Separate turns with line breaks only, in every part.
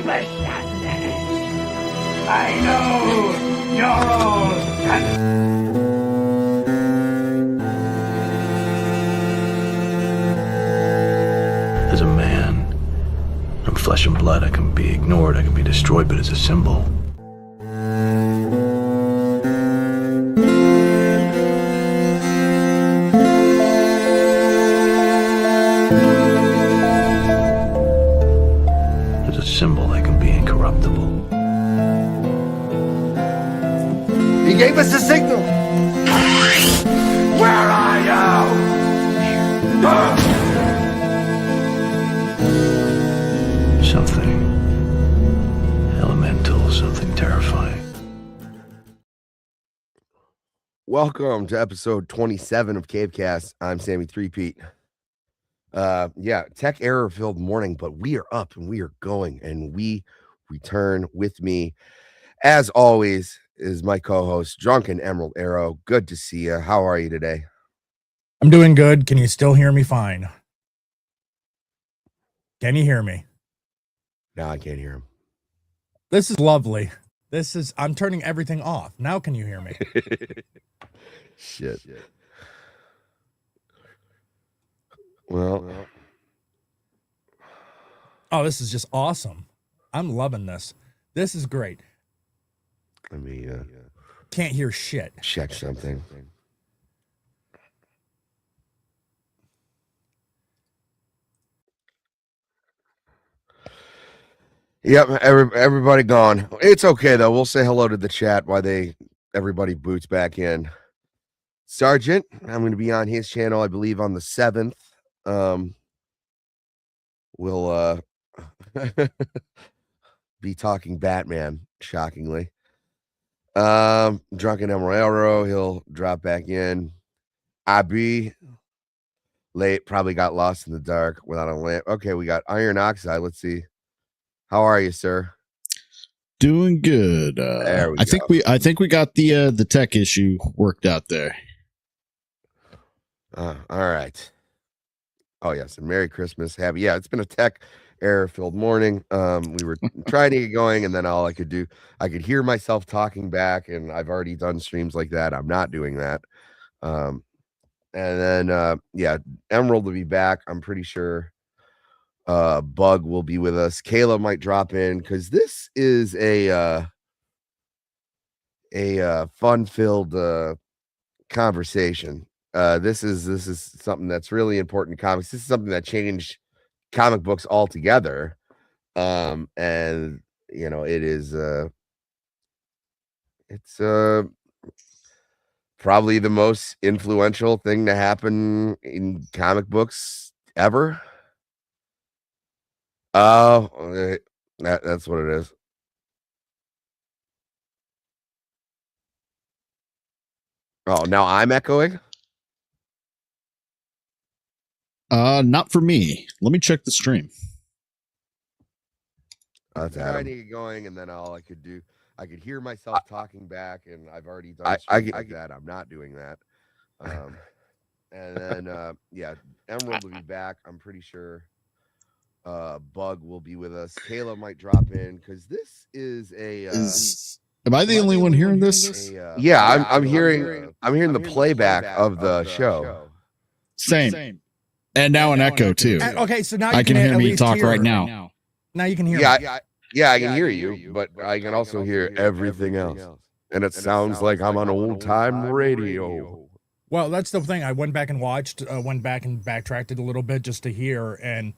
I know you're all
As a man, I'm flesh and blood. I can be ignored, I can be destroyed, but as a symbol, as a symbol, I can be incorruptible.
He gave us a signal.
Where are you?
Something elemental, something terrifying.
Welcome to episode 27 of Cavecast. I'm Sammy Threepeat. Tech error filled morning, but we are up and we are going, and we return. With me, as always, is my co-host, Drunken Emerald Arrow. Good to see you. How are you today?
I'm doing good. Can you still hear me fine? Can you hear me?
No, I can't hear him.
This is lovely. I'm turning everything off. Now can you hear me?
Shit. Well,
Oh, this is just awesome. I'm loving this. This is great.
let me
Can't hear shit.
check something. Yep, everybody gone. It's okay though. We'll say hello to the chat while everybody boots back in. Sergeant, I'm going to be on his channel, I believe, on the 7th. We'll be talking Batman, shockingly. Drunken Emerald, he'll drop back in. Abi, late, probably got lost in the dark without a lamp. Okay, we got Iron Oxide. Let's see. How are you, sir?
Doing good.
There we
I think we got the tech issue worked out there.
All right. Oh yes, and Merry Christmas, happy. Yeah, it's been a tech error-filled morning. We were trying to get going, and then all I could hear myself talking back, and I've already done streams like that. I'm not doing that. And then Emerald will be back. I'm pretty sure. Bug will be with us. Kayla might drop in because this is a fun-filled conversation. This is something that's really important in comics. This is something that changed comic books altogether. And you know, it's probably the most influential thing to happen in comic books ever. Oh, that's what it is. Oh, now I'm echoing.
Not for me. Let me check the stream.
That's trying to get going, and then all I could hear myself talking back, and I've already done that. I'm not doing that. And then Emerald will be back. I'm pretty sure. Bug will be with us. Kayla might drop in because this is a.
Am I the only one hearing this?
I'm hearing the playback of the show.
Same. And now an echo too.
Okay, so now you
I can hear
at
me
least
talk
hear
right
her.
now.
Now you can hear me.
Yeah, I can hear you, but I can also hear everything else, and it sounds like I'm on old time radio.
Well, that's the thing. I went back and backtracked it a little bit just to hear, and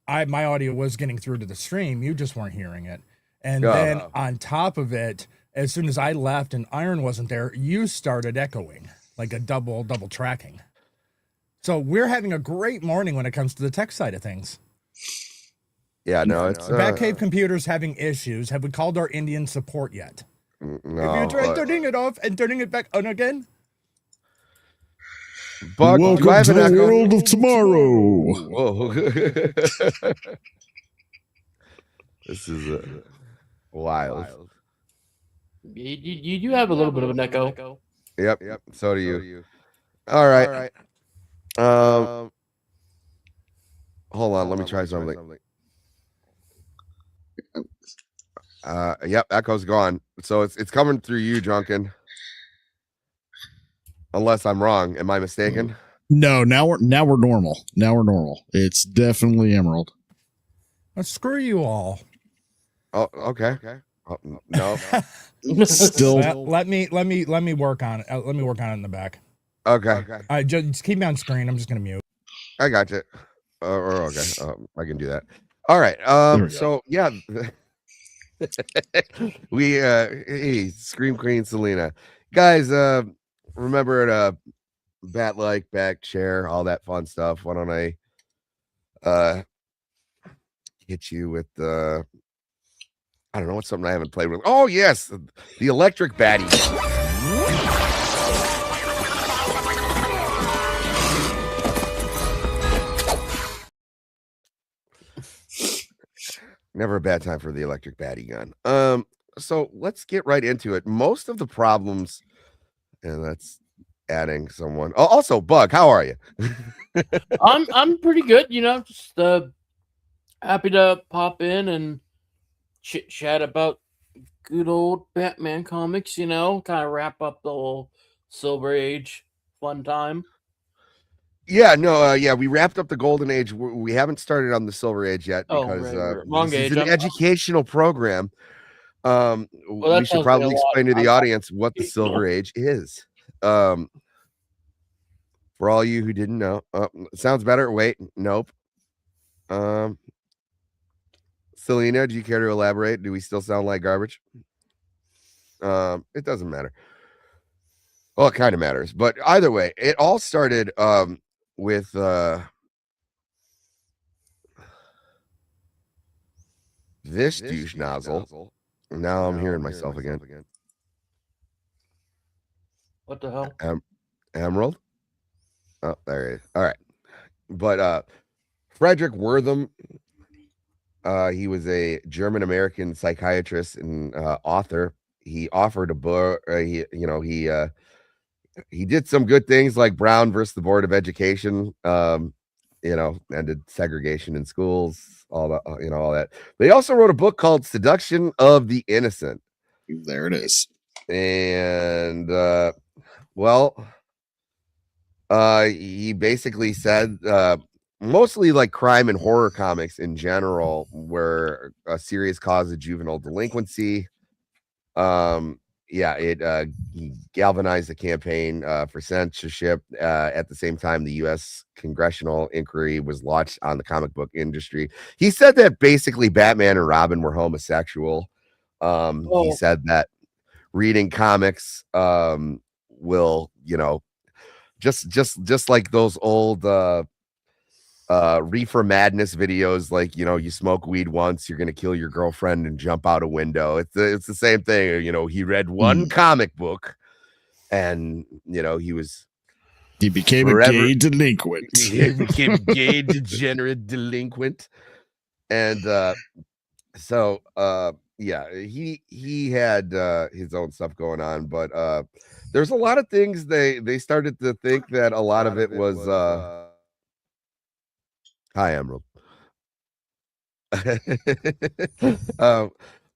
my audio was getting through to the stream. You just weren't hearing it. And then on top of it, as soon as I left and Iron wasn't there, you started echoing, like a double tracking. So we're having a great morning when it comes to the tech side of things.
Yeah, no, it's
Batcave Computers having issues. Have we called our Indian support yet?
No,
Have you tried turning it off and turning it back on again?
Bug,
Welcome
do I have
to
an
the
echo?
world of tomorrow.
Whoa. This is wild.
You do have a little bit of an echo.
Yep. So do you. All right. Hold on. Let me try something. Yep, echo's gone. So it's coming through you, Drunken. Unless I'm wrong. Am I mistaken?
No, now we're normal. Now we're normal. It's definitely Emerald.
Well, screw you all.
Oh, okay. Oh, no.
Still,
Let me work on it. Let me work on it in the back.
Okay.
Just keep me on screen. I'm just gonna mute.
I got you. Okay. I can do that. All right. So yeah, we hey, Scream Queen Selena, guys. Remember bat back chair, all that fun stuff. Why don't I hit you with I don't know, what's something I haven't played with. Oh yes, the electric batty. Never a bad time for the electric batty gun. So let's get right into it. Most of the problems, and that's adding someone. Oh, also, Bug, how are you?
I'm pretty good, you know, just happy to pop in and chit chat about good old Batman comics, you know, kind of wrap up the whole Silver Age fun time.
Yeah, no, yeah, we wrapped up the Golden Age. We haven't started on the Silver Age yet because
Wrong
this
age.
is an educational program. We should probably explain to the audience what the Silver Age is. For all you who didn't know, sounds better. Wait, nope. Selena, do you care to elaborate? Do we still sound like garbage? It doesn't matter. Well, it kind of matters, but either way, it all started with this douche nozzle. Now I'm hearing myself again.
What the hell?
Emerald. Oh, there it is. All right, but Frederick Wertham. He was a German-American psychiatrist and author. He offered a book. He did some good things like Brown versus the Board of Education. Ended segregation in schools, all that, all that. But he also wrote a book called Seduction of the Innocent.
There it is.
And he basically said mostly like crime and horror comics in general were a serious cause of juvenile delinquency. He galvanized the campaign for censorship. At the same time, the U.S. congressional inquiry was launched on the comic book industry. He said that basically Batman and Robin were homosexual. He said that reading comics will, just like those old reefer madness videos, like, you smoke weed once, you're gonna kill your girlfriend and jump out a window. It's the same thing. He read one comic book and
he became a gay delinquent.
He became a gay degenerate delinquent. And he had his own stuff going on, but there's a lot of things they started to think that a lot of it was hi, Emerald.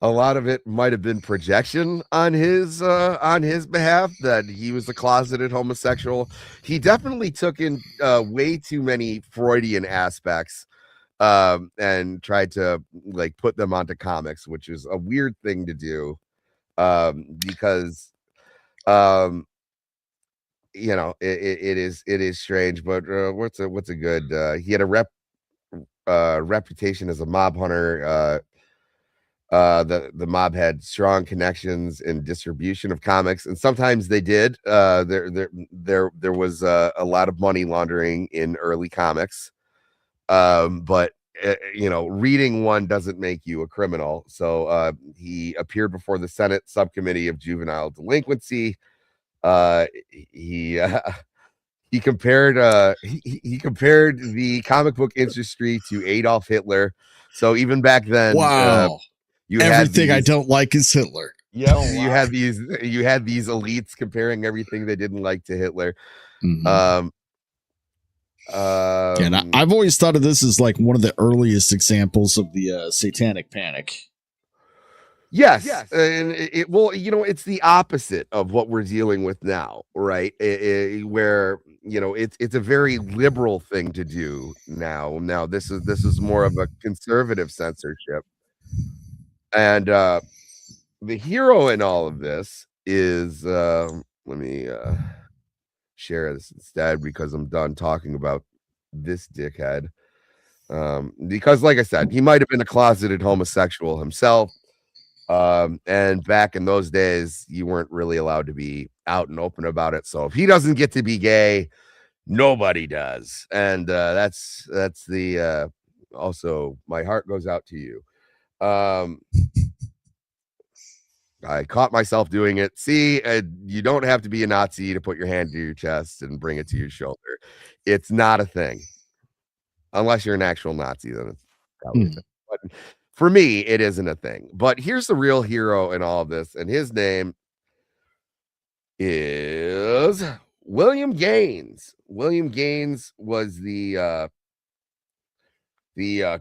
A lot of it might have been projection on his behalf, that he was a closeted homosexual. He definitely took in way too many Freudian aspects and tried to like put them onto comics, which is a weird thing to do because it is strange. But what's a good he had a reputation as a mob hunter. The mob had strong connections in distribution of comics, and sometimes they did. There was a lot of money laundering in early comics, but reading one doesn't make you a criminal. So he appeared before the Senate Subcommittee of Juvenile Delinquency. He compared the comic book industry to Adolf Hitler. So even back then,
wow, everything I don't like is Hitler.
Yeah, you had these elites comparing everything they didn't like to Hitler.
Mm-hmm. And I've always thought of this as like one of the earliest examples of the satanic panic.
Yes, and well, it's the opposite of what we're dealing with now, right? Where it's a very liberal thing to do now. Now this is more of a conservative censorship, and the hero in all of this is let me share this instead because I'm done talking about this dickhead. Because, like I said, he might have been a closeted homosexual himself. And back in those days, you weren't really allowed to be out and open about it. So if he doesn't get to be gay, nobody does. And that's the also my heart goes out to you. I caught myself doing it. See, you don't have to be a Nazi to put your hand to your chest and bring it to your shoulder. It's not a thing. Unless you're an actual Nazi, then it's probably a thing. But for me, it isn't a thing. But here's the real hero in all of this, and his name is William Gaines. William Gaines was the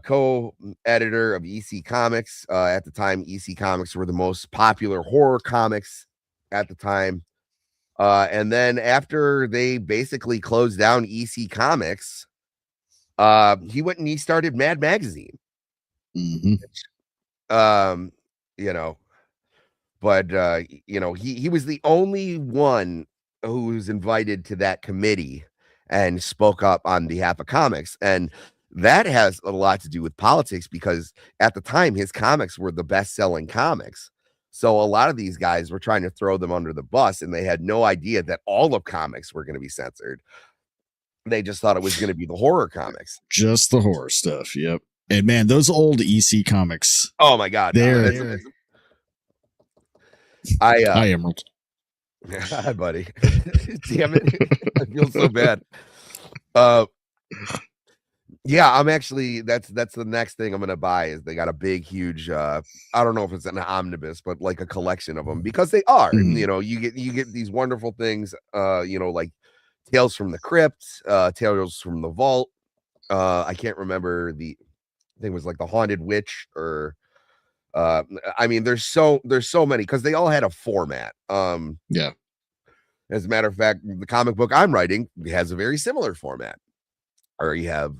co-editor of EC Comics. At the time, EC Comics were the most popular horror comics at the time. And then after they basically closed down EC Comics, he went and he started Mad Magazine.
Mm-hmm.
But he was the only one who was invited to that committee and spoke up on behalf of comics. And that has a lot to do with politics because at the time his comics were the best-selling comics. So a lot of these guys were trying to throw them under the bus, and they had no idea that all of comics were going to be censored. They just thought it was going to be the horror comics.
Just the horror stuff. Yep. And man, those old EC comics.
Oh my God.
They're Hi, Emerald.
Hi, buddy. Damn it. I feel so bad. Yeah, I'm actually that's the next thing I'm gonna buy is they got a big, huge I don't know if it's an omnibus, but like a collection of them because they are.
Mm.
You get these wonderful things, like Tales from the Crypt, Tales from the Vault. I can't remember I think it was like the Haunted Witch or I mean there's so many because they all had a format.
Yeah.
As a matter of fact, the comic book I'm writing has a very similar format. Or you have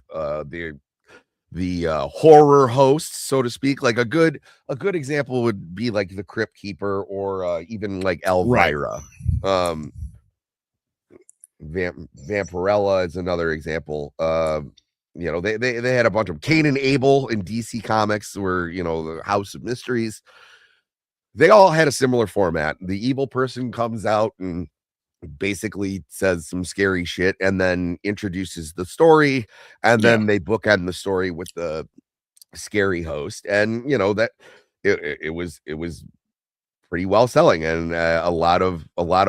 the horror host, so to speak. Like a good example would be like the Crypt Keeper or even like Elvira. Right. Vampirella is another example. They had a bunch of Cain and Abel in DC Comics were, the House of Mysteries. They all had a similar format. The evil person comes out and basically says some scary shit and then introduces the story, and then they bookend the story with the scary host, and that it was pretty well selling, and a lot of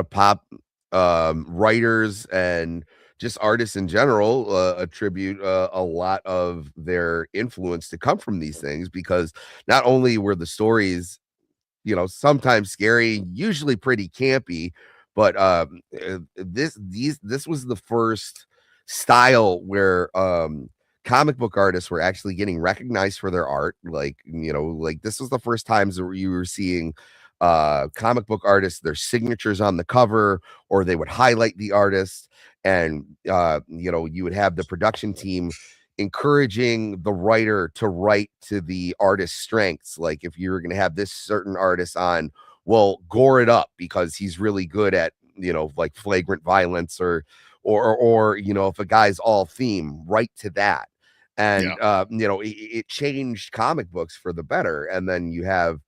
pop writers and just artists in general attribute a lot of their influence to come from these things because not only were the stories sometimes scary, usually pretty campy, but this was the first style where comic book artists were actually getting recognized for their art. Like this was the first times where you were seeing comic book artists, their signatures on the cover, or they would highlight the artist, and you would have the production team encouraging the writer to write to the artist's strengths. Like if you're going to have this certain artist on, well, gore it up because he's really good at like flagrant violence or if a guy's all theme, write to that. And it changed comic books for the better. And then you have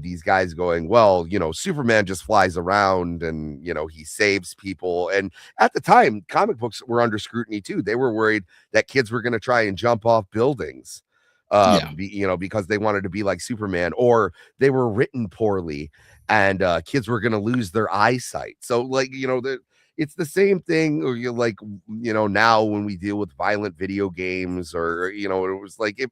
these guys going, well, Superman just flies around and he saves people. And at the time, comic books were under scrutiny too. They were worried that kids were going to try and jump off buildings because they wanted to be like Superman, or they were written poorly and kids were going to lose their eyesight. So like it's the same thing, or you're like now when we deal with violent video games, or it was like if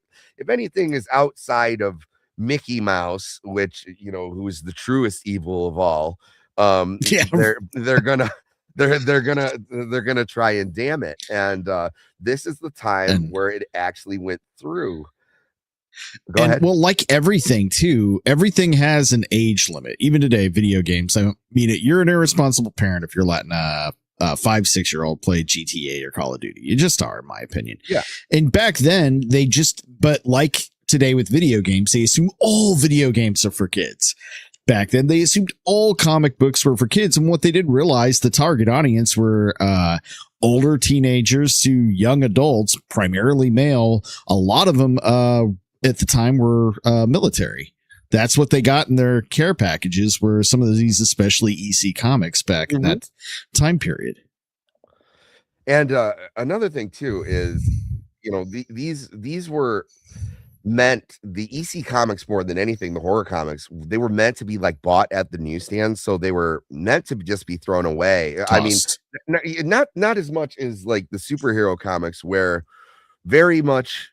anything is outside of Mickey Mouse, which who is the truest evil of all, they're gonna try and damn it. And this is the time where it actually went through. Go ahead.
Well, like everything too, everything has an age limit. Even today, video games. I mean, you're an irresponsible parent if you're letting a 5-6-year-old play GTA or Call of Duty. You just are, in my opinion.
Yeah.
And back then, but like today with video games, they assume all video games are for kids. Back then, they assumed all comic books were for kids, and what they didn't realize, the target audience were older teenagers to young adults, primarily male. A lot of them at the time were military. That's what they got in their care packages, were some of these, especially EC comics back in that time period.
And another thing too is, these were meant, the EC comics more than anything, the horror comics, they were meant to be like bought at the newsstand, so they were meant to just be thrown away.
Tossed.
I mean, not as much as like the superhero comics, where very much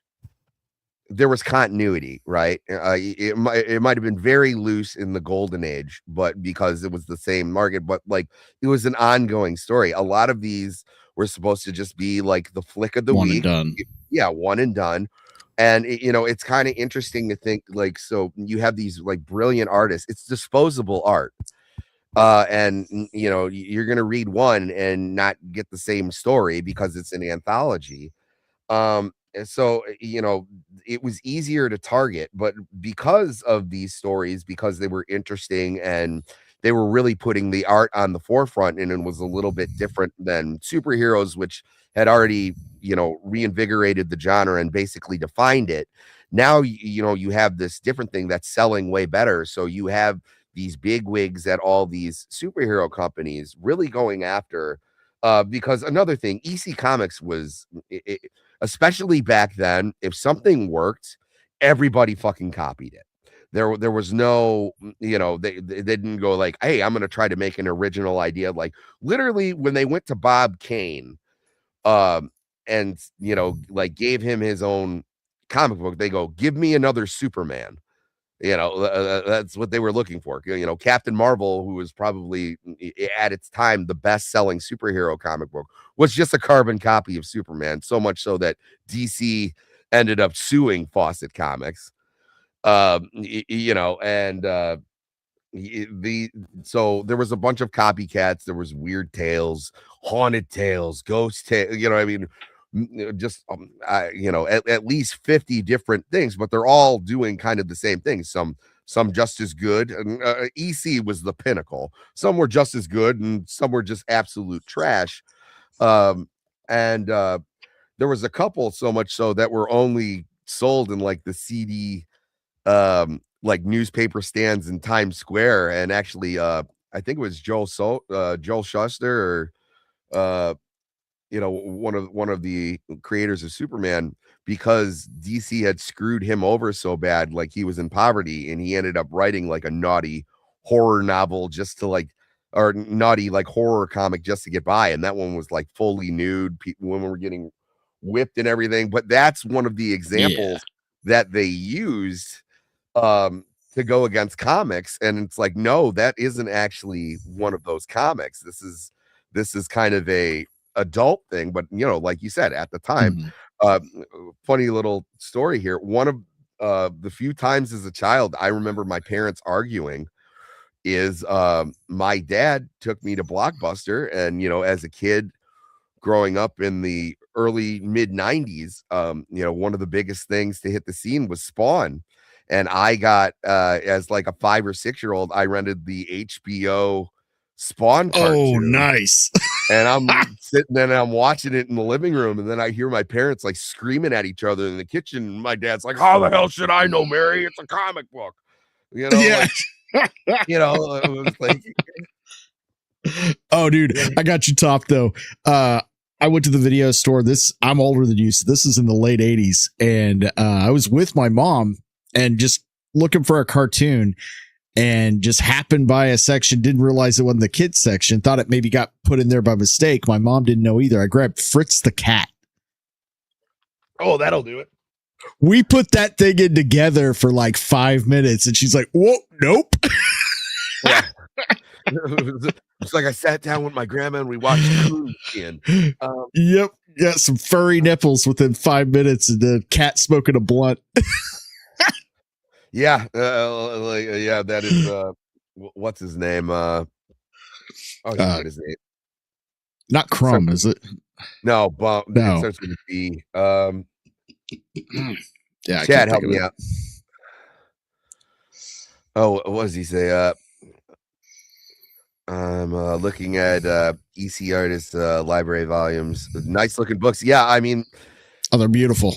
there was continuity, right? It might have been very loose in the golden age, but because it was the same market, but like it was an ongoing story. A lot of these were supposed to just be like the flick of the
One
week.
and done.
Yeah, one and done. And it's kind of interesting to think, like, so you have these like brilliant artists, it's disposable art. And you're gonna read one and not get the same story because it's an anthology. And so, it was easier to target, but because of these stories, because they were interesting and they were really putting the art on the forefront, and it was a little bit different than superheroes, which had already, reinvigorated the genre and basically defined it. Now, you have this different thing that's selling way better. So you have these big wigs at all these superhero companies really going after, because another thing, EC Comics was, especially back then, if something worked, everybody fucking copied it. There was no, they didn't go like, hey, I'm going to try to make an original idea. Like literally when they went to Bob Kane, and, like gave him his own comic book, they go, give me another Superman. That's what they were looking for. Captain Marvel, who was probably at its time the best selling superhero comic book, was just a carbon copy of Superman, so much so that DC ended up suing Fawcett Comics. So there was a bunch of copycats. There was weird tales, haunted tales, ghost tales, just at least 50 different things, but they're all doing kind of the same thing. Some just as good, and EC was the pinnacle. Some were just as good, and some were just absolute trash. And there was a couple, so much so that were only sold in like the CD, like newspaper stands in Times Square. And actually, I think it was Joel Shuster, or one of the creators of Superman, because DC had screwed him over so bad, like he was in poverty, and he ended up writing like a naughty horror novel just to like, or naughty like horror comic just to get by. And that one was like fully nude, women were getting whipped and everything. But that's one of the examples that they used to go against comics. And it's like, no, that isn't actually one of those comics. This is kind of a adult thing. But like you said, at the time, funny little story here, one of the few times as a child I remember my parents arguing is my dad took me to Blockbuster, and as a kid growing up in the early mid 90s, one of the biggest things to hit the scene was Spawn. And I got as like a 5 or 6 year old, I rented the HBO Spawn cartoon.
Oh, nice.
And I'm sitting there and I'm watching it in the living room, and then I hear my parents like screaming at each other in the kitchen. And my dad's like, how the hell should I know, Mary? It's a comic book.
Yeah.
It was like,
oh, dude, I got you topped though. I went to the video store. I'm older than you, so this is in the late 80s. And I was with my mom and just looking for a cartoon, and just happened by a section, didn't realize it wasn't the kids section, thought it maybe got put in there by mistake. My mom didn't know either. I grabbed Fritz the Cat.
Oh, that'll do it.
We put that thing in together for like 5 minutes, and she's like, whoa, nope.
Yeah. It's like I sat down with my grandma and we watched Coon.
Yep. Got some furry nipples within 5 minutes, and the cat smoking a blunt.
Yeah, yeah, that is what's his name? Oh, he forget his name.
Not Crumb, is it?
No, but it
No.
starts with a B.
Yeah, I
Chad,
can't
help
think of
me
it.
out. Oh, what does he say? I'm looking at EC Artist library volumes. Nice looking books. Yeah, I mean,
Oh, they're beautiful.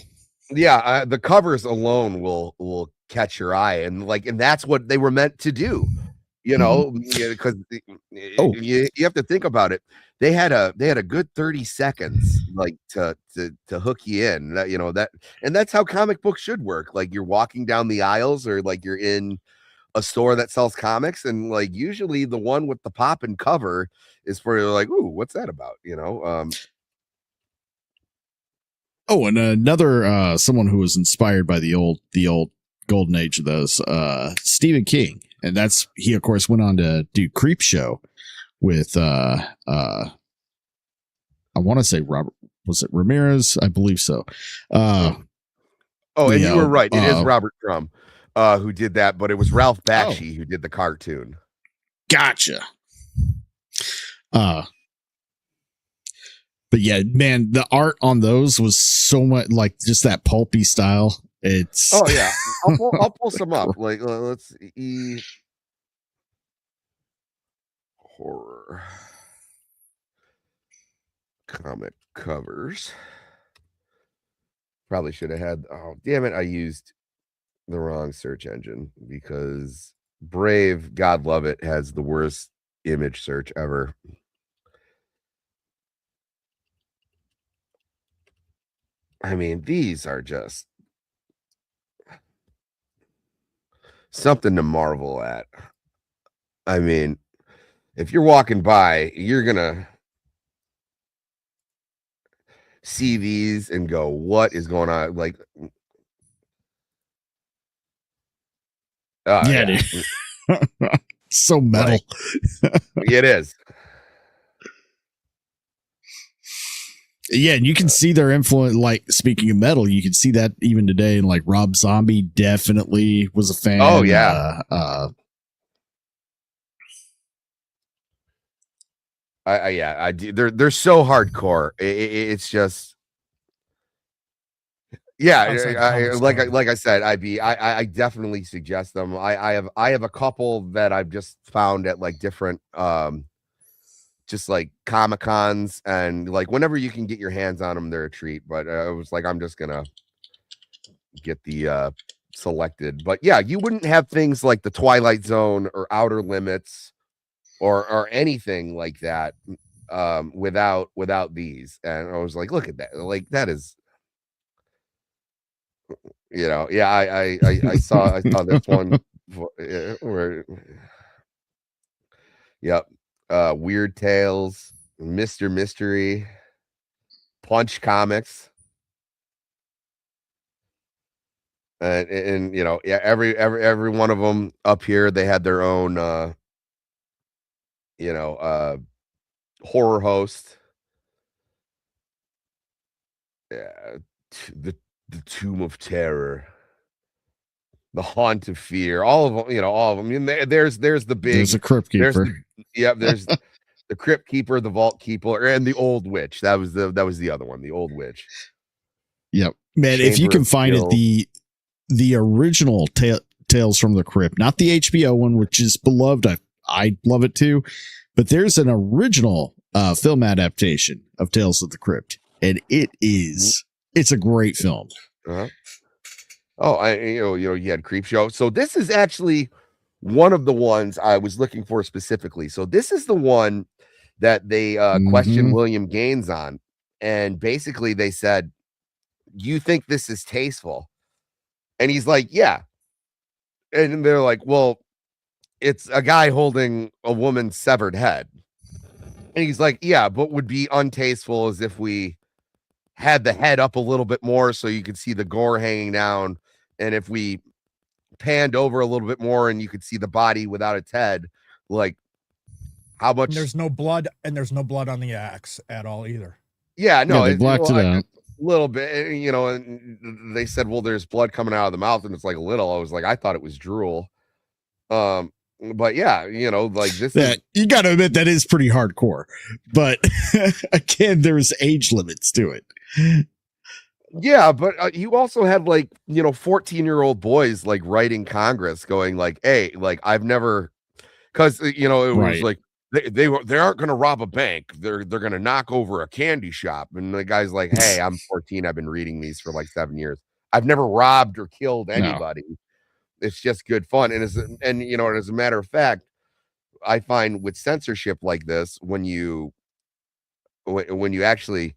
yeah, the covers alone will catch your eye, and that's what they were meant to do. You know, because you have to think about it. They had a good 30 seconds to hook you in. And that's how comic books should work. Like you're walking down the aisles, or like you're in a store that sells comics, and usually the one with the pop and cover is for like, ooh, what's that about?
Oh, and another someone who was inspired by the old golden age of those, Stephen King, and he of course went on to do Creep Show with I want to say Robert, was it Ramirez? I believe so.
And you were right. It is Robert Crumb who did that, but it was Ralph Bakshi who did the cartoon.
Gotcha. But yeah, man, the art on those was so much like just that pulpy style. It's
yeah. I'll pull some up. Like let's see. Horror comic covers. Probably should have had. Oh, damn it! I used the wrong search engine, because Brave, God love it, has the worst image search ever. I mean, these are just something to marvel at. I mean, if you're walking by, you're gonna see these and go, what is going on? Like,
yeah. Dude. So metal.
It is.
Yeah, and you can see their influence. Like, speaking of metal, you can see that even today. And like Rob Zombie definitely was a fan.
Oh yeah. I do. They're so hardcore. It's just, yeah. Like I said, I definitely suggest them. I have a couple that I've just found at like different just like Comic Cons, and like whenever you can get your hands on them, they're a treat. But I was like, I'm just gonna get the selected. But yeah, you wouldn't have things like the Twilight Zone or Outer Limits or anything like that without these. And I was like, look at that. Like that is, yeah, I saw this one where, yep. Weird Tales, Mr. Mystery, Punch Comics. And yeah, every one of them up here, they had their own horror host. Yeah, the Tomb of Terror, the Haunt of Fear, all of them, all of them. I mean, there's the big,
there's a Crypt Keeper.
There's the Crypt Keeper, the Vault Keeper, and the Old Witch. That was the other one, the Old Witch.
Yep, man. If you can find it, the original Tales from the Crypt, not the HBO one, which is beloved. I love it too, but there's an original film adaptation of Tales of the Crypt, and it's a great film.
Uh-huh. Oh, you had Creep Show. So this is actually one of the ones I was looking for specifically. So this is the one that they questioned William Gaines on, and basically they said, "You think this is tasteful?" And he's like, "Yeah." And they're like, "Well, it's a guy holding a woman's severed head." And he's like, "Yeah, but would be untasteful as if we had the head up a little bit more so you could see the gore hanging down, and if we panned over a little bit more and you could see the body without its head, like how much."
And there's no blood on the axe at all either.
Yeah, no,
they blacked it out.
little bit, you know, and they said, well, there's blood coming out of the mouth, and it's like a little. I was like, I thought it was drool. But yeah, you know, like this
that
is,
you got to admit that is pretty hardcore. But again, there's age limits to it.
yeah, but you also had like, you know, 14-year-old boys like writing Congress going like, hey, like I've never, because you know, it was
Right.
like they aren't going to rob a bank. They're going to knock over a candy shop. And the guy's like, hey, I'm 14. I've been reading these for like 7 years. I've never robbed or killed
No.
anybody. It's just good fun. And you know, as a matter of fact, I find with censorship like this, when you actually,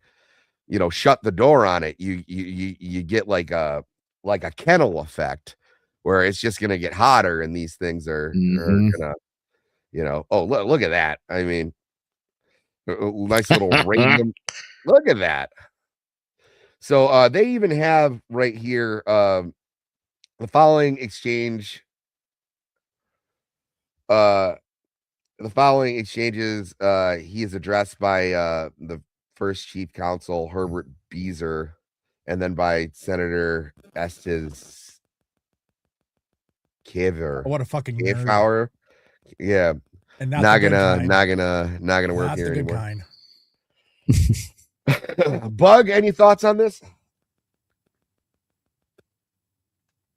you know, shut the door on it, you get like a kennel effect where it's just gonna get hotter, and these things are gonna, you know, oh look at that. I mean, nice little radium. Look at that. So they even have right here the following exchange. The following exchanges, he is addressed by the first chief counsel, Herbert Beezer, and then by Senator Estes Kaver.
What a fucking nerd.
Kafauer. Yeah.
And not
Not
the good
gonna
kind.
work
Not
here
the good
anymore.
kind.
Bug, any thoughts on this?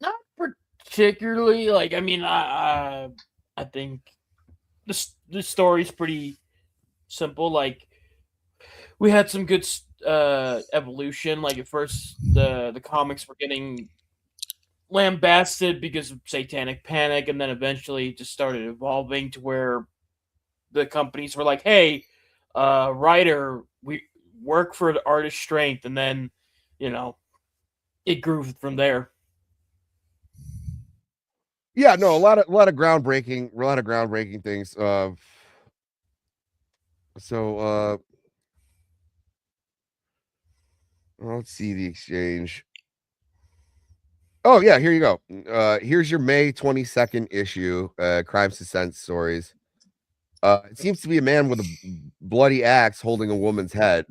Not particularly. Like, I mean, I think the story's pretty simple. Like, we had some good evolution. Like, at first, the comics were getting lambasted because of satanic panic, and then eventually it just started evolving to where the companies were like, hey, writer, we work for the artist's strength, and then, you know, it grew from there.
Yeah, no, a lot of groundbreaking things. So let's see the exchange. Oh yeah, here you go. Here's your May 22nd issue, Crimes to Sense stories. It seems to be a man with a bloody axe holding a woman's head,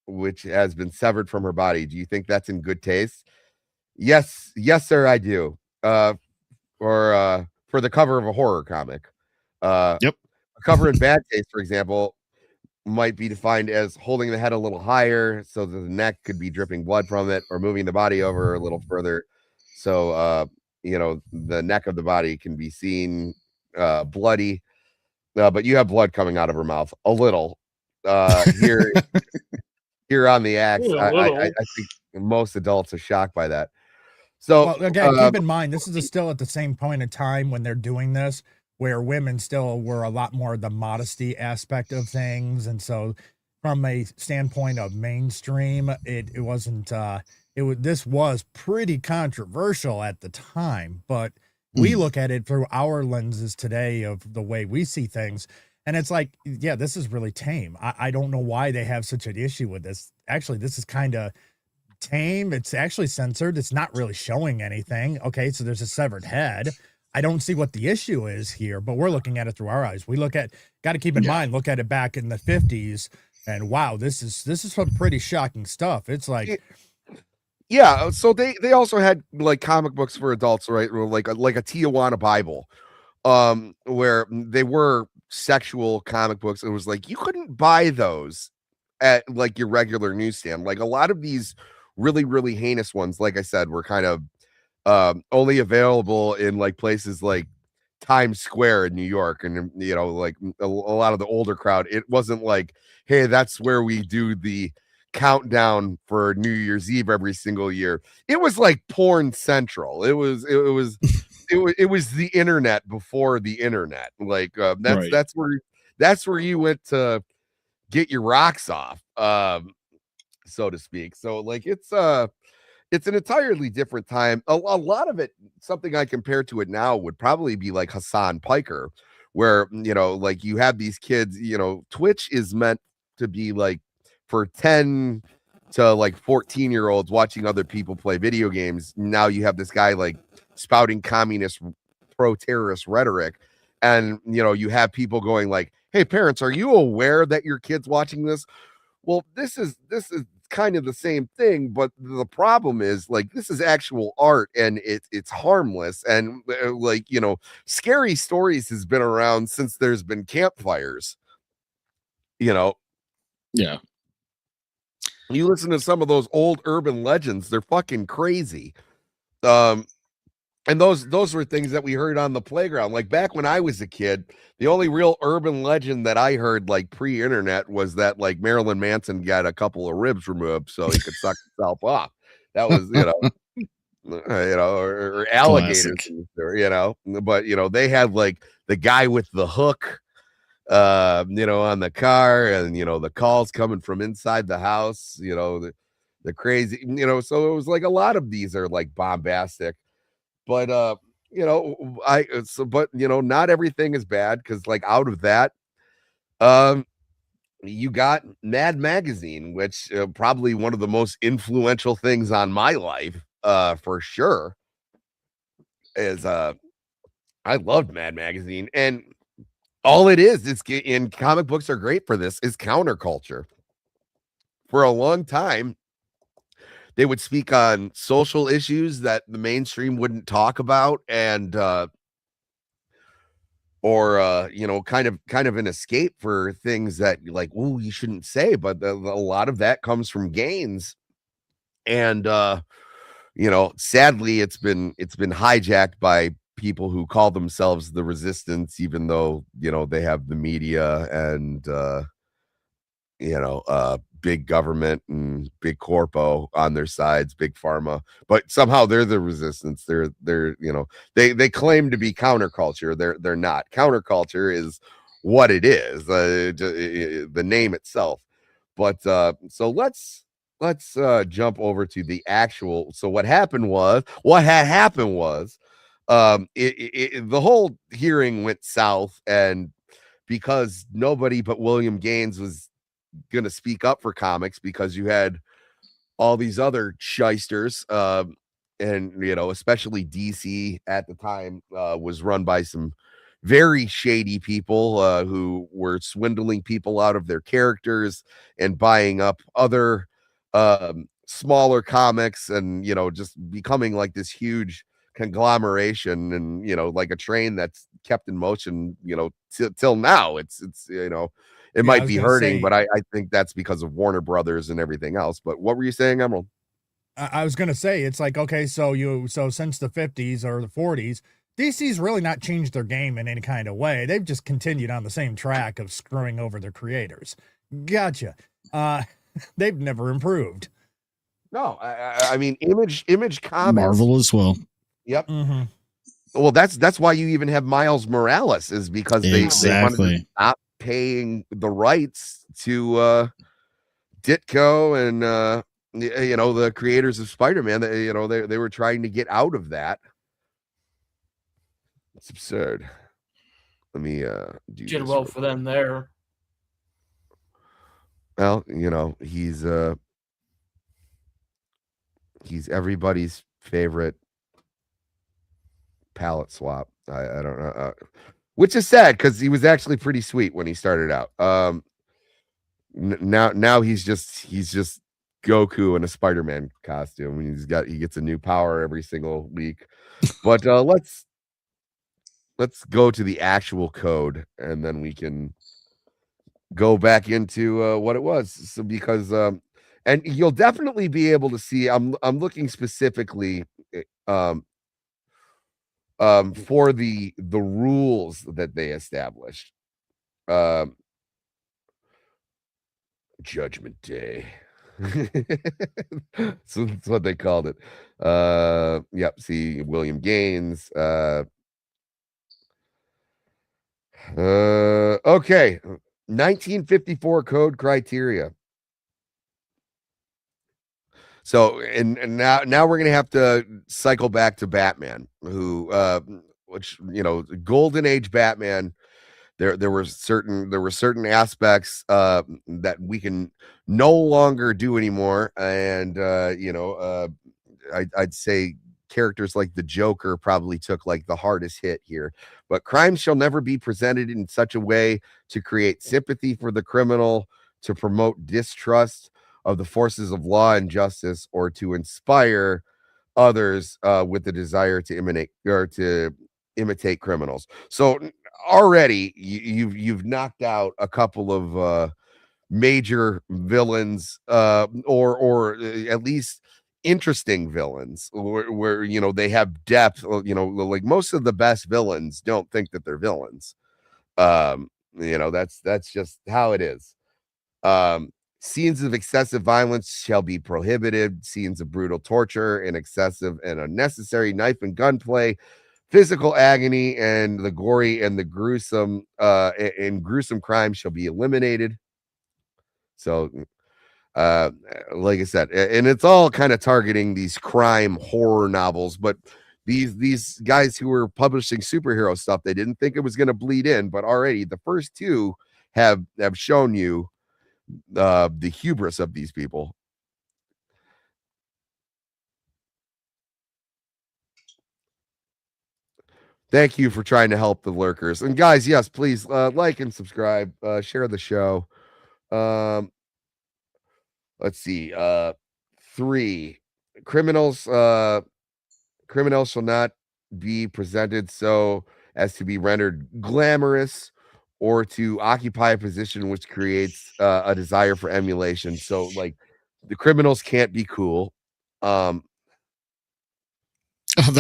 which has been severed from her body. Do you think that's in good taste? Yes, sir, I do. Or for the cover of a horror comic.
Yep.
A cover in bad taste, for example, might be defined as holding the head a little higher so that the neck could be dripping blood from it, or moving the body over a little further so you know, the neck of the body can be seen bloody. But you have blood coming out of her mouth a little. Here on the axe, I think most adults are shocked by that. So
well, again, keep in mind, this is still at the same point in time when they're doing this, where women still were a lot more the modesty aspect of things. And so from a standpoint of mainstream, it wasn't, this was pretty controversial at the time, but we look at it through our lenses today of the way we see things. And it's like, yeah, this is really tame. I don't know why they have such an issue with this. Actually, this is kind of tame. It's actually censored. It's not really showing anything. Okay, so there's a severed head. I don't see what the issue is here, but we're looking at it through our eyes. We got to keep in mind, look at it back in the 50s, and wow, this is some pretty shocking stuff. It's like,
yeah, so they also had like comic books for adults, right? Like a Tijuana Bible, where they were sexual comic books. It was like you couldn't buy those at like your regular newsstand. Like a lot of these really, really heinous ones, like I said, were kind of only available in like places like Times Square in New York. And you know, like a lot of the older crowd, it wasn't like, hey, that's where we do the countdown for New Year's Eve every single year. It was like Porn Central. It was the internet before the internet. Like that's where you went to get your rocks off, so to speak. So like it's an entirely different time. A lot of it, something I compare to it now would probably be like Hassan Piker, where, you know, like you have these kids, you know, Twitch is meant to be like for 10 to like 14-year-olds watching other people play video games. Now you have this guy like spouting communist pro-terrorist rhetoric, and you know, you have people going like, hey parents, are you aware that your kid's watching this? Well, this is kind of the same thing, but the problem is, like, this is actual art, and it's harmless, and like, you know, scary stories has been around since there's been campfires. You know,
Yeah.
you listen to some of those old urban legends, they're fucking crazy. And those were things that we heard on the playground. Like back when I was a kid, the only real urban legend that I heard, like pre-internet, was that like Marilyn Manson got a couple of ribs removed so he could suck himself off. That was, or alligators, but they had like the guy with the hook, on the car, and the calls coming from inside the house, the crazy, so it was like a lot of these are like bombastic. But not everything is bad, because like out of that, you got Mad Magazine, which probably one of the most influential things on my life, for sure, is I loved Mad Magazine, and all it is in comic books are great for this, is counterculture. For a long time, they would speak on social issues that the mainstream wouldn't talk about, and kind of an escape for things that like, oh, you shouldn't say, but a lot of that comes from gains, and sadly it's been hijacked by people who call themselves the resistance, even though they have the media and big government and big corpo on their sides, big pharma, but somehow they're the resistance. They're they claim to be counterculture. They're not. Counterculture is what it is, the name itself. But so let's jump over to the actual. So what had happened was the whole hearing went south, and because nobody but William Gaines was going to speak up for comics, because you had all these other shysters, and especially DC at the time was run by some very shady people who were swindling people out of their characters and buying up other smaller comics, and just becoming like this huge conglomeration, and like a train that's kept in motion till now. It's it might be hurting, but I think that's because of Warner Brothers and everything else. But what were you saying, Emerald?
I was gonna say, it's like, okay, so since the 50s or the 40s, DC's really not changed their game in any kind of way. They've just continued on the same track of screwing over their creators. Gotcha. They've never improved.
No, I mean, Image Comics,
Marvel as well.
Yep.
Mm-hmm.
Well, that's why you even have Miles Morales, is because they wanted to stop paying the rights to Ditko and the creators of Spider-Man. They were trying to get out of that. It's absurd. Let me do
did well for them there.
Well, he's everybody's favorite palette swap. I don't know, which is sad, because he was actually pretty sweet when he started out. Now he's just Goku in a Spider-Man costume. He gets a new power every single week. But let's go to the actual code, and then we can go back into what it was. So because and you'll definitely be able to see, I'm looking specifically for the rules that they established. Judgment Day. So that's what they called it. Yep, see William Gaines. Okay. 1954 code criteria. So and now we're gonna have to cycle back to Batman, who which Golden Age Batman. There were certain aspects that we can no longer do anymore, and I'd say characters like the Joker probably took like the hardest hit here. But crime shall never be presented in such a way to create sympathy for the criminal, to promote distrust, of the forces of law and justice, or to inspire others with the desire to imitate criminals. So already you've knocked out a couple of major villains, or at least interesting villains, where they have depth. Like most of the best villains don't think that they're villains. That's just how it is. Scenes of excessive violence shall be prohibited. Scenes of brutal torture and excessive and unnecessary knife and gunplay, physical agony, and the gory and the gruesome gruesome crimes shall be eliminated. So, like I said, and it's all kind of targeting these crime horror novels, but these guys who were publishing superhero stuff, they didn't think it was going to bleed in, but already the first two have shown you the hubris of these people. Thank you for trying to help the lurkers. And guys, yes, please like and subscribe, share the show. Let's see. 3 criminals shall not be presented so as to be rendered glamorous or to occupy a position which creates a desire for emulation. So like the criminals can't be cool.
That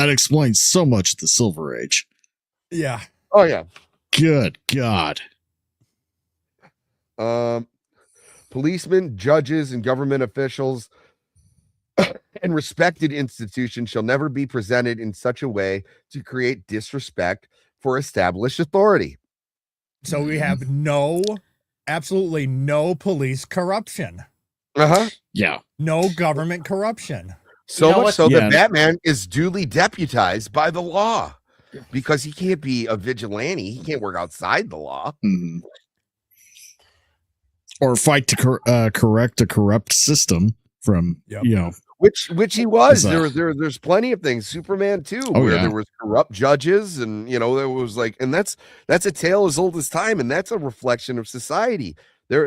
explains so much of the Silver Age.
Yeah.
Oh yeah.
Good God.
Policemen, judges, and government officials and respected institutions shall never be presented in such a way to create disrespect for established authority.
So we have absolutely no police corruption.
Yeah.
No government corruption.
So much so that Batman is duly deputized by the law because he can't be a vigilante. He can't work outside the law.
Mm-hmm. Or fight to correct a corrupt system from,
which he was. There's plenty of things. Superman too, where there was corrupt judges, and there was like, and that's a tale as old as time, and that's a reflection of society. New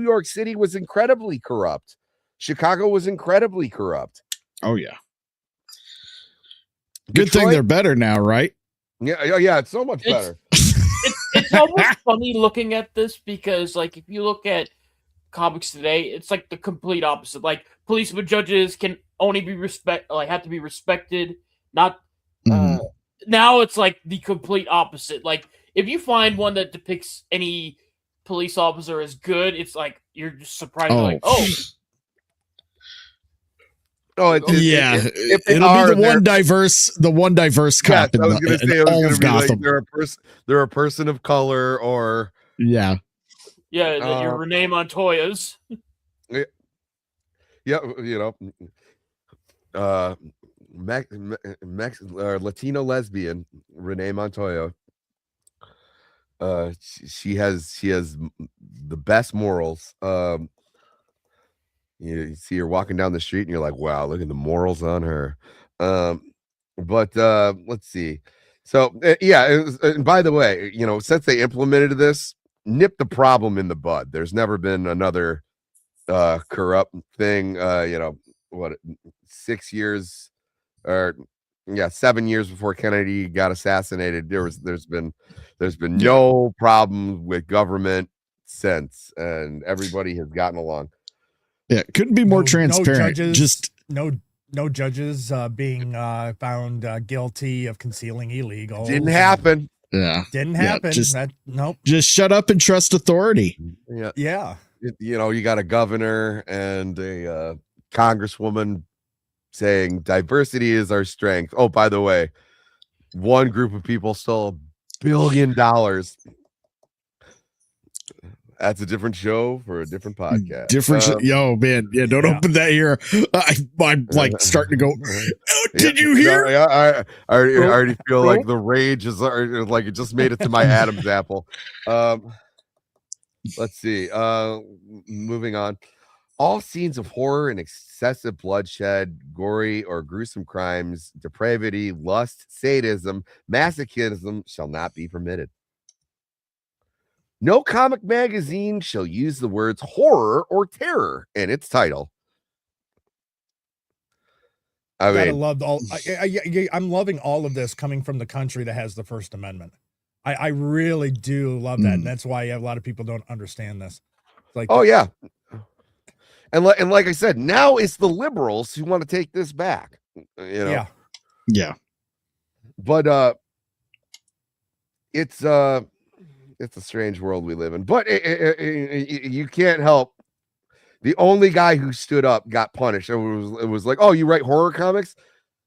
York City was incredibly corrupt. Chicago was incredibly corrupt.
Oh yeah. Good thing they're better now, right?
Yeah, it's so much better.
It's almost funny looking at this because, like, if you look at comics today, it's like the complete opposite. Like, policemen, judges can only be have to be respected. Not now. It's like the complete opposite. Like, if you find one that depicts any police officer as good, it's like you're just surprised. It'll be
the one diverse cop in all of Gotham.
Like they're a person of color, or
your Renee Montoya's.
Latino lesbian Renee Montoya. She has the best morals. You see her walking down the street and you're like, wow, look at the morals on her. But let's see. So and by the way, since they implemented this, nip the problem in the bud. There's never been another corrupt thing. 6 years or 7 years before Kennedy got assassinated, there's been no problem with government since, and everybody has gotten along.
Yeah, couldn't be more transparent.
No judges being found guilty of concealing illegal.
Didn't happen.
Yeah,
didn't happen. Nope.
Just shut up and trust authority.
Yeah.
You got a governor and a congresswoman saying diversity is our strength. Oh, by the way, one group of people stole $1 billion. That's a different show for a different podcast.
Don't open that here. I'm like starting to go. Oh, did you hear?
I already feel like the rage is like it just made it to my Adam's apple. Let's see. Moving on. All scenes of horror and excessive bloodshed, gory or gruesome crimes, depravity, lust, sadism, masochism shall not be permitted. No comic magazine shall use the words horror or terror in its title. I
Gotta
mean,
love all. I'm loving all of this coming from the country that has the First Amendment. I really do love that, and that's why a lot of people don't understand this. It's like,
oh yeah, and like I said, now it's the liberals who want to take this back. You know,
yeah.
But it's a strange world we live in. But you can't help. The only guy who stood up got punished. It was like, oh, you write horror comics?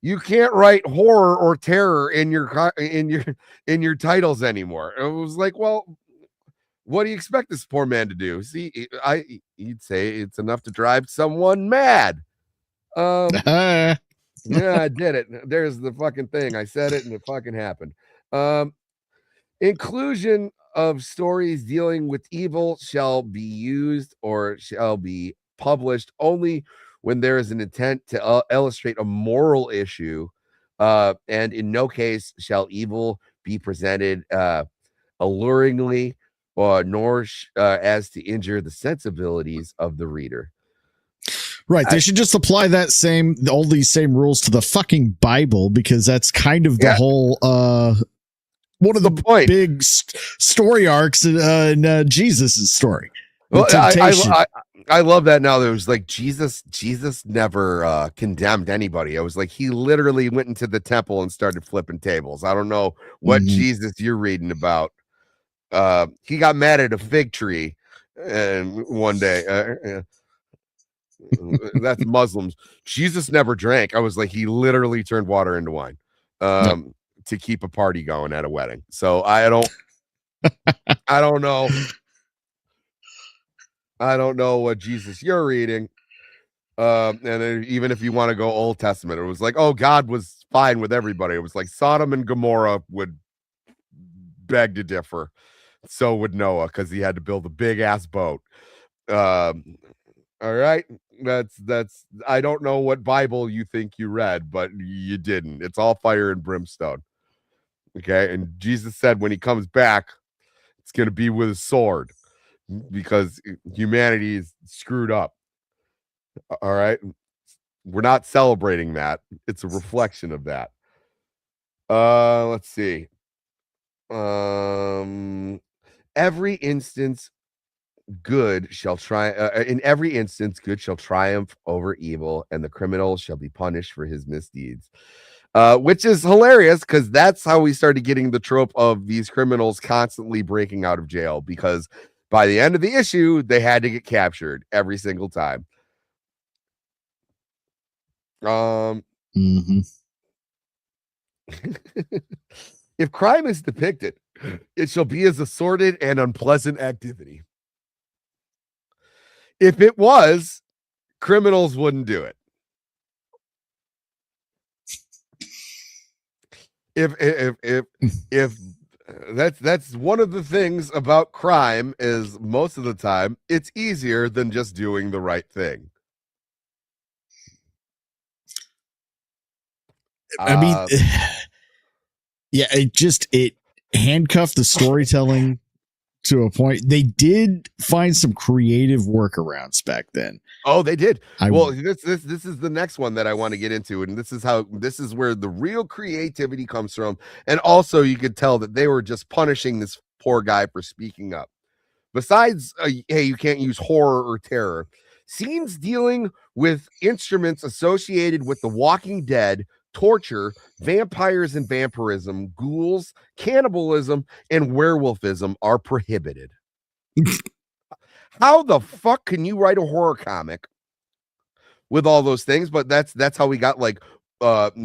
You can't write horror or terror in your titles anymore. It was like, well, what do you expect this poor man to do? See, he'd say it's enough to drive someone mad. Yeah, I did it. There's the fucking thing. I said it and it fucking happened. Inclusion of stories dealing with evil shall be used or shall be published only when there is an intent to illustrate a moral issue, and in no case shall evil be presented alluringly or nor as to injure the sensibilities of the reader.
Right. They should just apply all these same rules to the fucking Bible, because that's kind of the whole one of the big story arcs in Jesus' story.
Well, I love that now. There was like Jesus never condemned anybody. I was like, he literally went into the temple and started flipping tables. I don't know what Jesus you're reading about. He got mad at a fig tree and one day. That's Muslims. Jesus never drank. I was like, he literally turned water into wine to keep a party going at a wedding. So I don't know. I don't know what Jesus you're reading. And then even if you want to go Old Testament, it was like, oh, God was fine with everybody. It was like Sodom and Gomorrah would beg to differ. So would Noah, because he had to build a big ass boat. All right. That's I don't know what Bible you think you read, but you didn't. It's all fire and brimstone. Okay. And Jesus said when he comes back, it's going to be with a sword, because humanity is screwed up. All right. We're not celebrating that. It's a reflection of that. Let's see. Every instance good shall in every instance good shall triumph over evil, and the criminal shall be punished for his misdeeds. Which is hilarious, because that's how we started getting the trope of these criminals constantly breaking out of jail, because by the end of the issue, they had to get captured every single time. If crime is depicted, it shall be as a sordid and unpleasant activity. If it was, criminals wouldn't do it. If that's one of the things about crime, is most of the time it's easier than just doing the right thing.
I mean, yeah, it handcuffed the storytelling to a point. They did find some creative workarounds back then.
Oh, they did. This is the next one that I want to get into, and this is where the real creativity comes from. And also, you could tell that they were just punishing this poor guy for speaking up. Besides, hey, you can't use horror or terror. Scenes dealing with instruments associated with the Walking Dead, torture, vampires and vampirism, ghouls, cannibalism, and werewolfism are prohibited. How the fuck can you write a horror comic with all those things? But that's how we got like Morbius,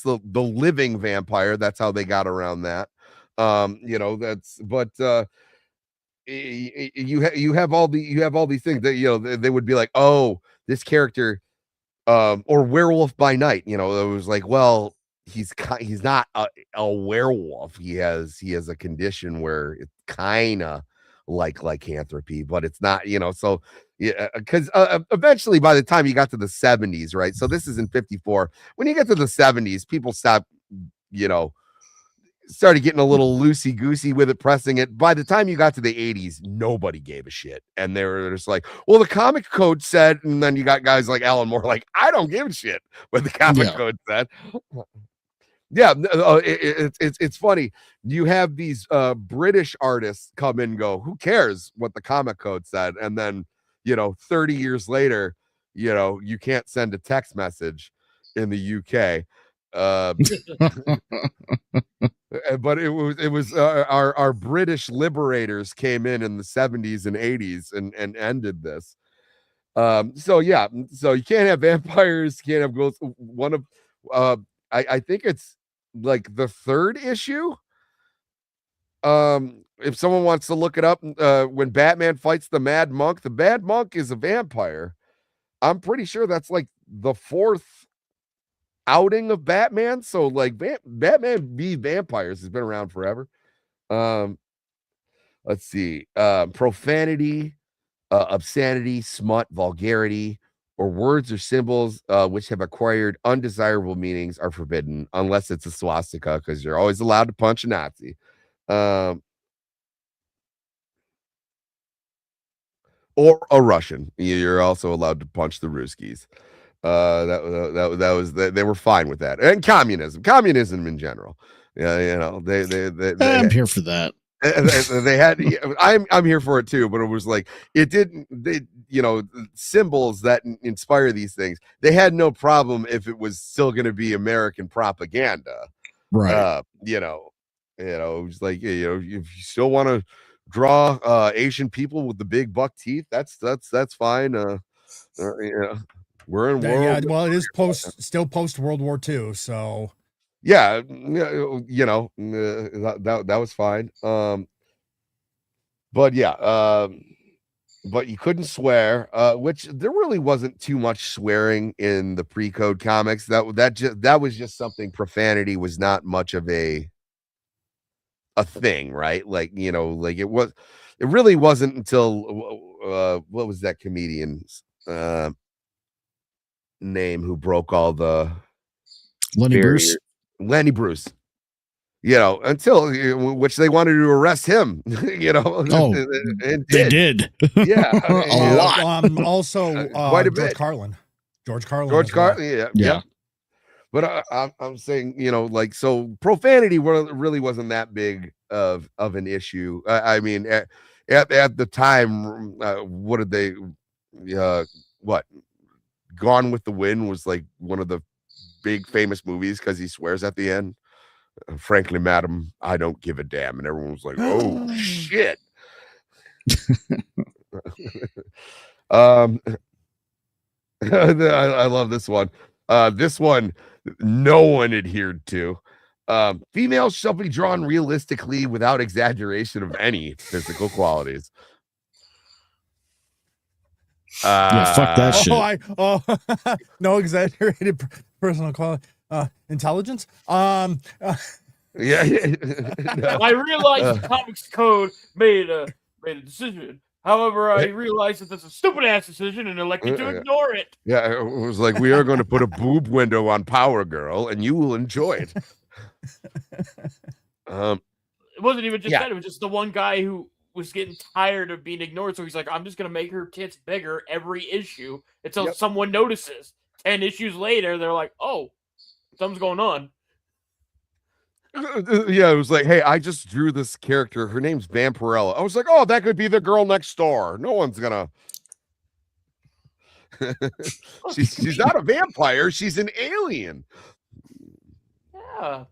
the living vampire. That's how they got around that. You have all these things that they would be like, oh, this character or Werewolf by Night, it was like, well, he's not a werewolf. He has a condition where it's kind of like lycanthropy, but it's not, so yeah, because eventually by the time you got to the 70s, right? So this is in 54. When you get to the 70s, people stop, started getting a little loosey goosey with it, pressing it. By the time you got to the 80s, nobody gave a shit. And they were just like, well, the comic code said, and then you got guys like Alan Moore, like, I don't give a shit what the comic code said. Yeah, it's funny. You have these British artists come in and go, who cares what the comic code said? And then, 30 years later, you can't send a text message in the UK. But it was our British liberators came in the 70s and 80s and ended this. So you can't have vampires, you can't have ghosts. One of I think it's like the third issue. If someone wants to look it up, when Batman fights the Mad Monk is a vampire. I'm pretty sure that's like the fourth outing of Batman. So like Batman v Vampires has been around forever. Let's see. Profanity, obscenity, smut, vulgarity, or words or symbols which have acquired undesirable meanings are forbidden unless it's a swastika, because you're always allowed to punch a Nazi. Or a Russian. You're also allowed to punch the Ruskies. That was they were fine with that. And communism in general. Yeah,
I'm here for that.
They had I'm here for it too, but it was like symbols that inspire these things, they had no problem if it was still going to be American propaganda,
right?
It was like, if you still want to draw Asian people with the big buck teeth, that's fine. We're in world.
Yeah, well, it is still post World War II, so
yeah, that was fine. But yeah, but you couldn't swear, which there really wasn't too much swearing in the pre-code comics. That was just something. Profanity was not much of a thing, right? Like, like it really wasn't until what was that comedian's name who broke all the
Lenny
Bruce. Until which they wanted to arrest him.
Oh, they did.
Yeah,
a lot.
Also,
quite a
George
bit.
Carlin.
Yeah. But I'm saying, so profanity really wasn't that big of an issue. I mean, at the time, what did they? What? Gone with the Wind was like one of the big famous movies because he swears at the end. Frankly, madam, I don't give a damn, and everyone was like, "Oh shit." I love this one. This one, no one adhered to. Females shall be drawn realistically without exaggeration of any physical qualities.
Yeah, fuck that shit.
No exaggerated personal quality. Intelligence.
Yeah.
No. I realized the comics code made a decision. However, I realized that that's a stupid ass decision and elected to ignore it.
Yeah, it was like, we are going to put a boob window on Power Girl, and you will enjoy it.
It wasn't even just that; it was just the one guy who was getting tired of being ignored, so he's like, "I'm just going to make her tits bigger every issue until someone notices." 10 issues later, they're like, "Oh, something's going on."
Yeah, it was like, hey, I just drew this character. Her name's Vampirella. I was like, oh, that could be the girl next door. No one's gonna. she's not a vampire. She's an alien.
Yeah.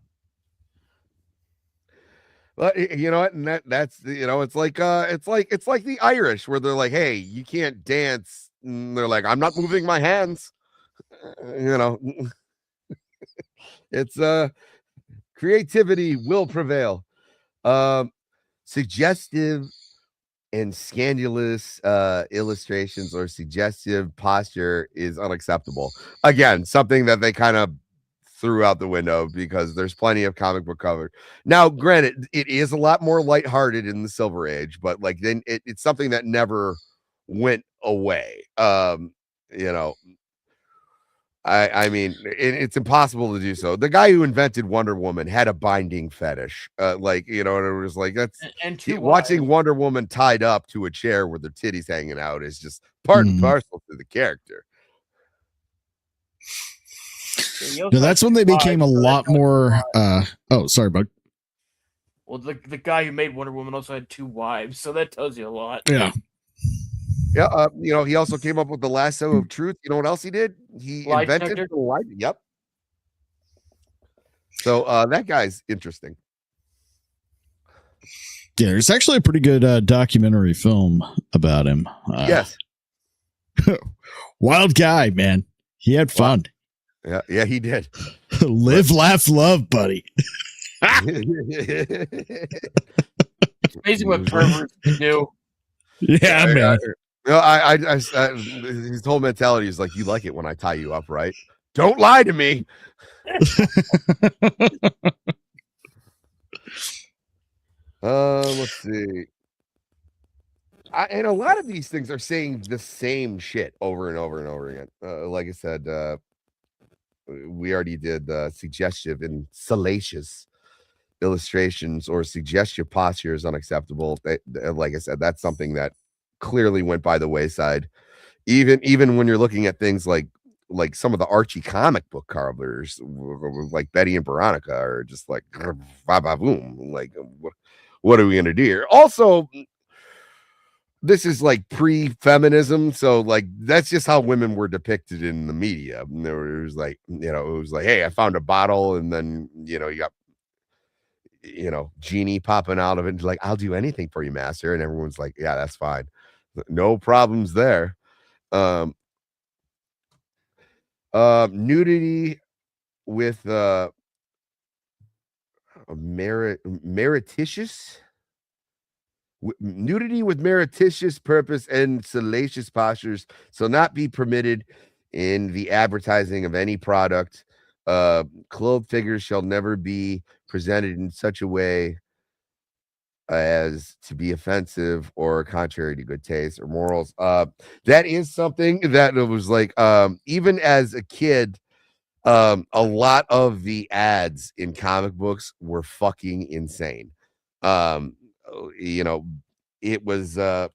But you know what? And that's it's like the Irish where they're like, hey, you can't dance. And they're like, I'm not moving my hands. It's creativity will prevail. Suggestive and scandalous illustrations or suggestive posture is unacceptable. Again, something that they kind of threw out the window because there's plenty of comic book cover. Now, granted, it is a lot more lighthearted in the Silver Age, but like then it's something that never went away. I mean, it's impossible to do so. The guy who invented Wonder Woman had a binding fetish, like, you know, and it was like
and two
watching
wives.
Wonder Woman tied up to a chair with her titties hanging out is just part and parcel to the character.
No, that's when they became a lot more. Oh, sorry, Bug.
Well, the guy who made Wonder Woman also had 2 wives, so that tells you a lot.
Yeah.
Yeah, you know, he also came up with the lasso of truth. You know what else he did? He
Lie
invented
detector?
the light. Yep. So that guy's interesting.
Yeah, there's actually a pretty good documentary film about him.
Yes.
Wild guy, man. He had fun.
Yeah, he did.
Live, laugh, love, buddy.
It's amazing what perverts can do.
Yeah, man.
No, his whole mentality is like, you like it when I tie you up, right? Don't lie to me. Let's see. And a lot of these things are saying the same shit over and over and over again. Like I said, we already did suggestive and salacious illustrations or suggestive posture is unacceptable. Like I said, that's something that clearly went by the wayside. Even when you're looking at things like some of the Archie comic book carvers, like Betty and Veronica, are just like, boom, like, what are we gonna do here? Also, this is like pre-feminism, so like that's just how women were depicted in the media. And it was like, you know, it was like, hey, I found a bottle, and then, you know, you got, you know, genie popping out of it, like, I'll do anything for you, master. And everyone's like, yeah, that's fine, no problems there. Nudity with meretricious nudity with meretricious purpose and salacious postures shall not be permitted in the advertising of any product. Clothed figures shall never be presented in such a way as to be offensive or contrary to good taste or morals. That is something that was like, even as a kid, a lot of the ads in comic books were fucking insane. You know, it was a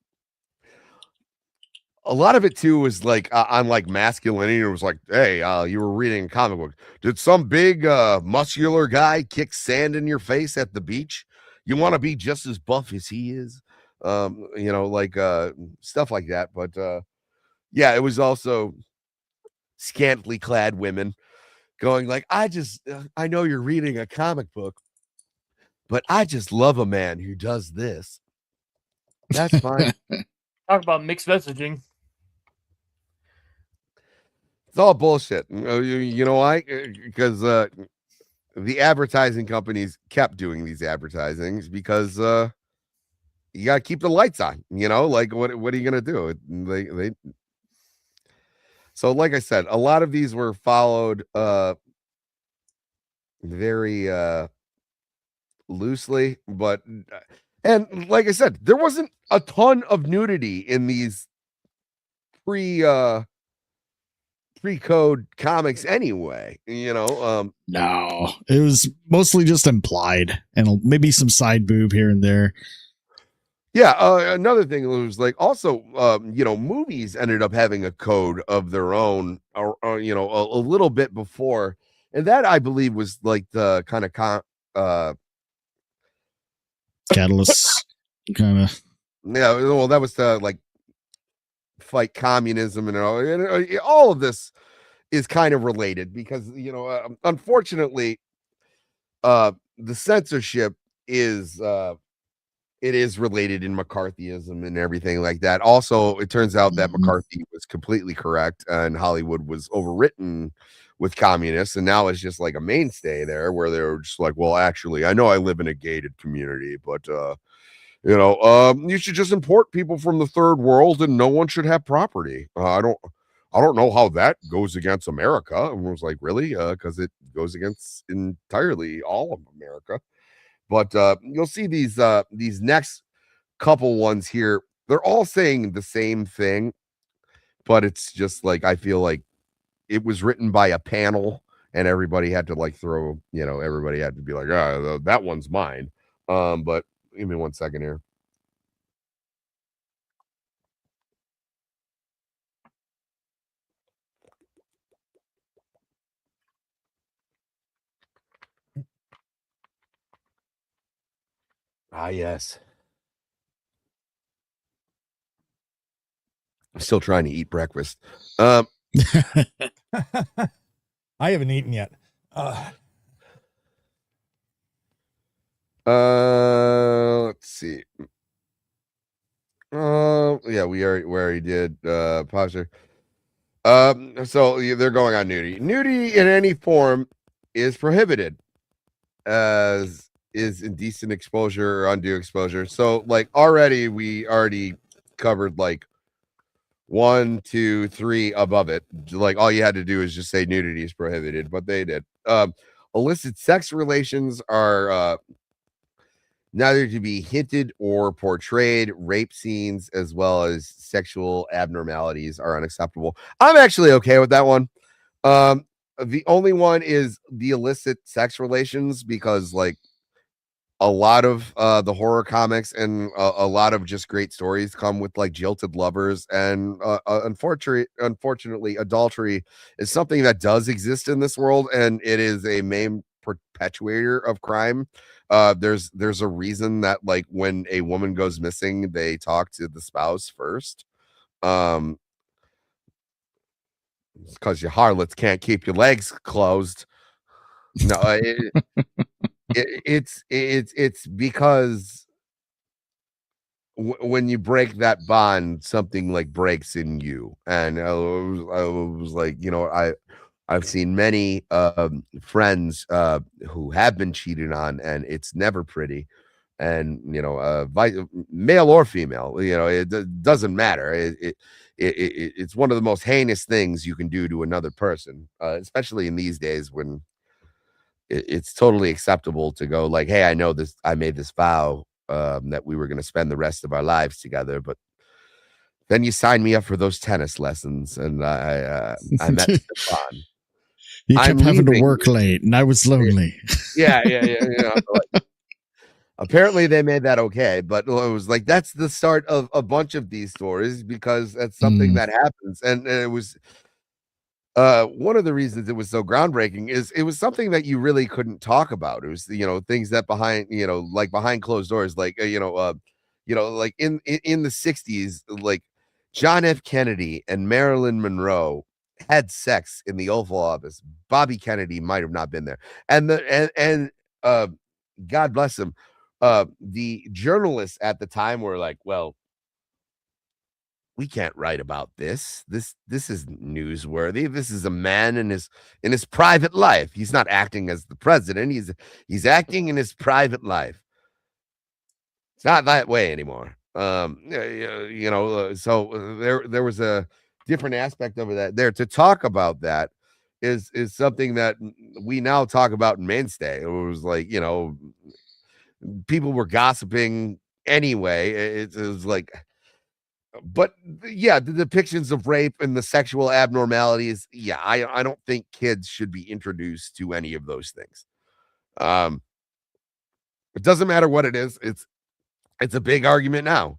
lot of it too was like on like masculinity. It was like, hey, you were reading a comic book. Did some big muscular guy kick sand in your face at the beach? You want to be just as buff as he is? You know, like stuff like that. But yeah, it was also scantily clad women going like, I know you're reading a comic book, but I just love a man who does this. That's fine.
Talk about mixed messaging.
It's all bullshit. You know why? Because the advertising companies kept doing these advertisings because you got to keep the lights on. You know, like what are you gonna do? They. So, like I said, a lot of these were followed very loosely, but and like I said, there wasn't a ton of nudity in these pre-code comics anyway, you know.
No, it was mostly just implied and maybe some side boob here and there.
Yeah, another thing was like also, you know, movies ended up having a code of their own, or you know, a little bit before, and that I believe was like the kind of
catalyst, kind of.
Yeah, well, that was to like fight communism and all of this is kind of related because, you know, unfortunately, the censorship is it is related in McCarthyism and everything like that. Also, it turns out that McCarthy was completely correct and Hollywood was overwritten with communists, and now it's just like a mainstay there where they're just like, well, actually, I know I live in a gated community, but you know, you should just import people from the third world and no one should have property. I don't know how that goes against America. And I was like, really? Because it goes against entirely all of America. But you'll see these next couple ones here. They're all saying the same thing, but it's just like, I feel like it was written by a panel, and everybody had to like throw, everybody had to be like, that one's mine. But give me 1 second here. Ah, yes. I'm still trying to eat breakfast.
I haven't eaten yet.
Let's see. Yeah, we already did posture. So they're going on nudity. Nudity in any form is prohibited, as is indecent exposure or undue exposure. So like we already covered like 1, 2, 3 above it. Like all you had to do is just say nudity is prohibited, but they did. Illicit sex relations are neither to be hinted or portrayed. Rape scenes as well as sexual abnormalities are unacceptable. I'm actually okay with that one. The only one is the illicit sex relations, because like a lot of the horror comics and a lot of just great stories come with like jilted lovers, and unfortunately adultery is something that does exist in this world, and it is a main perpetuator of crime. There's a reason that like when a woman goes missing, they talk to the spouse first. It's because your harlots can't keep your legs closed. No, it's because when you break that bond, something like breaks in you. And I was like, I've seen many friends who have been cheated on, and it's never pretty. And male or female, it doesn't matter. It's one of the most heinous things you can do to another person, especially in these days when it's totally acceptable to go like, hey, I made this vow that we were going to spend the rest of our lives together, but then you signed me up for those tennis lessons, and I met Stefan.
You kept having to work late, and I was lonely.
Yeah. Apparently they made that okay, but it was like that's the start of a bunch of these stories, because that's something that happens, and it was one of the reasons it was so groundbreaking is it was something that you really couldn't talk about. It was things that like behind closed doors, like like in the 60s, like John F. Kennedy and Marilyn Monroe had sex in the Oval Office. Bobby Kennedy might have not been there, and God bless him. The journalists at the time were like, well, we can't write about this. This isn't newsworthy. This is a man in his private life. He's not acting as the president. He's acting in his private life. It's not that way anymore. So there was a different aspect of that there. To talk about that is something that we now talk about in mainstay. It was like, people were gossiping anyway. It was like, but yeah, the depictions of rape and the sexual abnormalities, yeah, I don't think kids should be introduced to any of those things. It doesn't matter what it is. It's a big argument now.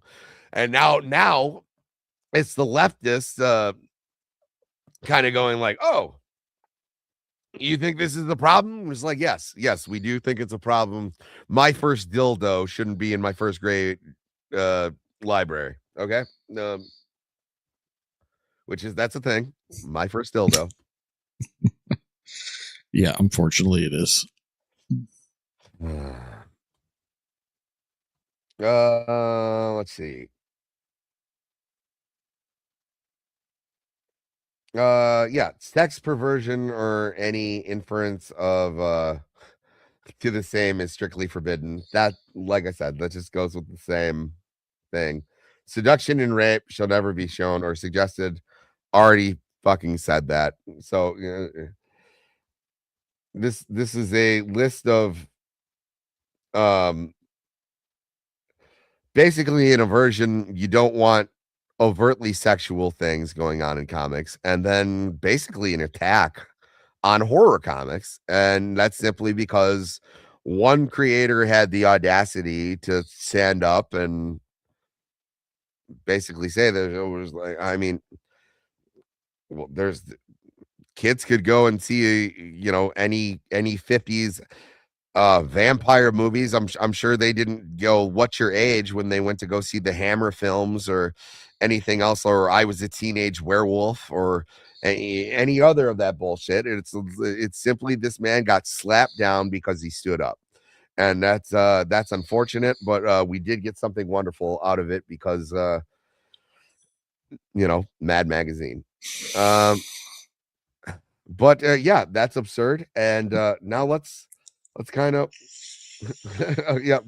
And now it's the leftists kind of going like, oh, you think this is the problem? It's like, yes, we do think it's a problem. My first dildo shouldn't be in my first grade library. Okay. That's a thing. My first dildo.
Yeah, unfortunately it is.
Let's see. Yeah, sex perversion or any inference of to the same is strictly forbidden. That, like I said, that just goes with the same thing. Seduction and rape shall never be shown or suggested. Already fucking said that. So this is a list of basically an aversion you don't want overtly sexual things going on in comics, and then basically an attack on horror comics. And that's simply because one creator had the audacity to stand up and basically say that it was like, I mean, well, there's kids could go and see, any 50s vampire movies. I'm sure they didn't go, what's your age, when they went to go see the Hammer films or anything else, or I Was a Teenage Werewolf, or any other of that bullshit. It's simply this man got slapped down because he stood up. And that's unfortunate, but we did get something wonderful out of it because Mad Magazine. But yeah, that's absurd. And now let's kind of yeah,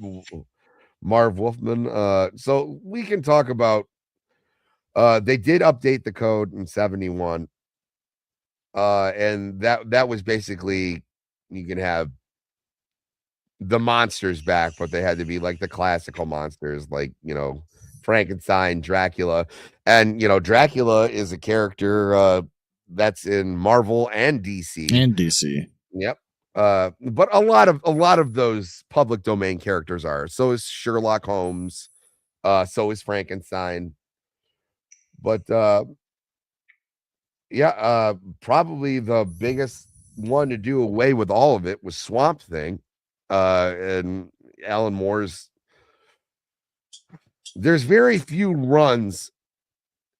Marv Wolfman. So we can talk about they did update the code in 71. And that was basically, you can have the monsters back, but they had to be like the classical monsters, like, Frankenstein, Dracula. And Dracula is a character that's in Marvel and DC. Yep. But a lot of those public domain characters are. So is Sherlock Holmes. So is Frankenstein. But yeah, probably the biggest one to do away with all of it was Swamp Thing. And Alan Moore's. There's very few runs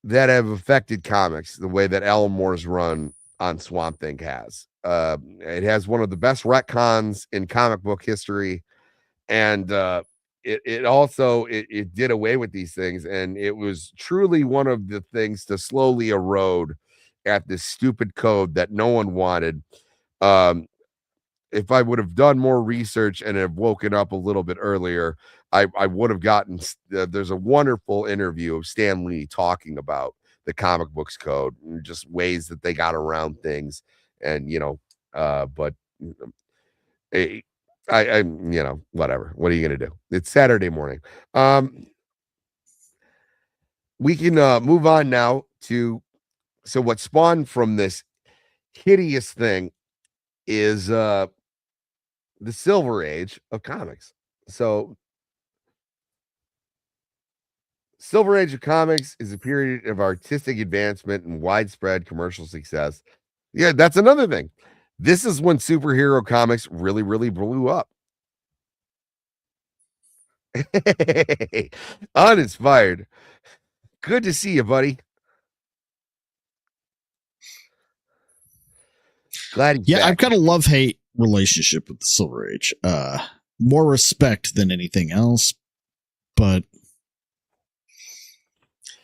that have affected comics the way that Alan Moore's run on Swamp Thing has. It has one of the best retcons in comic book history, and it also did away with these things, and it was truly one of the things to slowly erode at this stupid code that no one wanted. If I would have done more research and have woken up a little bit earlier, I would have gotten. There's a wonderful interview of Stan Lee talking about the comic books code and just ways that they got around things, and but I whatever. What are you gonna do? It's Saturday morning. We can move on now to, so what spawned from this hideous thing is the Silver Age of comics. So Silver Age of comics is a period of artistic advancement and widespread commercial success. Yeah, that's another thing. This is when superhero comics really, really blew up. Uninspired. Good to see you, buddy. Glad he's back.
I've got a love-hate relationship with the Silver Age. More respect than anything else, but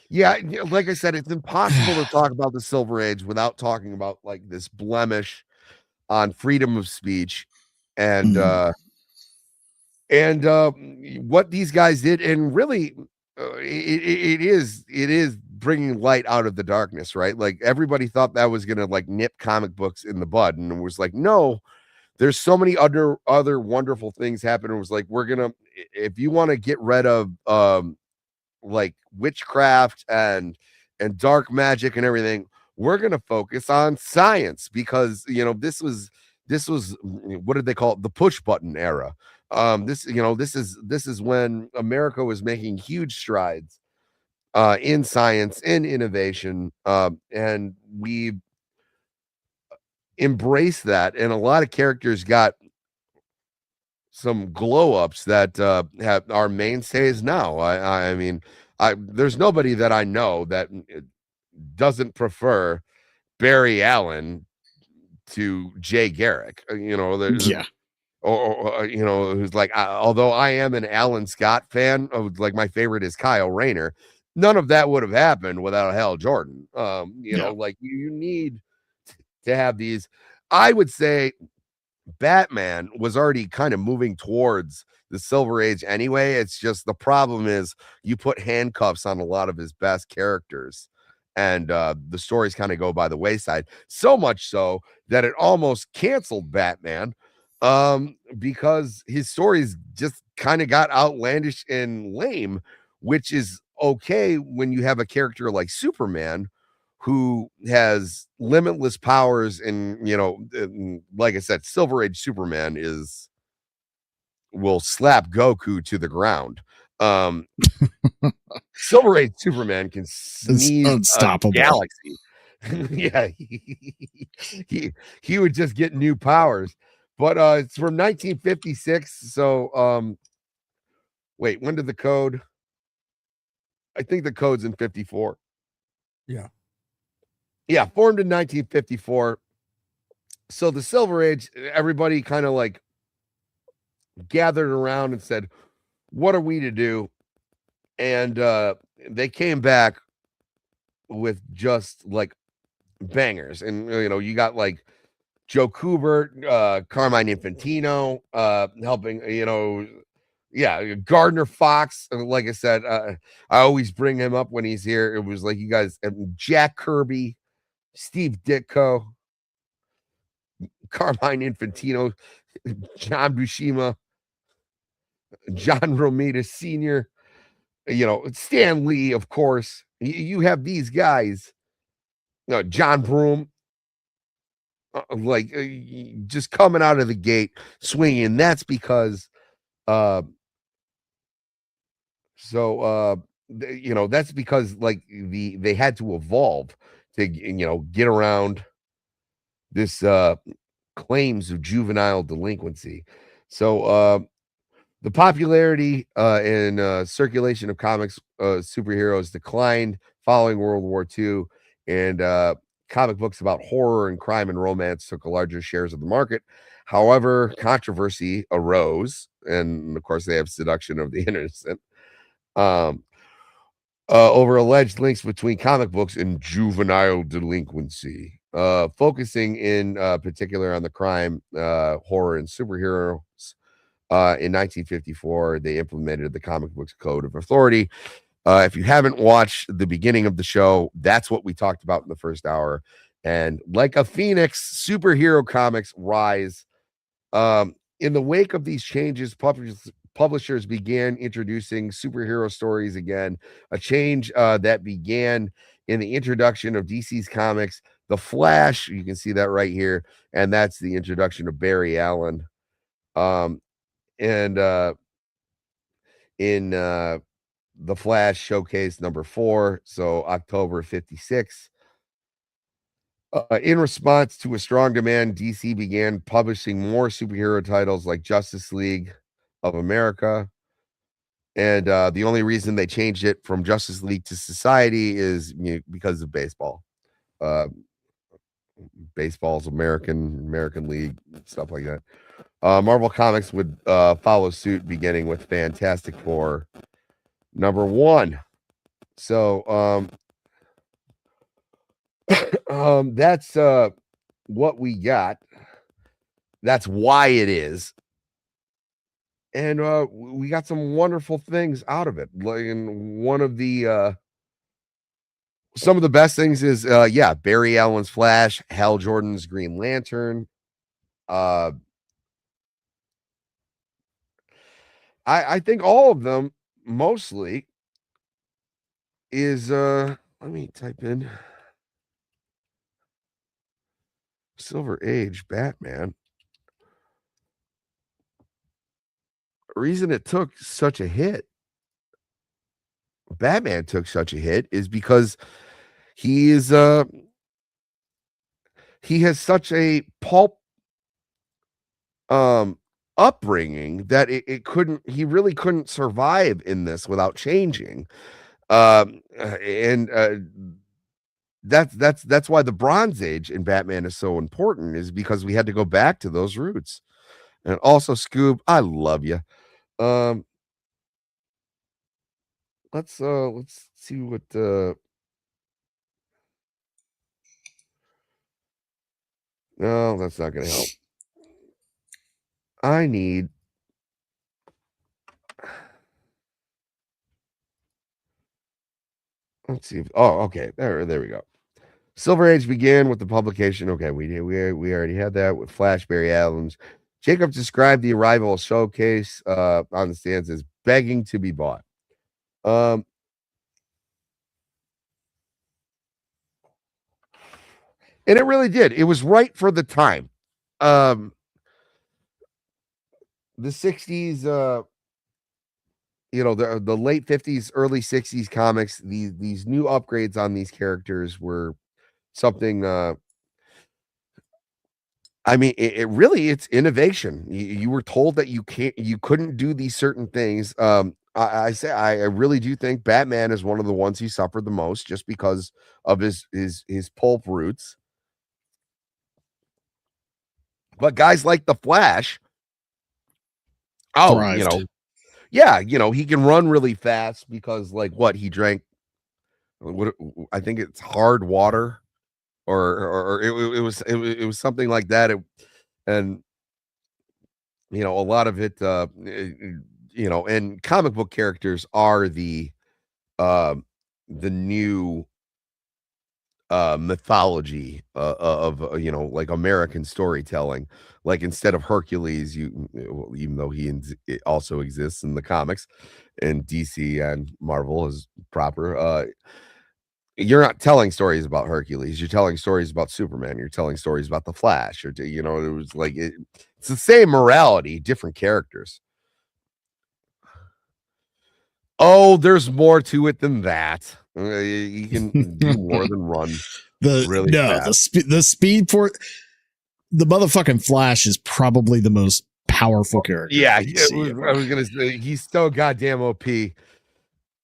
yeah, like I said, it's impossible to talk about the Silver Age without talking about like this blemish on freedom of speech and what these guys did. And really, it is bringing light out of the darkness, right? Like everybody thought that was gonna like nip comic books in the bud, and it was like, no, there's so many other wonderful things happen. It was like, we're gonna, if you want to get rid of like witchcraft and dark magic and everything, we're gonna focus on science, because this was what did they call it, the push button era. This is when America was making huge strides in science, in innovation, and we embraced that, and a lot of characters got some glow ups that have our mainstays now. I mean, there's nobody that I know that doesn't prefer Barry Allen to Jay Garrick.
yeah.
Or who's like, although I am an Alan Scott fan, like my favorite is Kyle Rayner. None of that would have happened without Hal Jordan. Like you need to have these. I would say Batman was already kind of moving towards the Silver Age anyway. It's just the problem is you put handcuffs on a lot of his best characters, and the stories kind of go by the wayside. So much so that it almost canceled Batman, because his stories just kind of got outlandish and lame, which is okay when you have a character like Superman who has limitless powers, and like I said, Silver Age Superman will slap Goku to the ground. Silver Age Superman can
It's
sneeze a
unstoppable.
galaxy. Yeah, he would just get new powers. But it's from 1956. So wait, when did the code? I think the code's in 54.
Yeah.
Yeah, formed in 1954. So the Silver Age, everybody kind of like gathered around and said, what are we to do? And they came back with just like bangers. And you got like Joe Kubert, Carmine Infantino, helping, yeah, Gardner Fox. Like I said, I always bring him up when he's here. It was like you guys, Jack Kirby, Steve Ditko, Carmine Infantino, John Buscema, John Romita Sr., Stan Lee, of course. You have these guys, John Broome, just coming out of the gate swinging. That's because, that's because like they had to evolve to, get around this claims of juvenile delinquency. So the popularity and circulation of comics superheroes declined following World War II, and comic books about horror and crime and romance took larger shares of the market. However, controversy arose, and of course, they have seduction of the innocent, over alleged links between comic books and juvenile delinquency. Focusing in particular on the crime, horror, and superheroes. In 1954, they implemented the comic books code of authority. If you haven't watched the beginning of the show, that's what we talked about in the first hour. And like a phoenix, superhero comics rise. In the wake of these changes, publishers began introducing superhero stories again, a change that began in the introduction of DC's comics. The Flash, you can see that right here, and that's the introduction of Barry Allen. And in the Flash Showcase number 4, so October 56. In response to a strong demand, DC began publishing more superhero titles like Justice League of America. And the only reason they changed it from Justice League to Society is because of baseball. Baseball's American League, stuff like that. Marvel Comics would follow suit, beginning with Fantastic Four number 1. So that's what we got. That's why it is. And we got some wonderful things out of it. Like, and one of the some of the best things is Barry Allen's Flash, Hal Jordan's Green Lantern. I think all of them mostly is let me type in Silver Age Batman. Reason it took such a hit, Batman took such a hit, is because he has such a pulp upbringing that he really couldn't survive in this without changing. And that's why the Bronze Age in Batman is so important, is because we had to go back to those roots. And also, Scoob, I love you. Let's see what no, that's not gonna help. I need let's see. Okay. There we go. Silver Age began with the publication. Okay, we already had that with Flash, Barry Allen's. Jacob described the arrival of Showcase on the stands as begging to be bought. And it really did. It was right for the time. The 60s, the late 50s, early 60s comics, these new upgrades on these characters were something I mean, it really it's innovation. You were told that you couldn't do these certain things. I really do think Batman is one of the ones who suffered the most just because of his pulp roots. But guys like the Flash,
Thrived.
he can run really fast because like what he drank what I think it's hard water or it was something like that. And a lot of it and comic book characters are the new mythology like American storytelling. Like instead of Hercules, even though it also exists in the comics and DC and Marvel is proper, you're not telling stories about Hercules, you're telling stories about Superman, you're telling stories about the Flash, or it was like it's the same morality, different characters. Oh, there's more to it than that. You can do more than run really fast.
The speed for the motherfucking Flash is probably the most powerful character.
Yeah, I was gonna say he's so goddamn OP.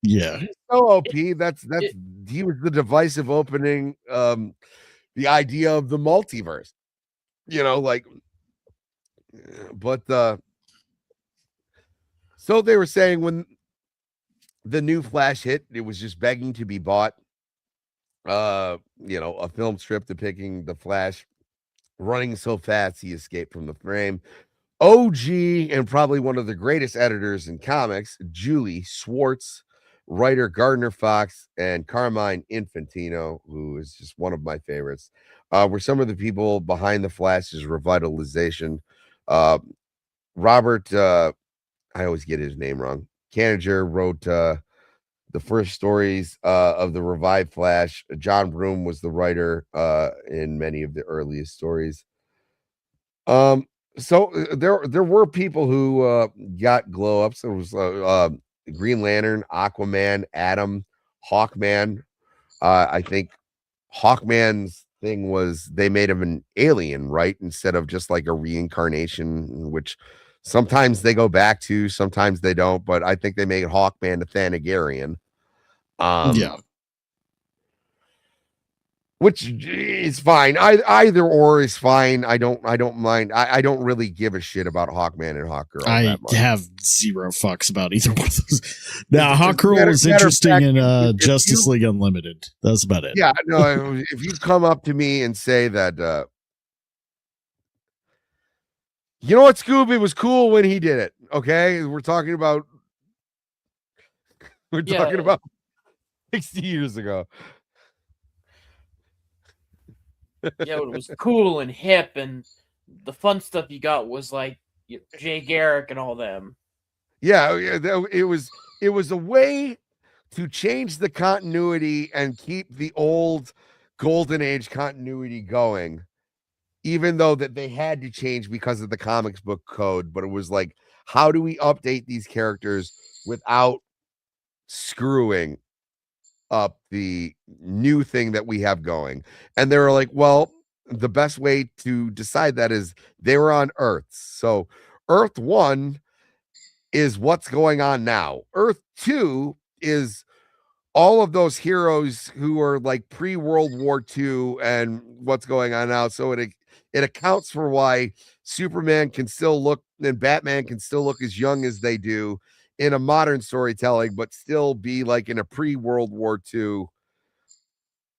Yeah,
he's so OP. That's he was the divisive opening. The idea of the multiverse. But so they were saying when the new Flash hit, it was just begging to be bought. A film strip depicting the Flash running so fast he escaped from the frame. OG and probably one of the greatest editors in comics, Julie Swartz, writer Gardner Fox, and Carmine Infantino, who is just one of my favorites, were some of the people behind the Flash's revitalization. Robert, I always get his name wrong. Canager wrote the first stories of the revived Flash. John Broome was the writer in many of the earliest stories. So there were people who got glow ups. There was Green Lantern, Aquaman, Atom, Hawkman. I think Hawkman's thing was they made him an alien, right? Instead of just like a reincarnation, which sometimes they go back to, sometimes they don't. But I think they made Hawkman a Thanagarian.
Yeah.
Which is fine. Either or is fine. I don't mind. I don't really give a shit about Hawkman and Hawkgirl.
I have zero fucks about either one of those. Now, Hawkgirl was interesting in Justice League Unlimited. That's about it.
Yeah, no. If you come up to me and say that, you know what, Scoob, it was cool when he did it. Okay, we're talking about 60 years ago.
Yeah, it was cool and hip, and the fun stuff you got was like Jay Garrick and all them.
Yeah, it was a way to change the continuity and keep the old Golden Age continuity going, even though that they had to change because of the comics book code. But it was like, how do we update these characters without screwing up the new thing that we have going? And they were like, well, the best way to decide that is they were on Earth. So Earth 1 is what's going on now. Earth 2 is all of those heroes who are like pre-World War II and what's going on now. So it accounts for why Superman can still look and Batman can still look as young as they do in a modern storytelling, but still be like in a pre-World War II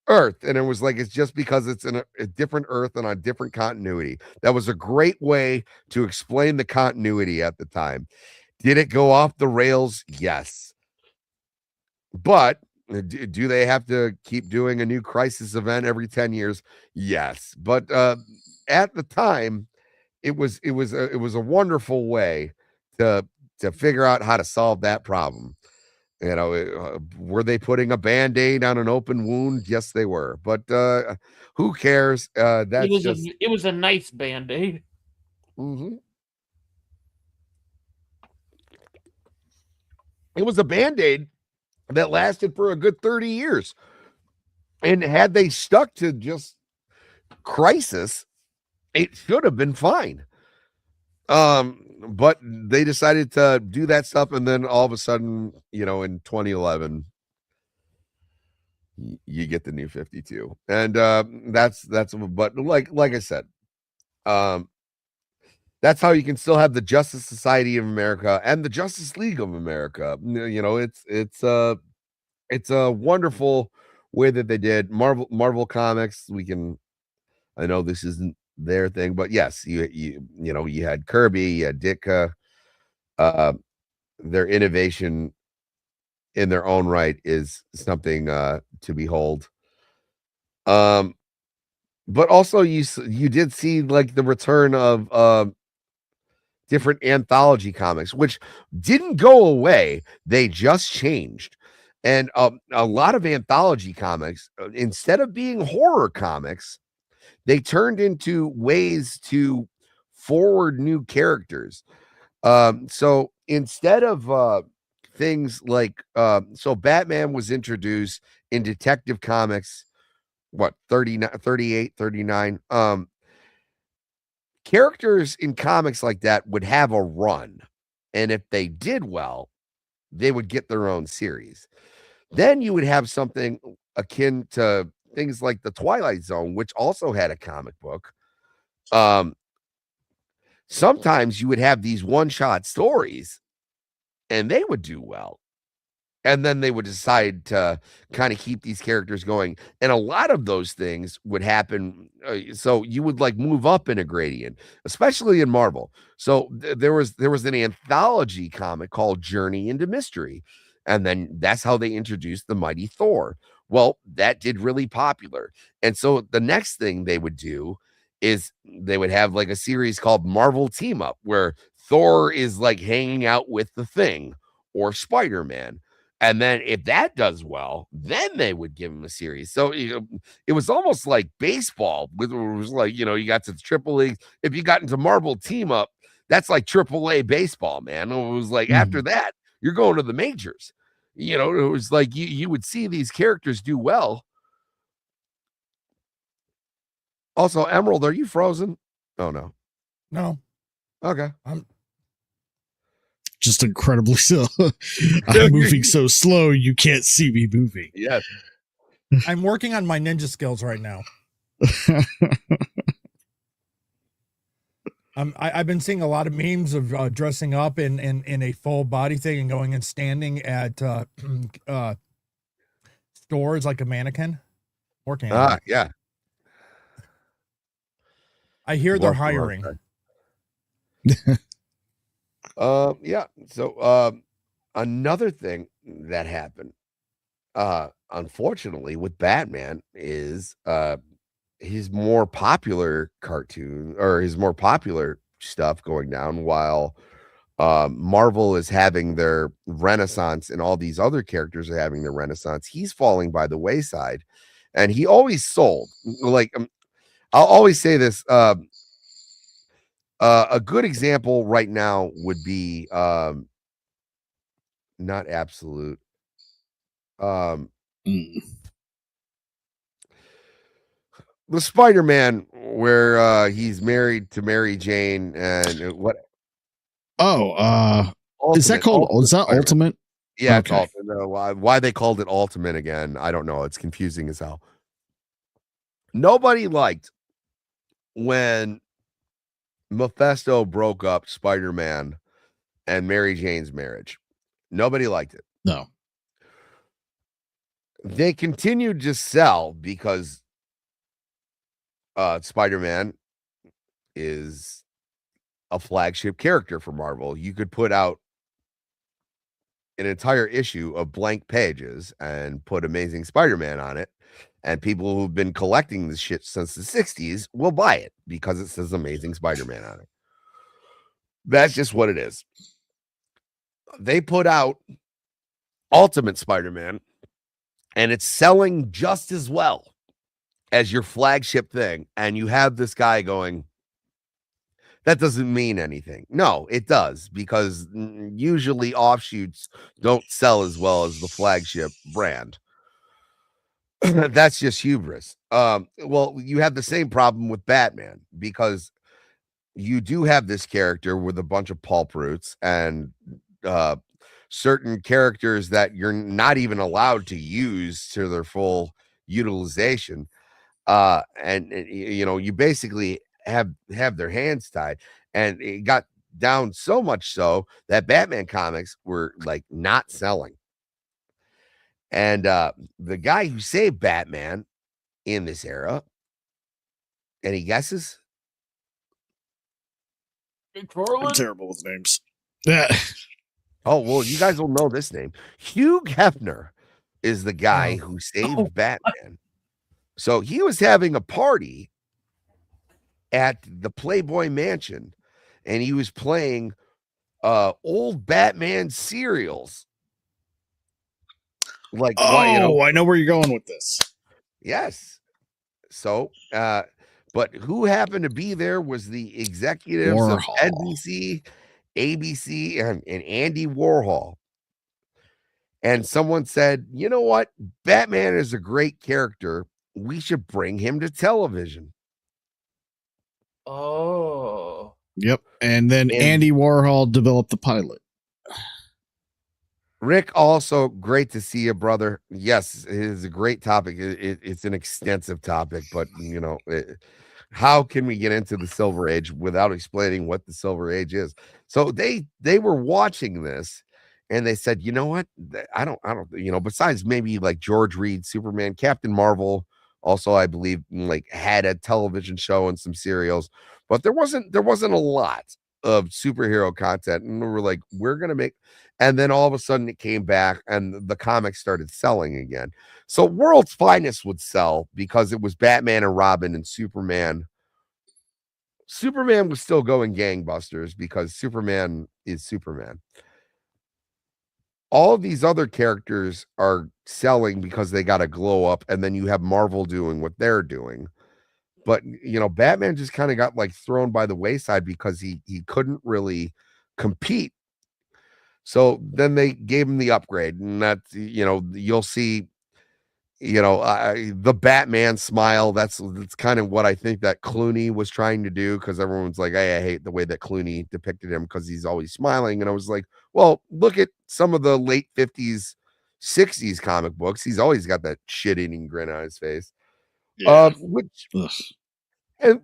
Earth. And it was like, it's just because it's in a different Earth and on different continuity. That was a great way to explain the continuity at the time. Did it go off the rails? Yes. But do they have to keep doing a new crisis event every 10 years? Yes. But at the time, it was a wonderful way to figure out how to solve that problem. You know, were they putting a Band-Aid on an open wound? Yes, they were. But who cares? That's just
it was a nice Band-Aid.
Mhm. It was a Band-Aid that lasted for a good 30 years. And had they stuck to just Crisis, it should have been fine. But they decided to do that stuff, and then all of a sudden, you know, in 2011, you get the new 52. And that's but like I said, um that's how you can still have the Justice Society of America and the Justice League of America. You know, it's a wonderful way that they did Marvel Comics. I know this isn't their thing, but yes, you know, you had Kirby, you had Ditka. Uh, their innovation in their own right is something to behold. But also you did see like the return of different anthology comics, which didn't go away. They just changed. And a lot of anthology comics, instead of being horror comics, they turned into ways to forward new characters. So instead of things like so Batman was introduced in Detective Comics, what, 39, 38, 39. Characters in comics like that would have a run, and if they did well, they would get their own series. Then you would have something akin to things like the Twilight Zone, which also had a comic book. Sometimes you would have these one-shot stories, and they would do well. And then they would decide to kind of keep these characters going. And a lot of those things would happen. So you would like move up in a gradient, especially in Marvel. So there was an anthology comic called Journey into Mystery. And then that's how they introduced the Mighty Thor. Well, that did really popular. And so the next thing they would do is they would have like a series called Marvel Team Up, where Thor is like hanging out with the Thing or Spider-Man. And then if that does well, then they would give him a series. So it was almost like baseball. It was like, you know, you got to the Triple League. If you got into Marvel Team Up, that's like AAA baseball, man. It was like after that, you're going to the majors. You know, it was like you would see these characters do well. Also, Emerald, are you frozen? Oh no.
No.
Okay.
I'm
just incredibly so. I'm moving so slow you can't see me moving.
Yes.
I'm working on my ninja skills right now. I've been seeing a lot of memes of dressing up in a full body thing and going and standing at stores like a mannequin. Working on it.
Yeah.
I hear they're hiring.
Yeah. So another thing that happened, unfortunately, with Batman is his more popular cartoon or his more popular stuff going down while Marvel is having their renaissance and all these other characters are having their renaissance. He's falling by the wayside, and he always sold. Like I'll always say this. A good example right now would be not Absolute. The Spider-Man where he's married to Mary Jane and what?
Oh,
Ultimate,
is that called? Is that
Spider-Man.
Ultimate?
Yeah,
Okay.
it's Ultimate. Why they called it Ultimate again? I don't know. It's confusing as hell. Nobody liked when Mephisto broke up Spider-Man and Mary Jane's marriage. Nobody liked it.
No.
They continued to sell because Spider-Man is a flagship character for Marvel. You could put out an entire issue of blank pages and put Amazing Spider-Man on it, and people who've been collecting this shit since the 60s will buy it because it says Amazing Spider-Man on it. That's just what it is. They put out Ultimate Spider-Man, and it's selling just as well as your flagship thing, and you have this guy going, that doesn't mean anything. No, it does, because usually offshoots don't sell as well as the flagship brand. That's just hubris. Well, you have the same problem with Batman, because you do have this character with a bunch of pulp roots and certain characters that you're not even allowed to use to their full utilization. You basically have their hands tied, and it got down so much so that Batman comics were like not selling. And the guy who saved Batman in this era, any guesses?
I'm terrible with names. Yeah.
Oh, well, you guys will know this name. Hugh Hefner is the guy who saved Batman. So he was having a party at the Playboy Mansion, and he was playing old Batman serials. Like,
I know where you're going with this.
Yes. So, but who happened to be there was the executives of NBC, ABC, and Andy Warhol. And someone said, you know what? Batman is a great character. We should bring him to television.
Oh.
Yep. And then Andy Warhol developed the pilot.
Rick, also great to see you, brother. Yes, it is a great topic. It's an extensive topic, but how can we get into the Silver Age without explaining what the Silver Age is? So they were watching this, and they said, you know what? I don't, besides maybe like George Reed, Superman, Captain Marvel, also I believe like had a television show and some serials, but there wasn't a lot of superhero content, and we were like, we're gonna make. And then all of a sudden it came back and the comics started selling again. So World's Finest would sell because it was Batman and Robin and Superman. Superman was still going gangbusters because Superman is Superman. All of these other characters are selling because they got to glow up, and then you have Marvel doing what they're doing. But, Batman just kind of got like thrown by the wayside because he couldn't really compete. So then they gave him the upgrade, and that's, you'll see, the Batman smile. That's kind of what I think that Clooney was trying to do, because everyone's like, hey, I hate the way that Clooney depicted him because he's always smiling. And I was like, well, look at some of the late 50s, 60s comic books. He's always got that shit-eating grin on his face.
Yeah.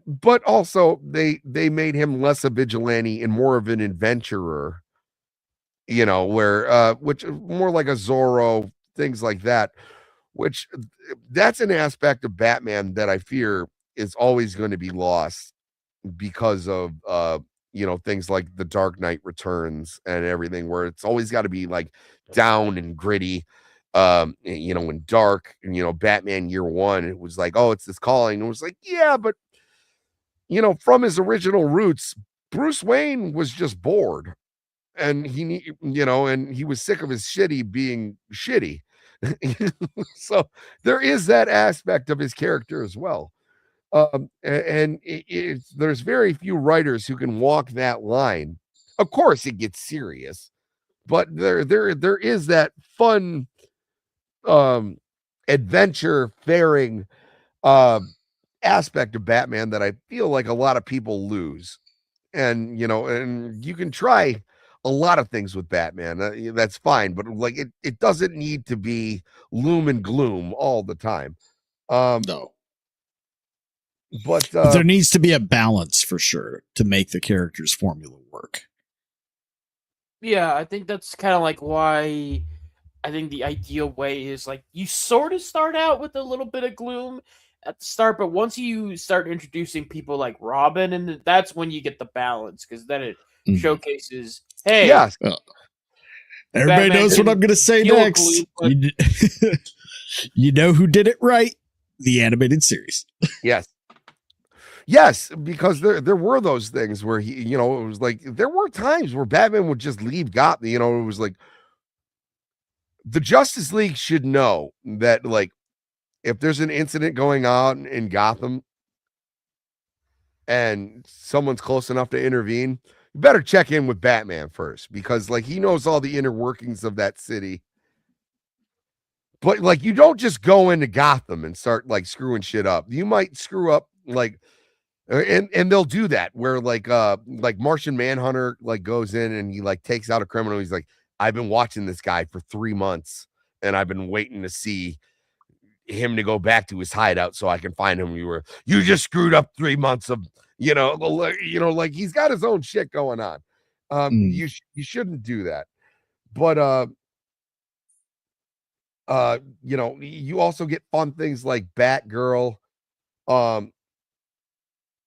But also they made him less a vigilante and more of an adventurer. Where which more like a Zorro, things like that, which that's an aspect of Batman that I fear is always going to be lost because of things like the Dark Knight Returns and everything, where it's always got to be like down and gritty, and dark. And Batman Year One, it was like, oh, it's this calling. And it was like, yeah, but from his original roots, Bruce Wayne was just bored. And he was sick of his shitty being shitty. So there is that aspect of his character as well. There's very few writers who can walk that line. Of course, it gets serious, but there is that fun, adventure faring, aspect of Batman that I feel like a lot of people lose. And you can try a lot of things with Batman. That's fine, but like it doesn't need to be loom and gloom all the time.
No.
But
there needs to be a balance for sure to make the character's formula work.
Yeah, I think that's kind of like why I think the ideal way is like you sort of start out with a little bit of gloom at the start, but once you start introducing people like Robin, and that's when you get the balance, because then it showcases, hey,
yes.
Everybody knows what I'm going to say next. Gloom, you know who did it right? The animated series.
Yes, because there were those things where it was like there were times where Batman would just leave Gotham. It was like the Justice League should know that, like, if there's an incident going on in Gotham and someone's close enough to intervene, you better check in with Batman first, because like he knows all the inner workings of that city. But like you don't just go into Gotham and start like screwing shit up. You might screw up like and they'll do that where like Martian Manhunter like goes in and he like takes out a criminal. He's like, I've been watching this guy for 3 months and I've been waiting to see him to go back to his hideout so I can find him. You just screwed up 3 months of like he's got his own shit going on. You shouldn't do that. But you also get fun things like Batgirl.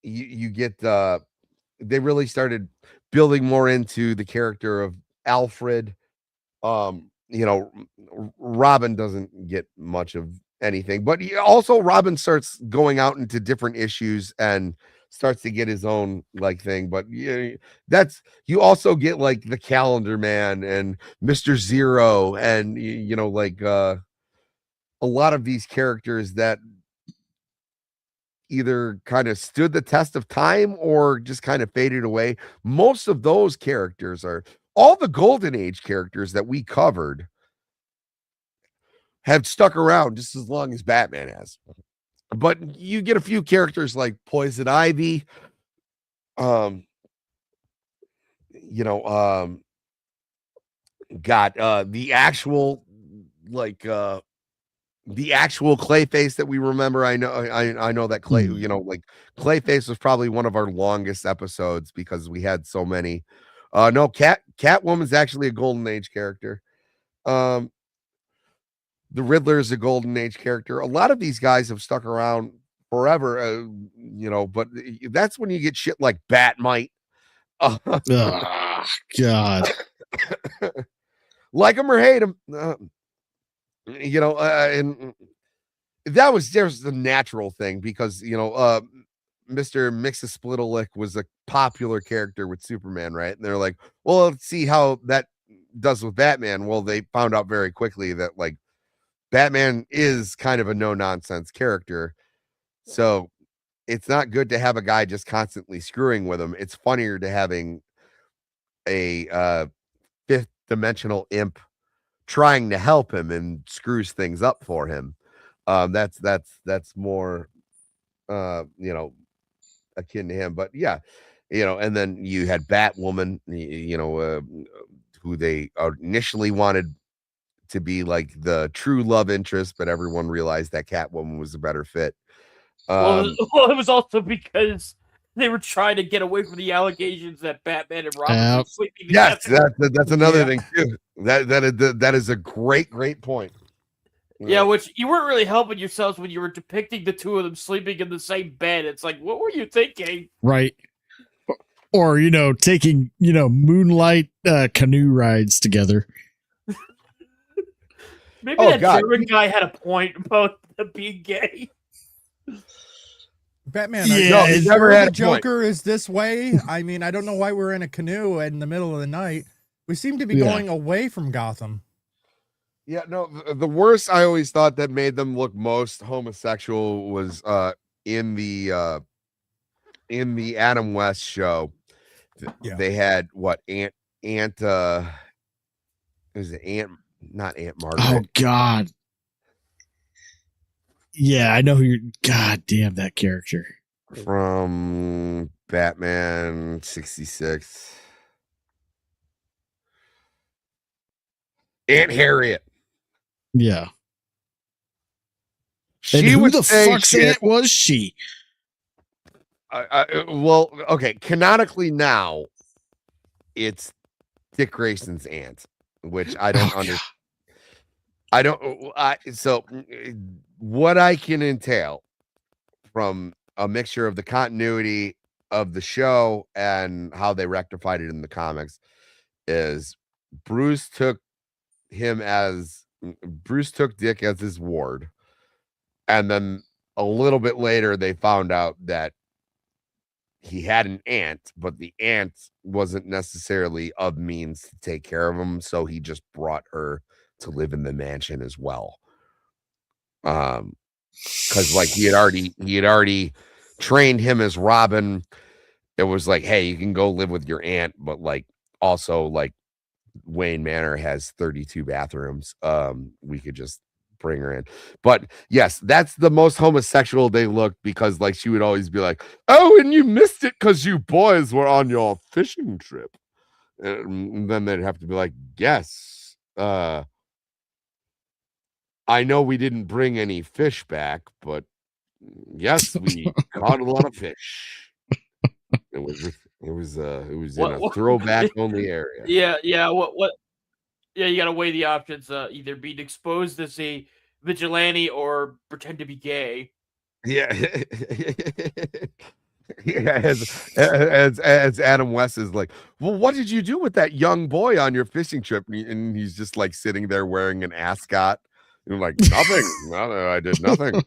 You get they really started building more into the character of Alfred. Robin doesn't get much of anything, but also Robin starts going out into different issues and starts to get his own like thing. But that's you also get like the Calendar Man and Mr. Zero and a lot of these characters that either kind of stood the test of time or just kind of faded away. Most of those characters are all the Golden Age characters that we covered have stuck around just as long as Batman has. But you get a few characters like Poison Ivy, got the actual Clayface that we remember. I know that Clayface was probably one of our longest episodes because we had so many. No, Catwoman's actually a Golden Age character. The Riddler is a Golden Age character. A lot of these guys have stuck around forever, but that's when you get shit like Batmite.
Oh, God.
Like him or hate him. And there's the natural thing because, Mr. Mxyzptlk was a popular character with Superman, right? And they're like, well, let's see how that does with Batman. Well, they found out very quickly that like Batman is kind of a no-nonsense character. So it's not good to have a guy just constantly screwing with him. It's funnier to having a fifth dimensional imp trying to help him and screws things up for him. That's more akin to him. But yeah, and then you had Batwoman, who they initially wanted to be like the true love interest, but everyone realized that Catwoman was a better fit.
Well, it was also because they were trying to get away from the allegations that Batman and Robin were sleeping together.
Yes, that's another thing too. That is a great point.
Yeah, which you weren't really helping yourselves when you were depicting the two of them sleeping in the same bed. It's like, what were you thinking?
Right. Or, taking, moonlight canoe rides together.
Maybe that German guy had a point about being gay.
Batman,
he's never had a
Joker is this way. I mean, I don't know why we're in a canoe in the middle of the night. We seem to be going away from Gotham.
Yeah, no, the worst I always thought that made them look most homosexual was in the Adam West show. They had what Aunt not Aunt Margaret.
Oh God. Yeah, I know who you're. God damn that character
from Batman 66. Aunt Harriet.
Yeah.
She
who the fuck's aunt was she?
Well, okay. Canonically now, it's Dick Grayson's aunt, which I don't understand. So what I can entail from a mixture of the continuity of the show and how they rectified it in the comics is Bruce took Dick as his ward. And then a little bit later, they found out that he had an aunt, but the aunt wasn't necessarily of means to take care of him. So he just brought her to live in the mansion as well. Because like he had already trained him as Robin. It was like, hey, you can go live with your aunt, but like also like Wayne Manor has 32 bathrooms. We could just bring her in. But yes, that's the most homosexual they looked, because like she would always be like, oh, and you missed it because you boys were on your fishing trip. And then they'd have to be like, yes, I know we didn't bring any fish back, but yes, we caught a lot of fish. It was in a throwback only area.
Yeah. What? Yeah, you gotta weigh the options. Either being exposed as a vigilante or pretend to be gay.
Yeah. Yeah, as Adam West is like, well, what did you do with that young boy on your fishing trip? And he's just like sitting there wearing an ascot. And like, nothing. No, I did nothing.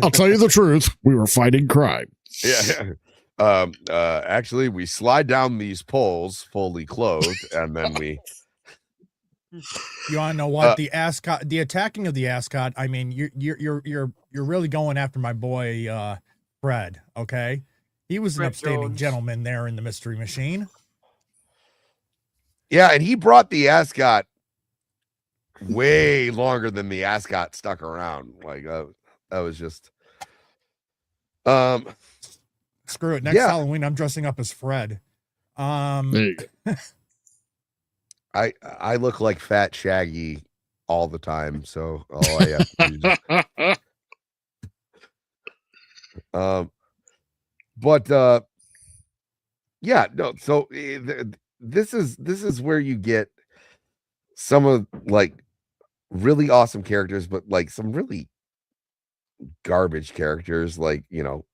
I'll tell you the truth. We were fighting crime.
Yeah. Actually, we slide down these poles fully clothed, and then we.
You want to know what the ascot, the attacking of the ascot? I mean, you're really going after my boy Fred. Okay, he was an upstanding gentleman there in the Mystery Machine.
Yeah, and he brought the ascot way longer than the ascot stuck around. Like that was just.
Screw it. Next Halloween, I'm dressing up as Fred.
There you go.
I look like Fat Shaggy all the time, so all I have to do is yeah, no, so this is where you get some of like really awesome characters, but like some really garbage characters, like, you know,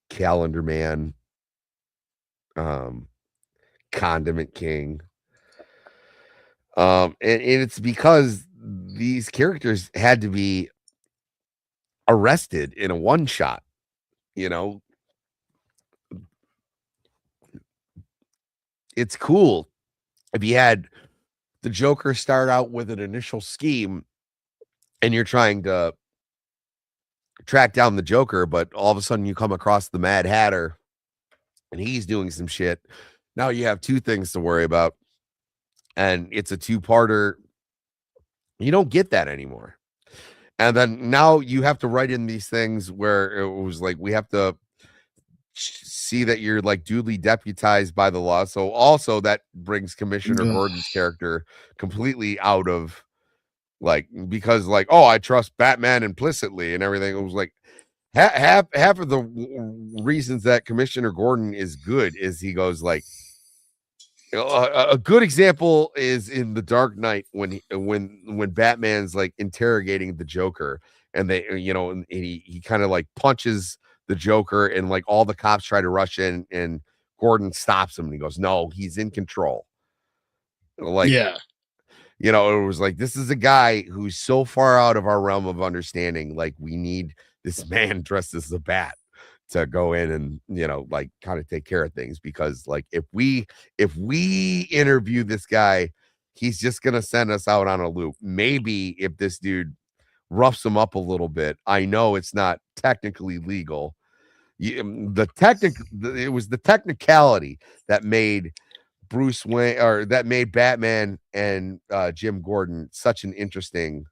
Calendar Man, Condiment King. And it's because these characters had to be arrested in a one shot, you know. It's cool if you had the Joker start out with an initial scheme and you're trying to track down the Joker, but all of a sudden you come across the Mad Hatter and he's doing some shit. Now you have two things to worry about, and it's a two-parter. You don't get that anymore. And then now you have to write in these things where it was like, we have to see that you're like duly deputized by the law. So also that brings Commissioner Gordon's character completely out of like, because like, oh, I trust Batman implicitly and everything. It was like half of the reasons that Commissioner Gordon is good is he goes like, a good example is in The Dark Knight when Batman's like interrogating the Joker, and they, you know, and he kind of like punches the Joker, and like all the cops try to rush in, and Gordon stops him, and he goes, "No, he's in control." Like,
yeah,
you know, it was like, this is a guy who's so far out of our realm of understanding. Like, we need this man dressed as a bat to go in and, you know, like kind of take care of things, because like if we interview this guy, he's just gonna send us out on a loop. Maybe if this dude roughs him up a little bit, I know it's not technically legal. It was the technicality that made Bruce Wayne, or that made Batman and Jim Gordon such an interesting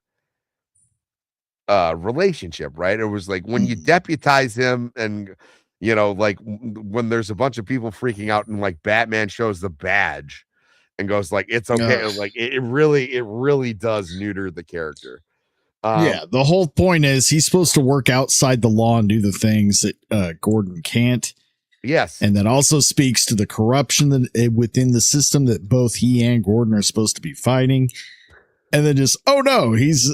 relationship, right? It was like when you deputize him, and you know, like when there's a bunch of people freaking out, and like Batman shows the badge and goes like, it's okay. Like it really does neuter the character.
Yeah, the whole point is he's supposed to work outside the law and do the things that Gordon can't.
Yes.
And that also speaks to the corruption that within the system that both he and Gordon are supposed to be fighting. And then just, oh no, he's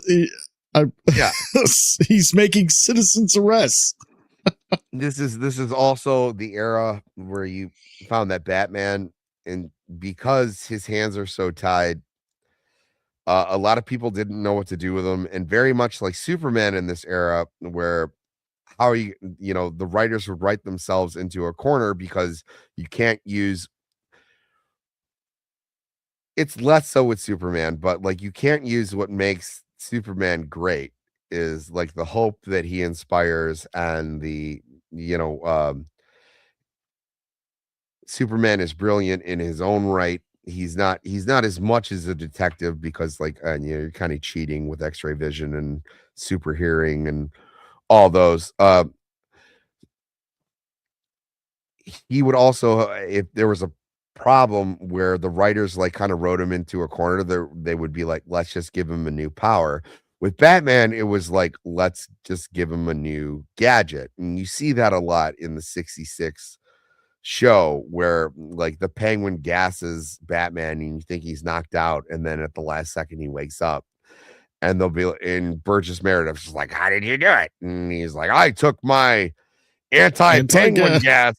making citizens arrests.
This is also the era where you found that Batman, and because his hands are so tied, a lot of people didn't know what to do with him, and very much like Superman in this era, where how you know, the writers would write themselves into a corner because you can't use it's less so with Superman, but like you can't use what makes Superman great is like the hope that he inspires and the you know Superman is brilliant in his own right. He's not as much as a detective because like you're kind of cheating with X-ray vision and super hearing and all those. He would also if there was a problem where the writers like kind of wrote him into a corner, they would be like, let's just give him a new power. With Batman, it was like, let's just give him a new gadget. And you see that a lot in the 66 show where like the Penguin gasses Batman and you think he's knocked out, and then at the last second he wakes up. And they'll be in Burgess Meredith's just like, how did you do it? And he's like, I took my anti-penguin gas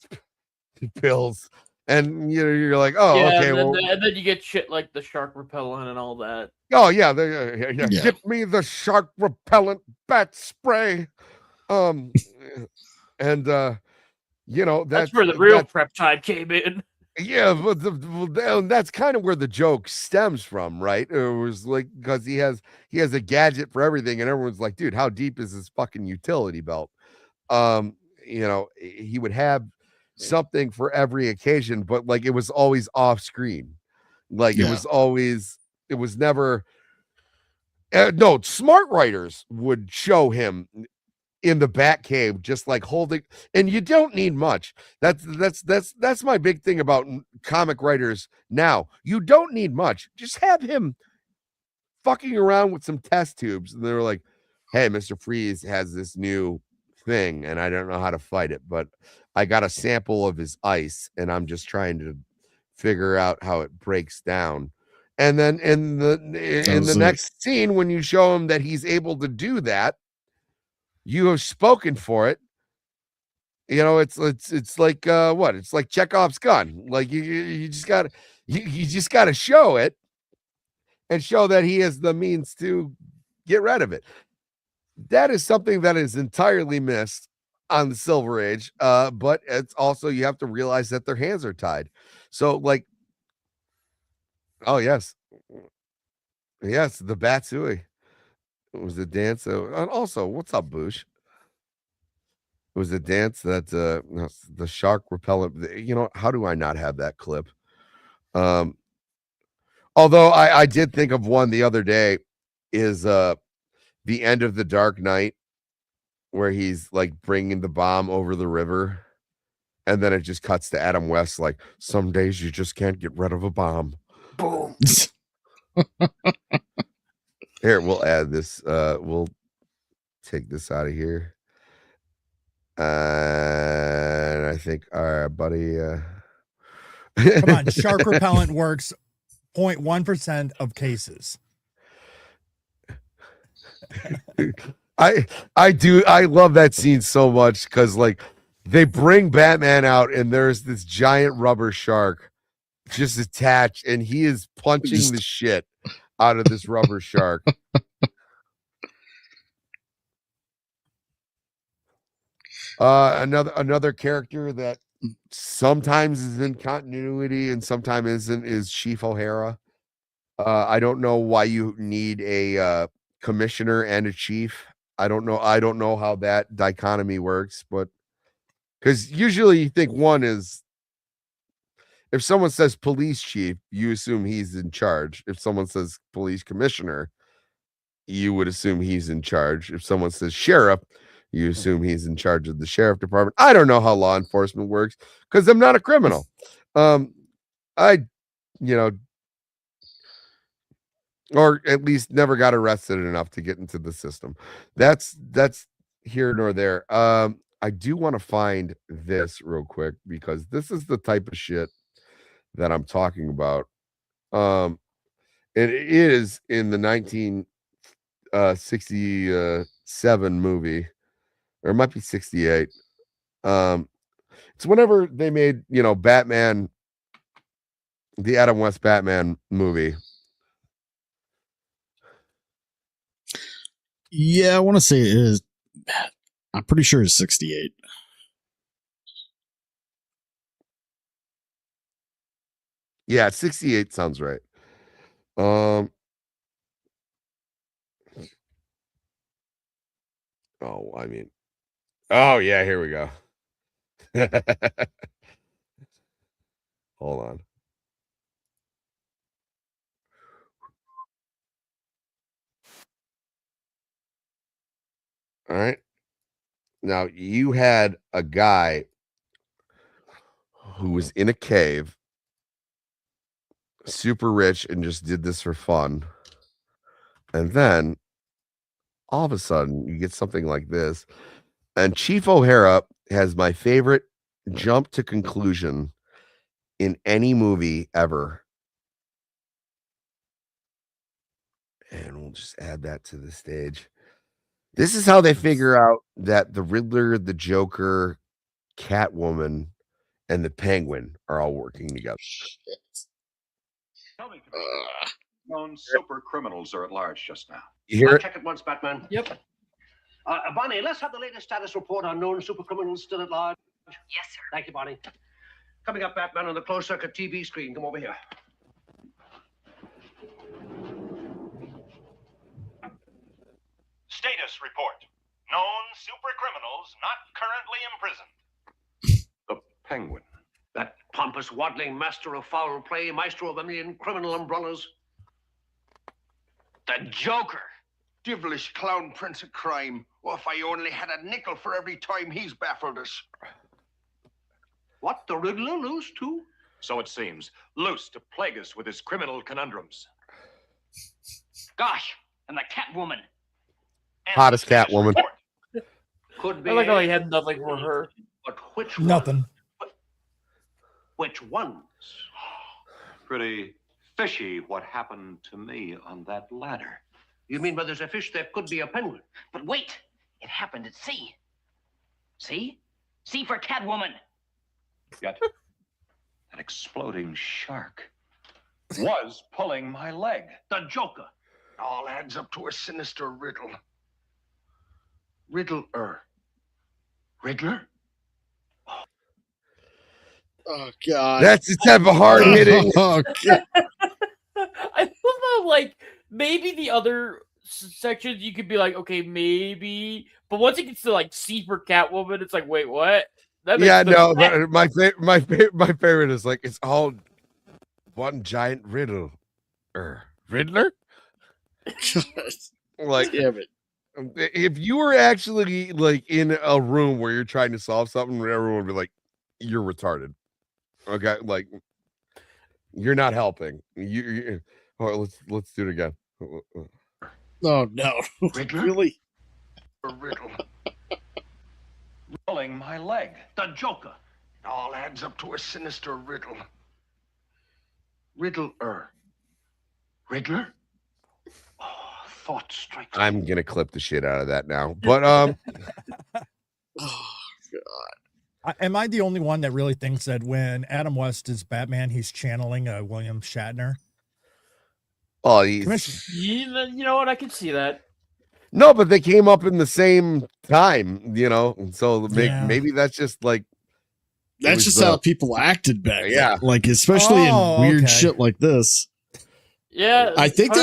pills. And you're like, oh,
Yeah,
okay.
and then you get shit like the shark repellent and all that.
Oh yeah, get me the shark repellent bat spray. And that's
where the real prep time came in.
Yeah, but that's kind of where the joke stems from, right? It was like because he has a gadget for everything, and everyone's like, dude, how deep is this fucking utility belt? He would have something for every occasion, but like it was always off screen. Like it was never no, smart writers would show him in the Batcave, just like holding, and you don't need much. That's my big thing about comic writers now. You don't need much. Just have him fucking around with some test tubes, and they're like, "Hey, Mr. Freeze has this new thing, and I don't know how to fight it, but I got a sample of his ice, and I'm just trying to figure out how it breaks down." And then in the next scene, when you show him that he's able to do that, you have spoken for it. It's like what? It's like Chekhov's gun. Like you just gotta show it and show that he has the means to get rid of it. That is something that is entirely missed on the Silver Age. But it's also you have to realize that their hands are tied. So like, oh yes, the Batsui. It was a dance. And also, what's up, Boosh? It was a dance that the shark repellent. How do I not have that clip? Although I did think of one the other day, is the end of The Dark Knight, where he's like bringing the bomb over the river, and then it just cuts to Adam West like, some days you just can't get rid of a bomb. Boom. Here, we'll add this. We'll take this out of here. And I think our buddy
come on, shark repellent works 0.1% of cases.
I love that scene so much because like they bring Batman out and there's this giant rubber shark just attached, and he is punching the shit out of this rubber shark. Another character that sometimes is in continuity and sometimes isn't is Chief O'Hara. I don't know why you need a commissioner and a chief. I don't know how that dichotomy works, but because usually you think one is, if someone says police chief, you assume he's in charge. If someone says police commissioner, you would assume he's in charge. If someone says sheriff, you assume he's in charge of the sheriff department. I don't know how law enforcement works because I'm not a criminal. Or at least never got arrested enough to get into the system. That's here nor there. I do want to find this real quick because this is the type of shit that I'm talking about. It is in the 1967 movie, or it might be 68. It's whenever they made, Batman, the Adam West Batman movie.
Yeah, I want to say it is. I'm pretty sure it's 68.
Yeah, 68 sounds right. Oh, I mean, oh yeah, here we go. Hold on. All right. Now you had a guy who was in a cave, super rich, and just did this for fun. And then all of a sudden you get something like this. And Chief O'Hara has my favorite jump to conclusion in any movie ever. And we'll just add that to the stage. This is how they figure out that the Riddler, the Joker, Catwoman, and the Penguin are all working together.
Tell me, known super criminals are at large just now.
You hear
I'll
it?
check it once, Batman.
Yep.
Bonnie, let's have the latest status report on known super criminals still at large.
Yes, sir.
Thank you, Bonnie. Coming up, Batman, on the closed circuit TV screen. Come over here.
Status report. Known super criminals not currently imprisoned. The Penguin.
That pompous, waddling master of foul play, maestro of a million criminal umbrellas.
The Joker. Devilish clown prince of crime. Oh, if I only had a nickel for every time he's baffled us.
What, the Riddler loose, too?
So it seems. Loose to plague us with his criminal conundrums.
Gosh, and the Catwoman.
Hottest Catwoman.
Could be.
I like how he had nothing for her.
But which
Nothing.
One? Which ones?
Pretty fishy what happened to me on that ladder.
You mean where there's a fish, there could be a penguin?
But wait, it happened at sea. See? C for Catwoman.
Yet, that exploding shark was pulling my leg.
The Joker.
All adds up to a sinister riddle. Riddler. Riddler?
Oh God.
That's the type of hard hitting.
Oh God.
I love how, like, maybe the other sections you could be like, okay, maybe, but once it gets to like C for Catwoman, it's like, wait, what? That makes
Yeah, no,
sense.
my favorite is like it's all one giant riddle. Riddler? Like,
Damn it.
if you were actually like in a room where you're trying to solve something, everyone would be like, "You're retarded." Okay, like you're not helping. Oh, let's do it again.
Oh no.
Riddler?
Really?
A riddle.
Pulling my leg.
The Joker.
All adds up to a sinister riddle. Riddler. Riddler?
Oh, thought strikes.
I'm gonna clip the shit out of that now. But
Oh God.
Am I the only one that really thinks that when Adam West is Batman, he's channeling William Shatner?
oh,
You know what? I can see that.
no, but they came up in the same time, and so
Yeah.
maybe that's just like
That's just how people acted back then.
Yeah.
Like especially
Oh,
in weird
okay.
shit like this.
Yeah,
I think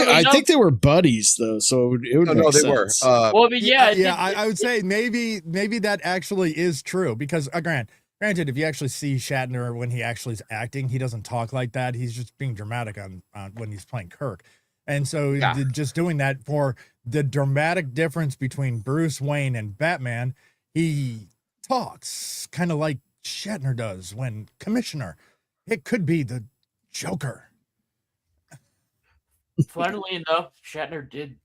they were buddies though, so it would
no,
make
they
sense.
were.
well, I mean, yeah,
I would say maybe that actually is true because granted, if you actually see Shatner when he actually is acting, he doesn't talk like that. He's just being dramatic on when he's playing Kirk, and so just doing that for the dramatic difference between Bruce Wayne and Batman, he talks kind of like Shatner does when Commissioner. It could be the Joker.
funnily enough, Shatner did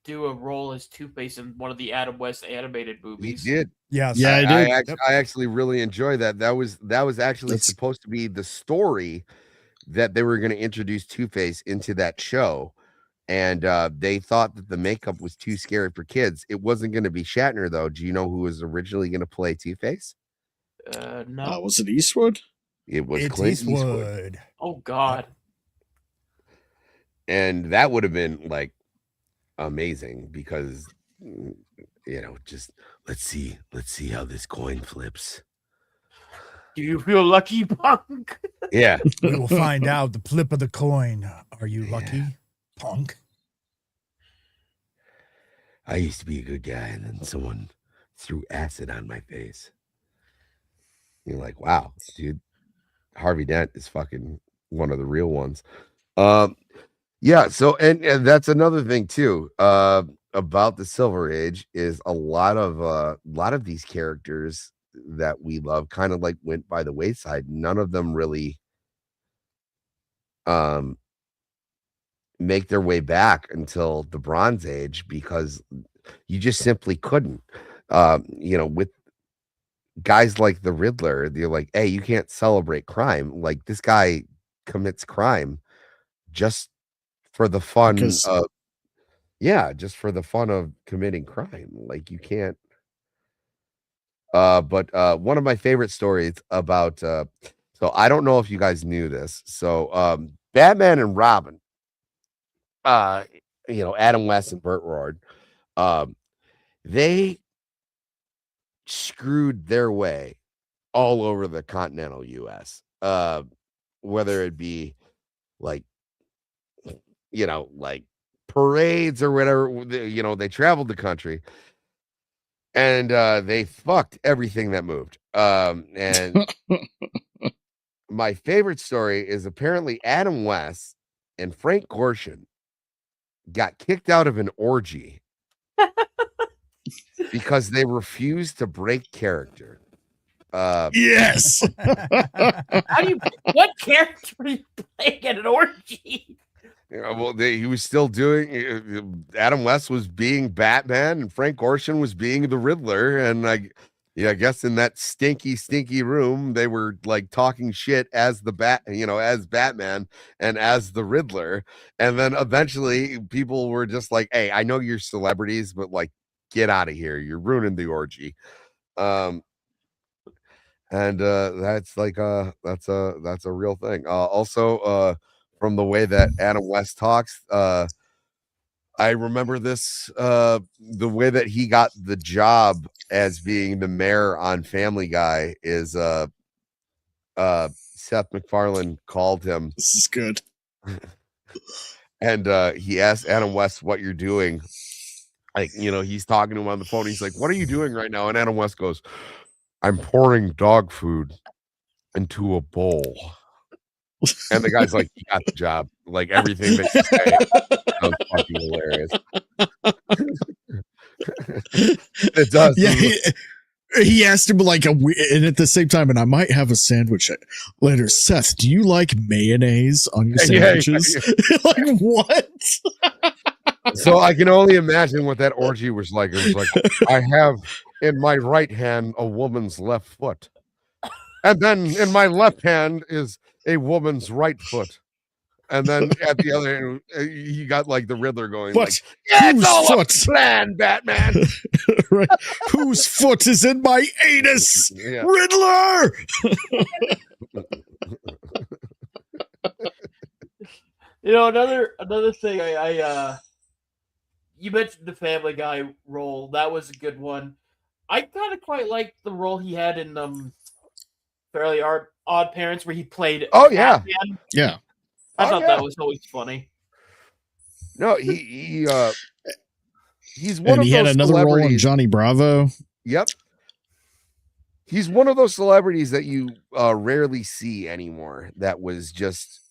do a role as Two-Face in one of the Adam West animated
He
movies.
did.
Yes.
Yeah, I did.
I actually really enjoy that. That was actually
That's-
supposed to be the story that they were going to introduce Two-Face into that show. And they thought that the makeup was too scary for kids. It wasn't going to be Shatner, though. Do you know who was originally going to play Two-Face?
No.
Was it Eastwood?
It was
It's
Clint
Eastwood.
Eastwood.
Oh God.
And that would have been like amazing because just let's see how this coin flips.
Do you feel lucky, punk?
Yeah.
We will find out the flip of the coin. Are you lucky? punk.
I used to be a good guy, and then someone threw acid on my face. You're like, wow, dude, Harvey Dent is fucking one of the real ones. Yeah, so and that's another thing too. About the Silver Age is a lot of these characters that we love kind of like went by the wayside. None of them really make their way back until the Bronze Age because you just simply couldn't. With guys like the Riddler, they're like, hey, you can't celebrate crime. Like this guy commits crime just for the fun of just for the fun of committing crime. Like you can't. But one of my favorite stories about so I don't know if you guys knew this. So Batman and Robin, Adam West and Burt Ward, they screwed their way all over the continental US. Whether it be like like parades or whatever, they traveled the country and they fucked everything that moved. And my favorite story is apparently Adam West and Frank Gorshin got kicked out of an orgy because they refused to break character.
Yes.
What character are you playing at an orgy?
He was still doing. Adam West was being Batman, and Frank Gorshin was being the Riddler. And I guess in that stinky room, they were like talking shit as as Batman and as the Riddler. And then eventually, people were just like, "Hey, I know you're celebrities, but like, get out of here! You're ruining the orgy." And that's like that's a real thing. Also, from the way that Adam West talks, I remember this the way that he got the job as being the mayor on Family Guy is Seth MacFarlane called him.
This is good.
And he asked Adam West what you're doing. Like, he's talking to him on the phone. He's like, "What are you doing right now?" And Adam West goes, "I'm pouring dog food into a bowl." And the guy's like, "You got the job." Like everything that you say sounds fucking hilarious. It does.
Yeah, he asked him like and at the same time, and I might have a sandwich later. Seth, do you like mayonnaise on your sandwiches? Yeah. Like what?
So I can only imagine what that orgy was like. It was like, I have in my right hand a woman's left foot, and then in my left hand is a woman's right foot, and then at the other end, he got like the Riddler going,
what?
Like, yeah, it's all
foot?
a plan, Batman.
Right. Whose foot is in my anus? Yeah. Riddler.
Another thing I you mentioned the Family Guy role. That was a good one. I kind of quite liked the role he had in Fairly Odd Parents, where he played.
Oh yeah,
Batman.
Yeah.
I thought that was always funny.
No, he's one
and
of
he
those
had another role in
celebrities.
Johnny Bravo.
Yep. He's one of those celebrities that you rarely see anymore. That was just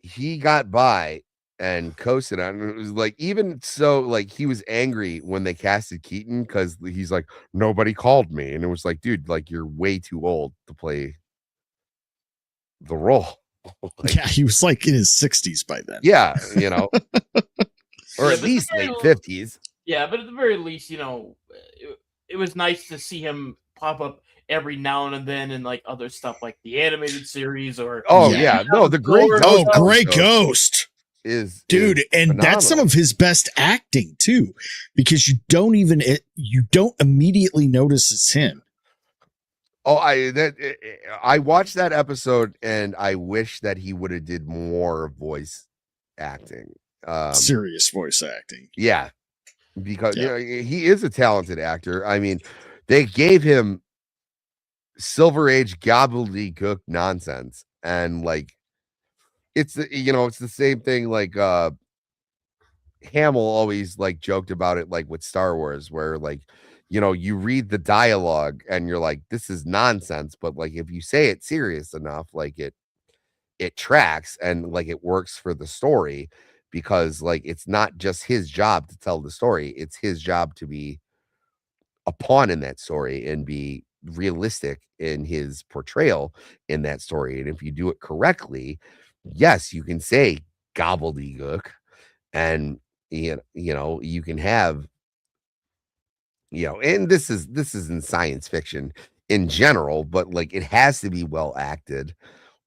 he got by and coasted on. It was like, even so, like he was angry when they casted Keaton because he's like, nobody called me, and it was like, dude, like you're way too old to play the role.
Like, yeah, he was like in his 60s by then.
Yeah, or at least late 50s.
Yeah, but at the very least, it was nice to see him pop up every now and then in like other stuff like the animated series or
the Great Ghost.
Great Ghost
is
dude, and
phenomenal.
that's some of his best acting too, because you don't immediately notice it's him.
Oh, I watched that episode and I wish that he would have did more voice acting,
serious voice acting.
Yeah, because he is a talented actor. I mean, they gave him Silver Age gobbledygook nonsense, and like it's it's the same thing. Like Hamill always like joked about it, like with Star Wars, where like you read the dialogue and you're like, this is nonsense, but like if you say it serious enough, like it tracks and like it works for the story, because like it's not just his job to tell the story, it's his job to be a pawn in that story and be realistic in his portrayal in that story. And if you do it correctly, yes, you can say gobbledygook, and you can have and this is in science fiction in general, but like it has to be well acted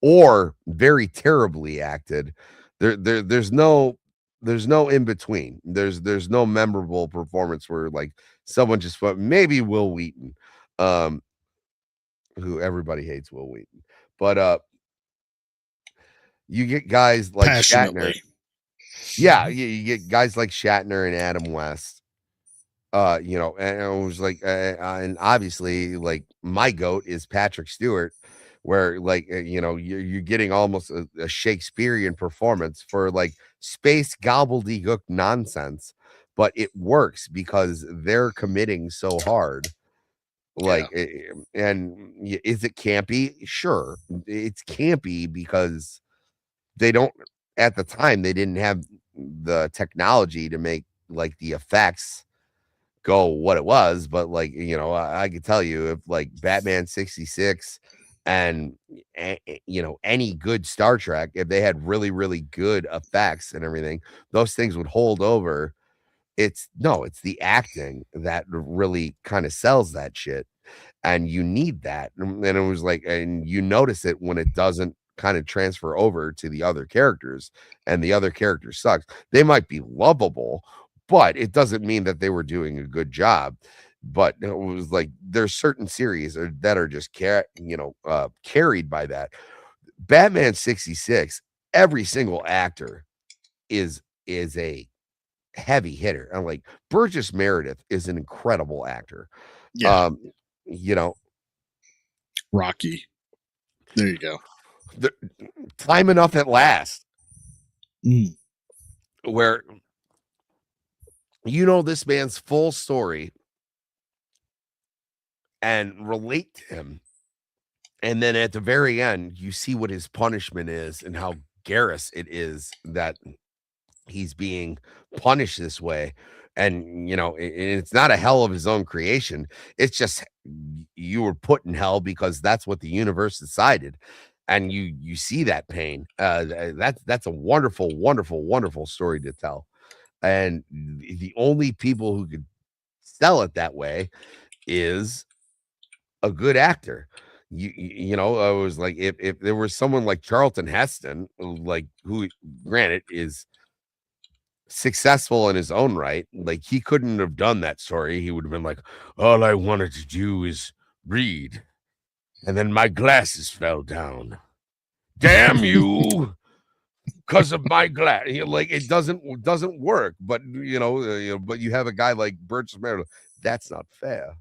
or very terribly acted. There's no in between. There's no memorable performance where like someone just maybe Will Wheaton, um, who everybody hates Will Wheaton, but you get guys like Shatner.
Passionately.
Yeah, you get guys like Shatner and Adam West. And it was like, and obviously, like my goat is Patrick Stewart, where like you're getting almost a Shakespearean performance for like space gobbledygook nonsense, but it works because they're committing so hard. Like, is it campy? Sure, it's campy because they don't. At the time, they didn't have the technology to make like the effects go what it was, but like I could tell you, if like Batman 66 and any good Star Trek, if they had really really good effects and everything, those things would hold over. It's the acting that really kind of sells that shit, and you need that. And it was like, and you notice it when it doesn't kind of transfer over to the other characters, and the other character sucks. They might be lovable, but it doesn't mean that they were doing a good job. But it was like there's certain series that are just carried by that. Batman 66, every single actor is a heavy hitter. And like Burgess Meredith is an incredible actor.
Yeah.
You know,
Rocky. There you go.
Time Enough at Last, where this man's full story and relate to him, and then at the very end you see what his punishment is and how garrus it is that he's being punished this way. And it's not a hell of his own creation, it's just you were put in hell because that's what the universe decided, and you see that pain. That's a wonderful wonderful wonderful story to tell, and the only people who could sell it that way is a good actor. I was like, if there was someone like Charlton Heston, like, who granted is successful in his own right, like he couldn't have done that story. He would have been like, all I wanted to do is read, and then my glasses fell down. Damn you, because of my glass. Like it doesn't work. But but you have a guy like Burgess Meredith. That's not fair.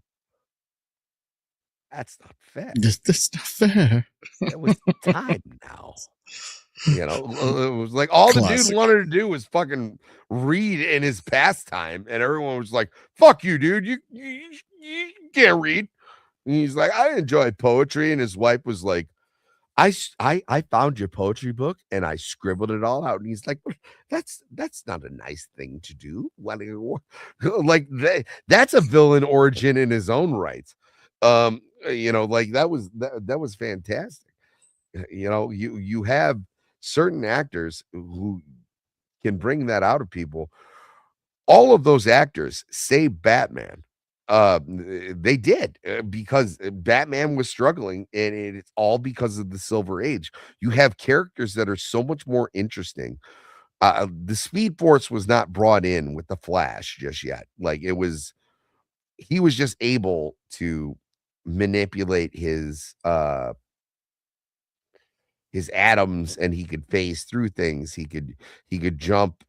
That's not fair.
That's not fair.
It was time now. It was like all the dude wanted to do was fucking read in his pastime, and everyone was like, "Fuck you, dude! You can't read." And he's like, "I enjoy poetry," and his wife was like, I found your poetry book and I scribbled it all out." And he's like, that's not a nice thing to do. Like that's a villain origin in his own right. Like that was fantastic. You have certain actors who can bring that out of people. All of those actors say Batman. They did, because Batman was struggling, and it's all because of the Silver Age. You have characters that are so much more interesting. The Speed Force was not brought in with the Flash just yet. Like he was just able to manipulate his atoms, and he could phase through things. He could jump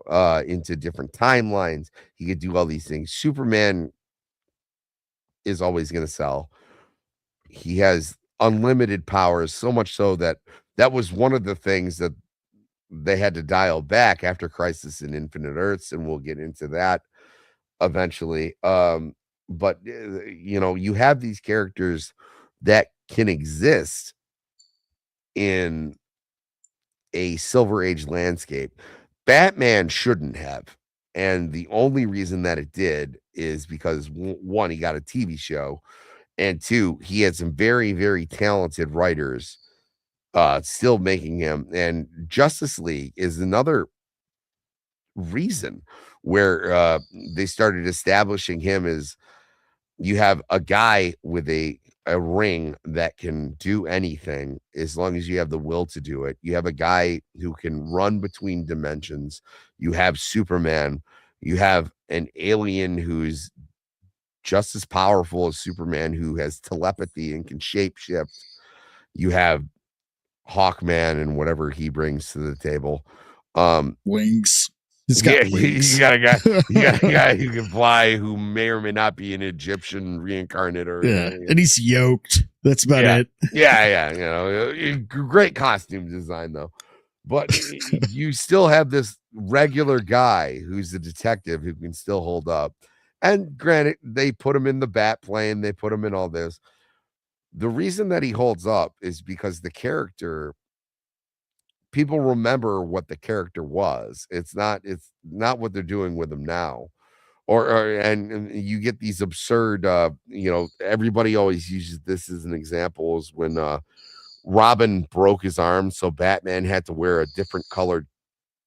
into different timelines. He could do all these things. Superman is always going to sell. He has unlimited powers, so much so that was one of the things that they had to dial back after Crisis in Infinite Earths, and we'll get into that eventually. But you have these characters that can exist in a Silver Age landscape. Batman shouldn't have. And the only reason that it did is because one, he got a TV show, and two, he had some very, very talented writers still making him. And Justice League is another reason where they started establishing him as you have a guy with a ring that can do anything as long as you have the will to do it. You have a guy who can run between dimensions. You have Superman. You have an alien who's just as powerful as Superman, who has telepathy and can shapeshift. You have Hawkman and whatever he brings to the table.
Wings. He's got wings.
You got a guy who can fly, who may or may not be an Egyptian reincarnate, or
and he's yoked. That's about it.
Yeah. Great costume design though, but you still have this regular guy who's a detective who can still hold up. And granted, they put him in the bat plane, they put him in all this. The reason that he holds up is because the character, people remember what the character was. It's not what they're doing with him now. And you get these absurd everybody always uses this as an example, is when Robin broke his arm, so Batman had to wear a different colored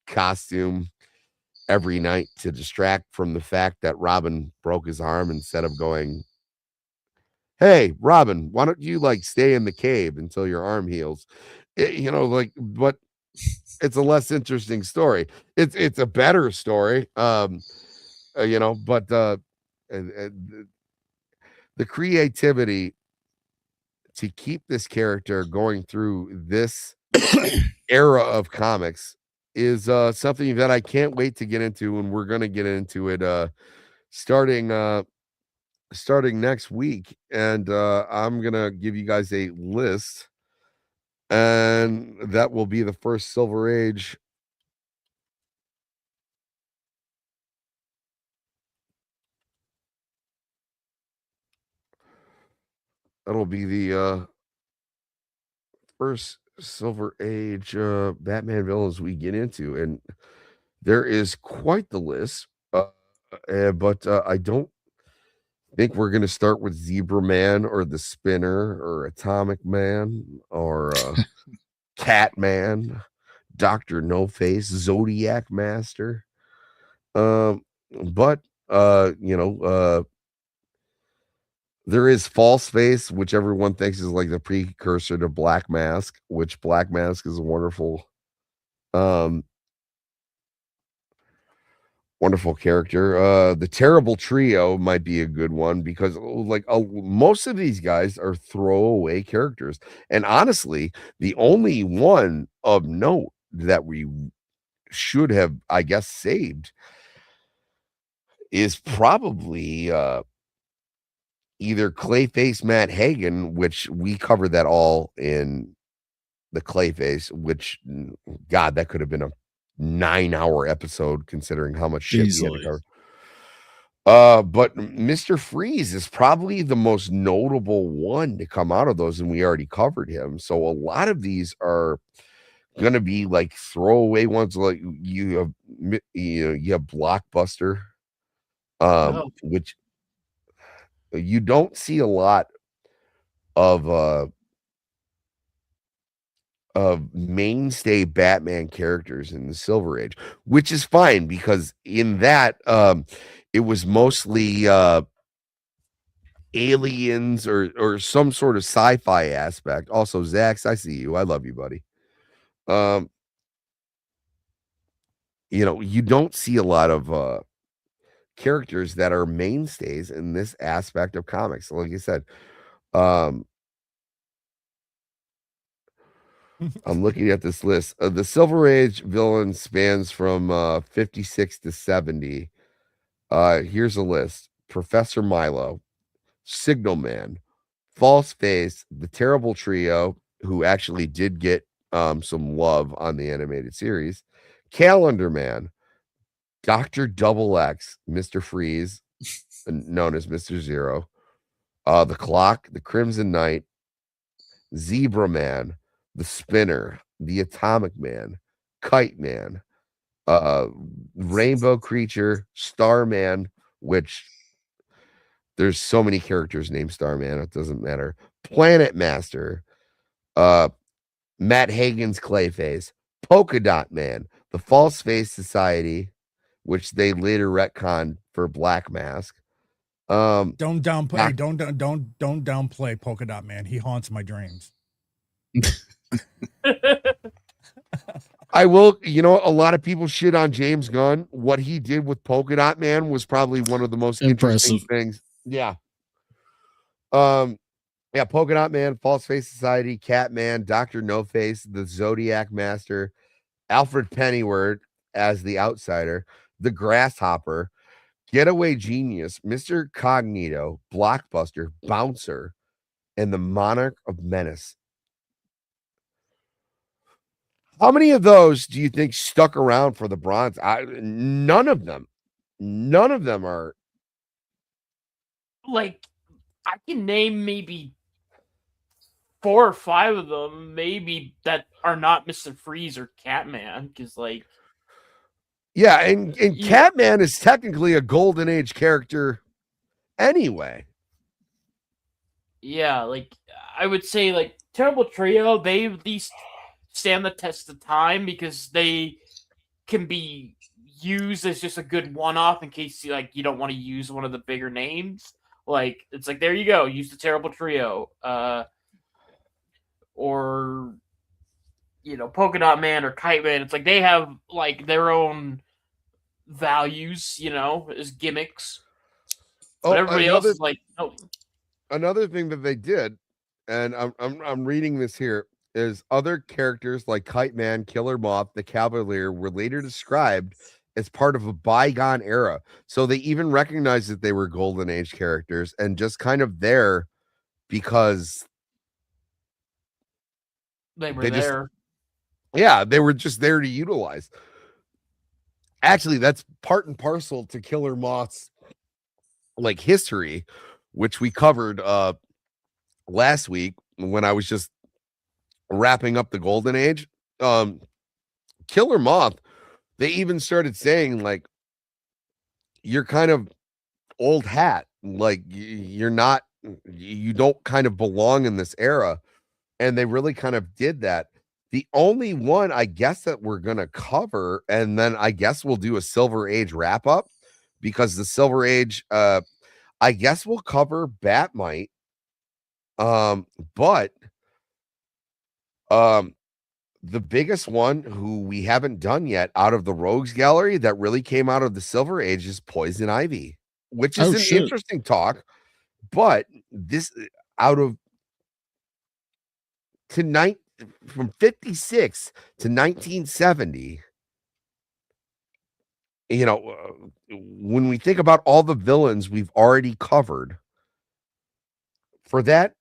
costume every night to distract from the fact that Robin broke his arm, instead of going, "Hey, Robin, why don't you stay in the cave until your arm heals?" But it's a less interesting story. It's a better story. But the creativity to keep this character going through this era of comics is something that I can't wait to get into, and we're going to get into it starting next week. And I'm going to give you guys a list, and that will be the first Silver Age. That'll be the first Silver Age Batman villains we get into, and there is quite the list. But I don't think we're going to start with Zebra Man or the Spinner or Atomic Man or Cat Man, Dr. No Face, Zodiac Master. But there is False Face, which everyone thinks is like the precursor to Black Mask, which Black Mask is a wonderful character. The Terrible Trio might be a good one, because most of these guys are throwaway characters. And honestly, the only one of note that we should have, I guess, saved is probably either Clayface Matt Hagen, which we covered that all in the Clayface, which, God, that could have been a 9-hour episode considering how much shit we had to cover. But Mr. Freeze is probably the most notable one to come out of those, and we already covered him. So a lot of these are going to be like throwaway ones. Like you have Blockbuster, which you don't see a lot of mainstay Batman characters in the Silver Age, which is fine, because in that it was mostly aliens or some sort of sci-fi aspect. Also, Zax, I see you. I love you, buddy. You don't see a lot of characters that are mainstays in this aspect of comics. Like I said, I'm looking at this list. The Silver Age villain spans from 56 to 70. Here's a list: Professor Milo, Signal Man, False Face, the Terrible Trio, who actually did get some love on the animated series. Calendar Man, Dr. Double X, Mr. Freeze, known as Mr. Zero, the Clock, the Crimson Knight, Zebra Man, the Spinner, the Atomic Man, Kite Man, Rainbow Creature, Starman, which there's so many characters named Starman, it doesn't matter. Planet Master, Matt Hagen's Clayface, Polka Dot Man, the False Face Society, which they later retconned for Black Mask.
Don't downplay. Don't downplay Polka Dot Man. He haunts my dreams.
I will. You know, a lot of people shit on James Gunn. What he did with Polka Dot Man was probably one of the most interesting things. Yeah. Yeah, Polka Dot Man, False Face Society, Catman, Dr. No Face, the Zodiac Master, Alfred Pennyworth as the Outsider, the Grasshopper, Getaway Genius, Mr. Cognito, Blockbuster, Bouncer, and the Monarch of Menace. How many of those do you think stuck around for the Bronze? None of them. None of them are.
Like, I can name maybe 4 or 5 of them, maybe, that are not Mr. Freeze or Catman, because, like...
Yeah, and Catman is technically a Golden Age character anyway.
Yeah, like, I would say, like, Terrible Trio, they at least stand the test of time because they can be used as just a good one-off in case you don't want to use one of the bigger names. Like, it's like, there you go, use the Terrible Trio. Or, Polka Dot Man or Kite Man. It's like they have, like, their own values, as gimmicks. But everybody else is like, no.
Another thing that they did, and I'm reading this here, is other characters like Kite Man, Killer Moth, the Cavalier were later described as part of a bygone era. So they even recognized that they were Golden Age characters and just kind of there because
they were there.
Yeah, they were just there to utilize. Actually, that's part and parcel to Killer Moth's like history, which we covered last week when I was just wrapping up the Golden Age. Killer Moth, they even started saying, like, you're kind of old hat, like you don't kind of belong in this era, and they really kind of did that. The only one I guess that we're gonna cover, and then I guess we'll do a Silver Age wrap up, because the Silver Age, I guess we'll cover Batmite, but the biggest one who we haven't done yet out of the Rogues Gallery that really came out of the Silver Age is Poison Ivy, which is an interesting talk. But this from 56 to 1970, when we think about all the villains we've already covered for that,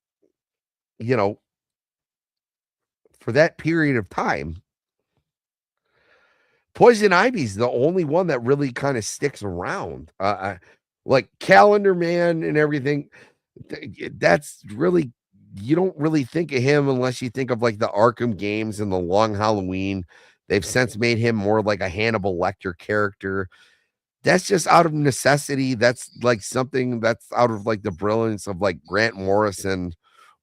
for that period of time, Poison Ivy's the only one that really kind of sticks around. Like Calendar Man and everything, that's really, you don't really think of him unless you think of like the Arkham games and the Long Halloween. They've since made him more like a Hannibal Lecter character. That's just out of necessity. That's like something that's out of like the brilliance of like Grant Morrison,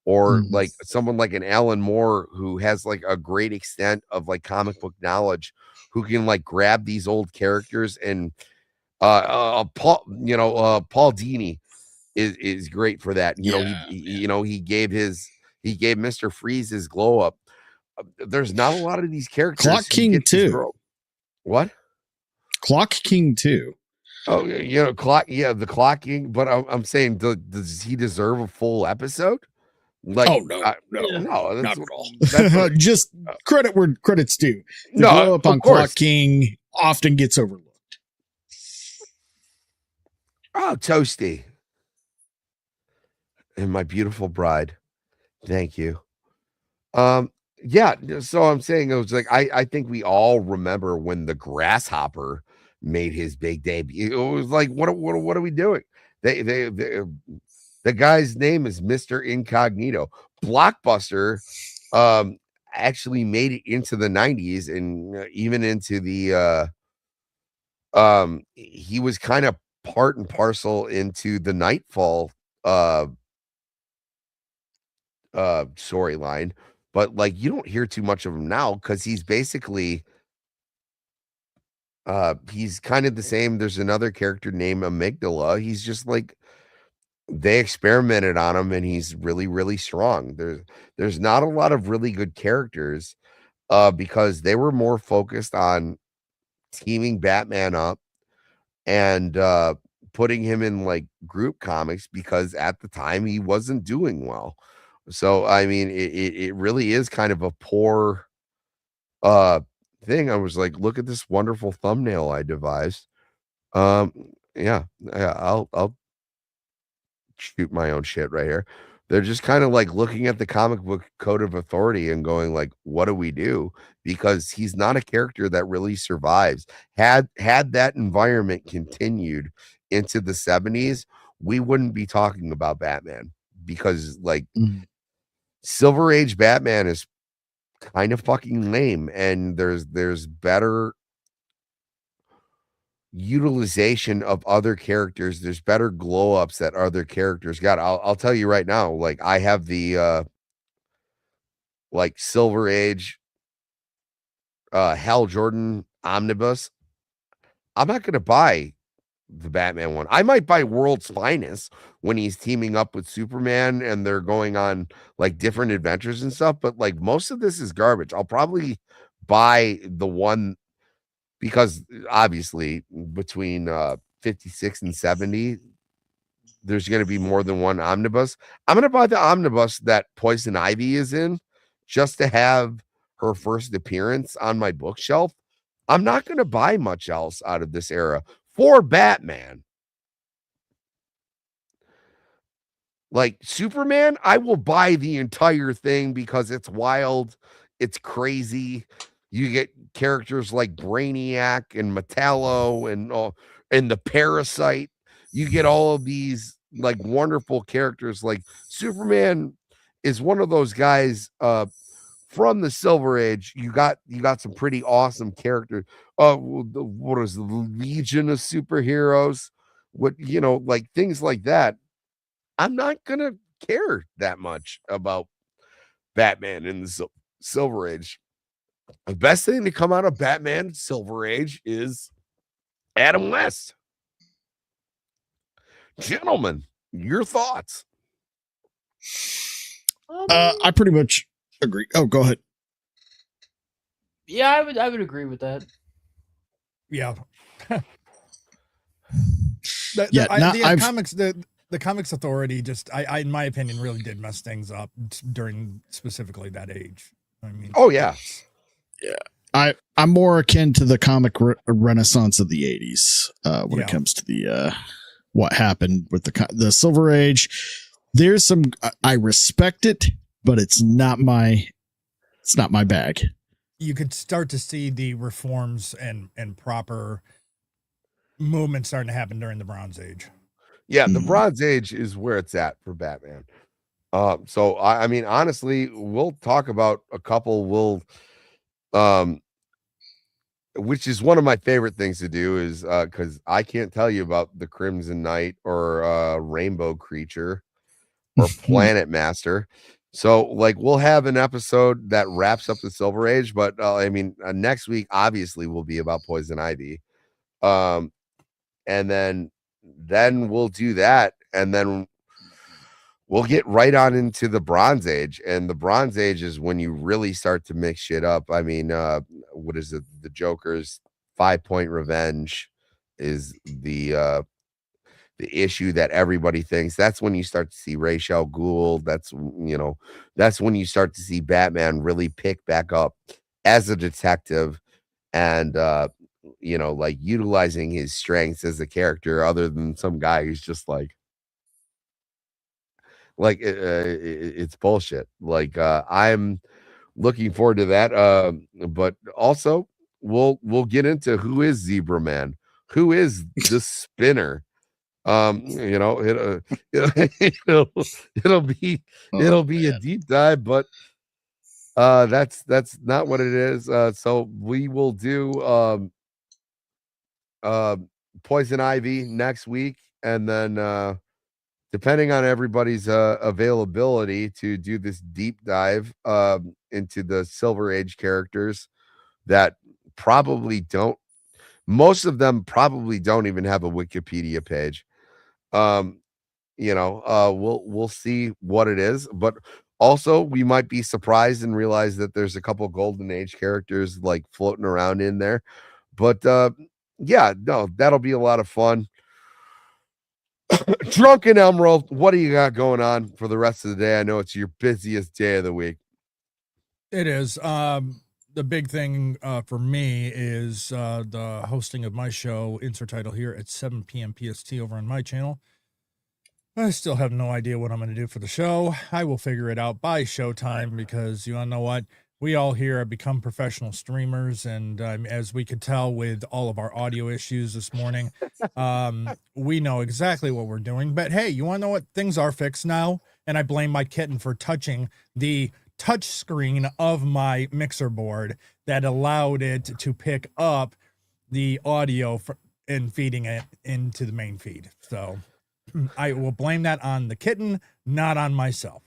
or like someone like an Alan Moore who has like a great extent of like comic book knowledge, who can like grab these old characters. And Paul Dini is great for that. He gave Mr. Freeze his glow up. There's not a lot of these characters.
Clock King too.
What?
Clock King too.
Oh, the Clock King. But I'm saying, does he deserve a full episode? Like,
no, not at all. Just credit where credit's due. The blow up on Clock King often gets overlooked.
Oh, Toasty. And my beautiful bride. Thank you. Yeah, so I'm saying it was like I think we all remember when the Grasshopper made his big debut. It was like, what are we doing? They the guy's name is Mr. Incognito. Blockbuster actually made it into the 90s and even into the he was kind of part and parcel into the Nightfall uh storyline, but like you don't hear too much of him now because he's basically he's kind of the same. There's another character named Amygdala. He's just like they experimented on him and he's really, really strong. There's not a lot of really good characters because they were more focused on teaming Batman up and putting him in like group comics because at the time he wasn't doing well. So I mean it really is kind of a poor uh thing. I was like, look at this wonderful thumbnail I devised. Um yeah, I'll shoot my own shit right here. They're just kind of like looking at the comic book code of authority and going like, what do we do? Because he's not a character that really survives. Had that environment continued into the 70s, we wouldn't be talking about Batman because like Silver Age Batman is kind of fucking lame and there's better utilization of other characters. There's better glow ups that other characters got. I'll tell you right now, like I have the like Silver Age Hal Jordan omnibus. I'm not gonna buy the Batman one. I might buy World's Finest when he's teaming up with Superman and they're going on like different adventures and stuff, but like most of this is garbage. I'll probably buy the one because obviously between 56 and 70 there's going to be more than one omnibus. I'm going to buy the omnibus that Poison Ivy is in just to have her first appearance on my bookshelf. I'm not going to buy much else out of this era for Batman. Like Superman, I will buy the entire thing because it's wild, it's crazy. You get characters like Brainiac and Metallo and the Parasite. You get all of these like wonderful characters. Like Superman is one of those guys from the Silver Age. You got some pretty awesome characters. What is the Legion of Superheroes? What like things like that. I'm not gonna care that much about Batman in the Silver Age. The best thing to come out of Batman Silver Age is Adam West. Gentlemen, your thoughts?
I pretty much agree. Oh, go ahead.
Yeah, I would agree with that.
Yeah. The Comics Authority just, I, in my opinion, really did mess things up during specifically that age. I mean,
oh yeah.
I'm more akin to the comic renaissance of the 80s when it comes to the what happened with the Silver Age. There's some I respect it, but it's not my bag.
You could start to see the reforms and proper movement starting to happen during the Bronze Age.
Yeah, the Bronze Age is where it's at for Batman. So I mean, honestly, we'll talk about a couple. Which is one of my favorite things to do is because I can't tell you about the Crimson Knight or Rainbow Creature or Planet Master. So like we'll have an episode that wraps up the Silver Age, but I mean next week obviously will be about Poison Ivy. And then we'll do that, and then we'll get right on into the Bronze Age. And the Bronze Age is when you really start to mix shit up. I mean, what is it? The Joker's 5-point revenge is the issue that everybody thinks. That's when you start to see Ra's al Ghul. That's when you start to see Batman really pick back up as a detective and like utilizing his strengths as a character other than some guy who's just like it's bullshit. Like I'm looking forward to that. But also we'll get into who is Zebra Man, who is the Spinner. You know, it'll it'll be a deep dive, but that's not what it is. So we will do uh Poison Ivy next week, and then depending on everybody's availability to do this deep dive into the Silver Age characters that probably don't, most of them probably don't even have a Wikipedia page. Um, we'll see what it is, but also we might be surprised and realize that there's a couple Golden Age characters like floating around in there. But yeah, no, that'll be a lot of fun. Drunken Emerald, what do you got going on for the rest of the day? I know it's your busiest day of the week.
It is. The big thing for me is the hosting of my show, insert title here, at 7 p.m. PST over on my channel. I still have no idea what I'm going to do for the show. I will figure it out by showtime because you all know what? We all here have become professional streamers, and as we could tell with all of our audio issues this morning, we know exactly what we're doing. But hey, you want to know what? Things are fixed now, and I blame my kitten for touching the touch screen of my mixer board that allowed it to pick up the audio and feeding it into the main feed. So I will blame that on the kitten, not on myself.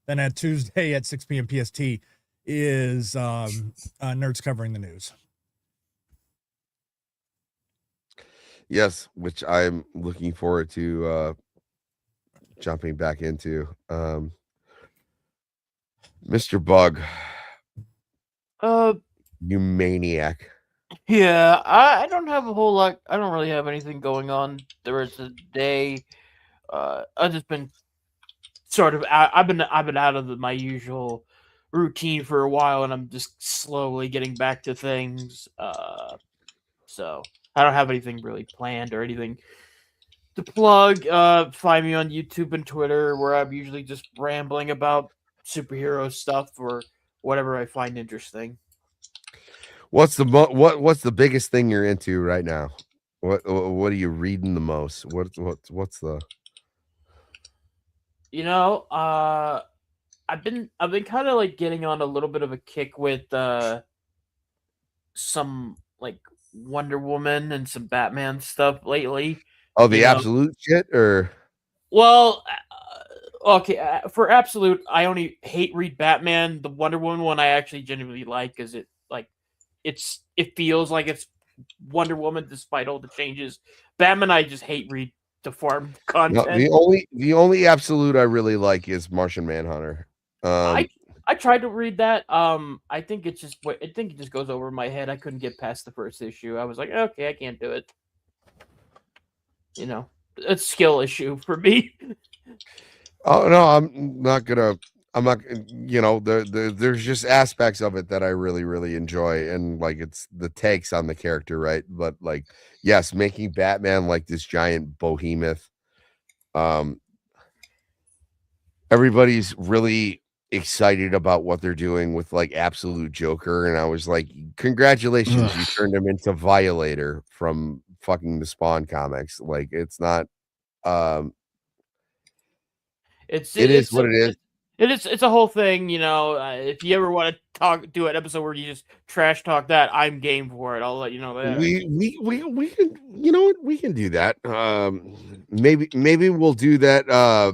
Then at Tuesday at 6 p.m. PST is Nerds Covering the News.
Yes, which I'm looking forward to jumping back into. Mr. Bug. You maniac.
Yeah, I don't have a whole lot. I don't really have anything going on the rest of the day. I've just been sort of I've been out of my usual routine for a while, and I'm just slowly getting back to things. So I don't have anything really planned or anything to plug. Find me on YouTube and Twitter, where I'm usually just rambling about superhero stuff or whatever I find interesting.
What's the biggest thing you're into right now? What are you reading the most? What's the
I've been kind of like getting on a little bit of a kick with some like Wonder Woman and some Batman stuff lately.
Oh, the Absolute shit, or
well, okay, for Absolute, I only hate read Batman. The Wonder Woman one I actually genuinely like because it feels like it's Wonder Woman despite all the changes. Batman, I just hate read the farm content.
No, the only Absolute I really like is Martian Manhunter.
I tried to read that. I think it just goes over my head. I couldn't get past the first issue. I was like, okay, I can't do it. It's a skill issue for me.
Oh no, I'm not. There's just aspects of it that I really, really enjoy, and like it's the takes on the character, right? But like, yes, making Batman like this giant behemoth. Everybody's really excited about what they're doing with like Absolute Joker, and I was like, congratulations, you turned him into Violator from fucking the Spawn comics. Like, it's not. It is what it is.
It's a whole thing, if you ever want to do an episode where you just trash talk that, I'm game for it. I'll let you know that.
We can, we can do that. Maybe we'll do that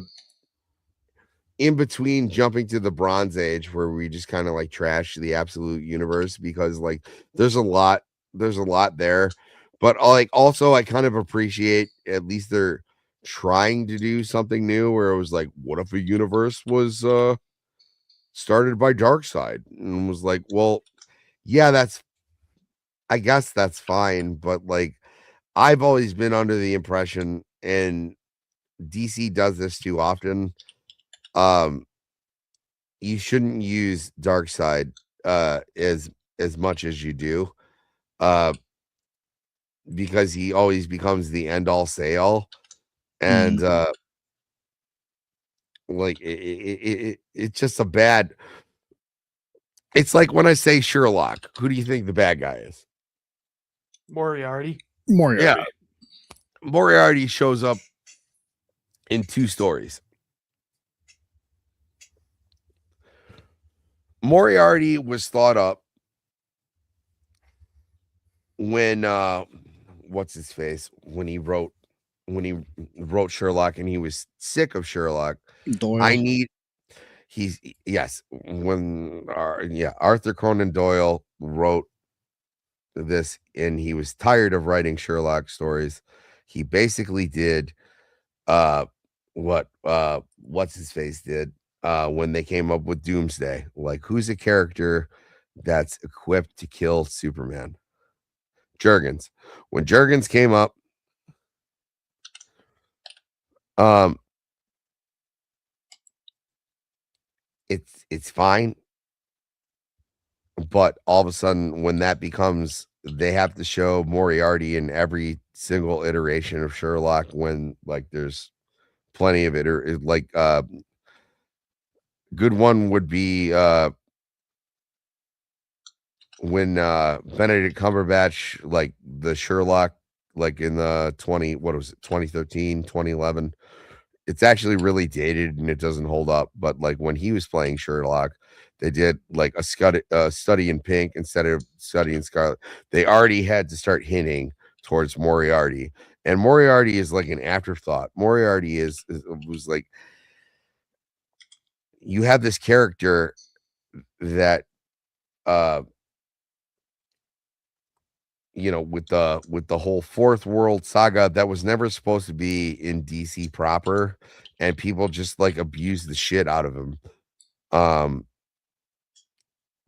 in between jumping to the Bronze Age, where we just kind of like trash the Absolute universe, because like there's a lot there. But like also I kind of appreciate at least they're trying to do something new, where it was like, what if a universe was started by Darkseid? And was like, well, yeah, I guess that's fine, but like I've always been under the impression, and DC does this too often, you shouldn't use Darkseid as much as you do, because he always becomes the end all say all. And like it's just a bad It's like when I say Sherlock, who do you think the bad guy is?
Moriarty.
Moriarty.
Yeah. Moriarty shows up in 2 stories. Moriarty was thought up when what's his face? When he wrote Sherlock and he was sick of Sherlock.
Doyle.
When Arthur Conan Doyle wrote this and he was tired of writing Sherlock stories. He basically did what's his face did when they came up with Doomsday. Like, who's a character that's equipped to kill Superman? Jurgens. When Jurgens came up, it's fine. But all of a sudden, when that becomes, they have to show Moriarty in every single iteration of Sherlock when like there's plenty of it, or like good one would be when Benedict Cumberbatch, like the Sherlock, like in the 2013, 2011. It's actually really dated and it doesn't hold up. But like when he was playing Sherlock, they did like a study in pink instead of study in scarlet. They already had to start hinting towards Moriarty. And Moriarty is like an afterthought. Moriarty was like, you have this character that with the whole Fourth World saga that was never supposed to be in DC proper, and people just like abuse the shit out of him.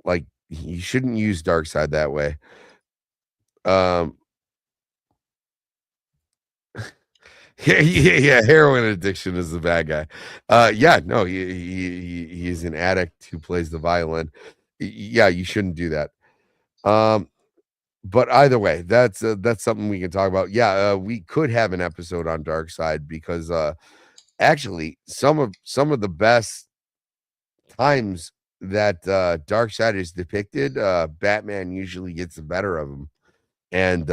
Like, you shouldn't use Darkseid that way. Yeah, heroin addiction is the bad guy. No, he's an addict who plays the violin. Yeah, you shouldn't do that. But either way, that's something we can talk about. Yeah, we could have an episode on Darkseid because actually some of the best times that Darkseid is depicted, Batman usually gets the better of him. And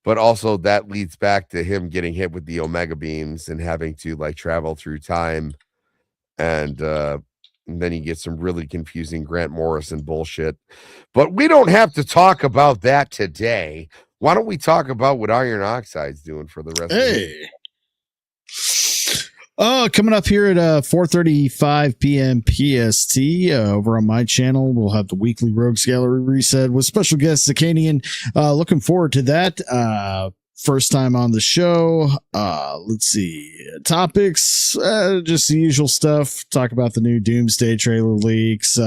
but also that leads back to him getting hit with the Omega beams and having to like travel through time. And then you get some really confusing Grant Morrison bullshit. But we don't have to talk about that today. Why don't we talk about what Iron Oxide's doing for the rest of the day?
Coming up here at 4:35 p.m. PST over on my channel, we'll have the weekly Rogues Gallery reset with special guest Zakanian. Looking forward to that. First time on the show. Let's see. Topics, just the usual stuff. Talk about the new Doomsday trailer leaks.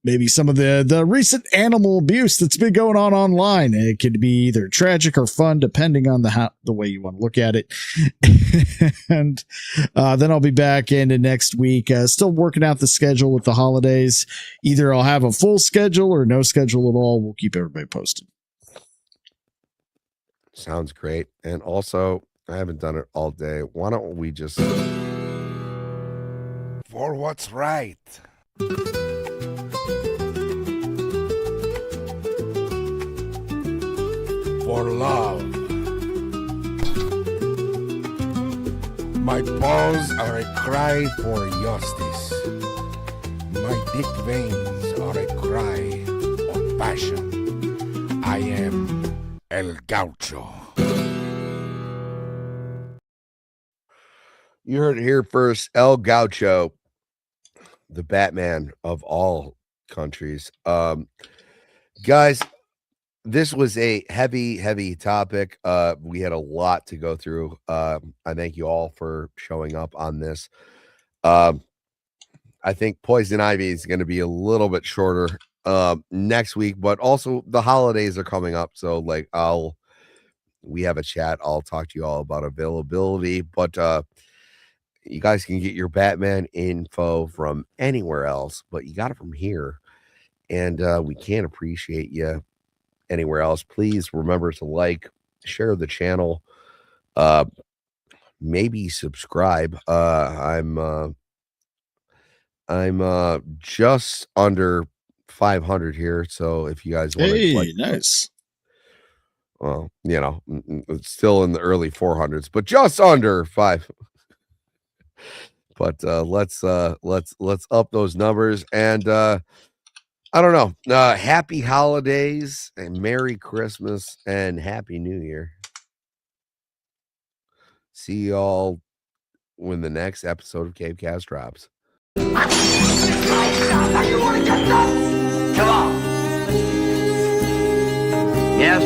Maybe some of the recent animal abuse that's been going on online. It could be either tragic or fun, depending on the way you want to look at it. And then I'll be back into next week. Still working out the schedule with the holidays. Either I'll have a full schedule or no schedule at all. We'll keep everybody posted.
Sounds great. And also, I haven't done it all day. Why don't we just...
For what's right. For love. My balls are a cry for justice. My dick veins are a cry of passion. I am El Gaucho.
You heard it here first. El Gaucho, the Batman of all countries. Guys, this was a heavy topic. We had a lot to go through. I thank you all for showing up on this. I think Poison Ivy is going to be a little bit shorter next week, but also the holidays are coming up. So like we have a chat. I'll talk to you all about availability, but you guys can get your Batman info from anywhere else, but you got it from here. And we can't appreciate you anywhere else. Please remember to like, share the channel, maybe subscribe. I'm I'm just under 500 here. So if you guys want
Hey, nice.
Well, it's still in the early 400s, but just under 5. But let's up those numbers, and I don't know. Happy holidays and Merry Christmas and Happy New Year. See y'all when the next episode of Cavecast drops.
Come on.
Yes,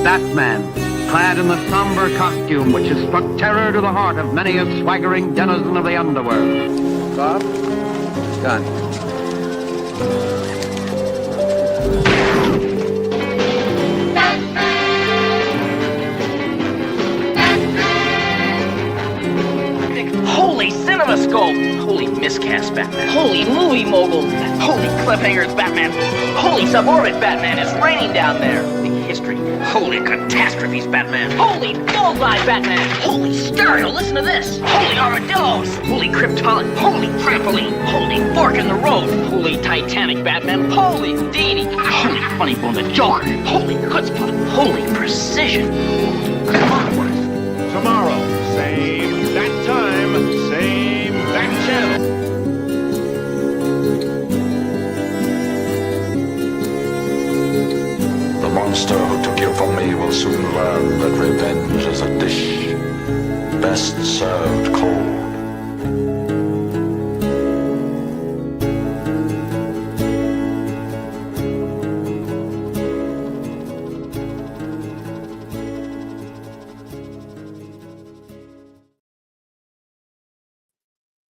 Batman, clad in the somber costume which has struck terror to the heart of many a swaggering denizen of the underworld.
Bob? Done. Holy CinemaScope! Holy miscast Batman! Holy movie mogul! Holy cliffhangers Batman! Holy suborbit Batman! It's raining down there! Big history! Holy catastrophes Batman! Holy bullseye Batman! Holy stereo! Listen to this! Holy armadillos! Holy Krypton! Holy trampoline! Holy fork in the road! Holy Titanic Batman! Holy Houdini! Holy funny bone the Joker! Holy chutzpah! Holy precision! Come on, boys!
Tomorrow, same that time, same that channel.
The monster who took you from me will soon learn that revenge is a dish best served cold.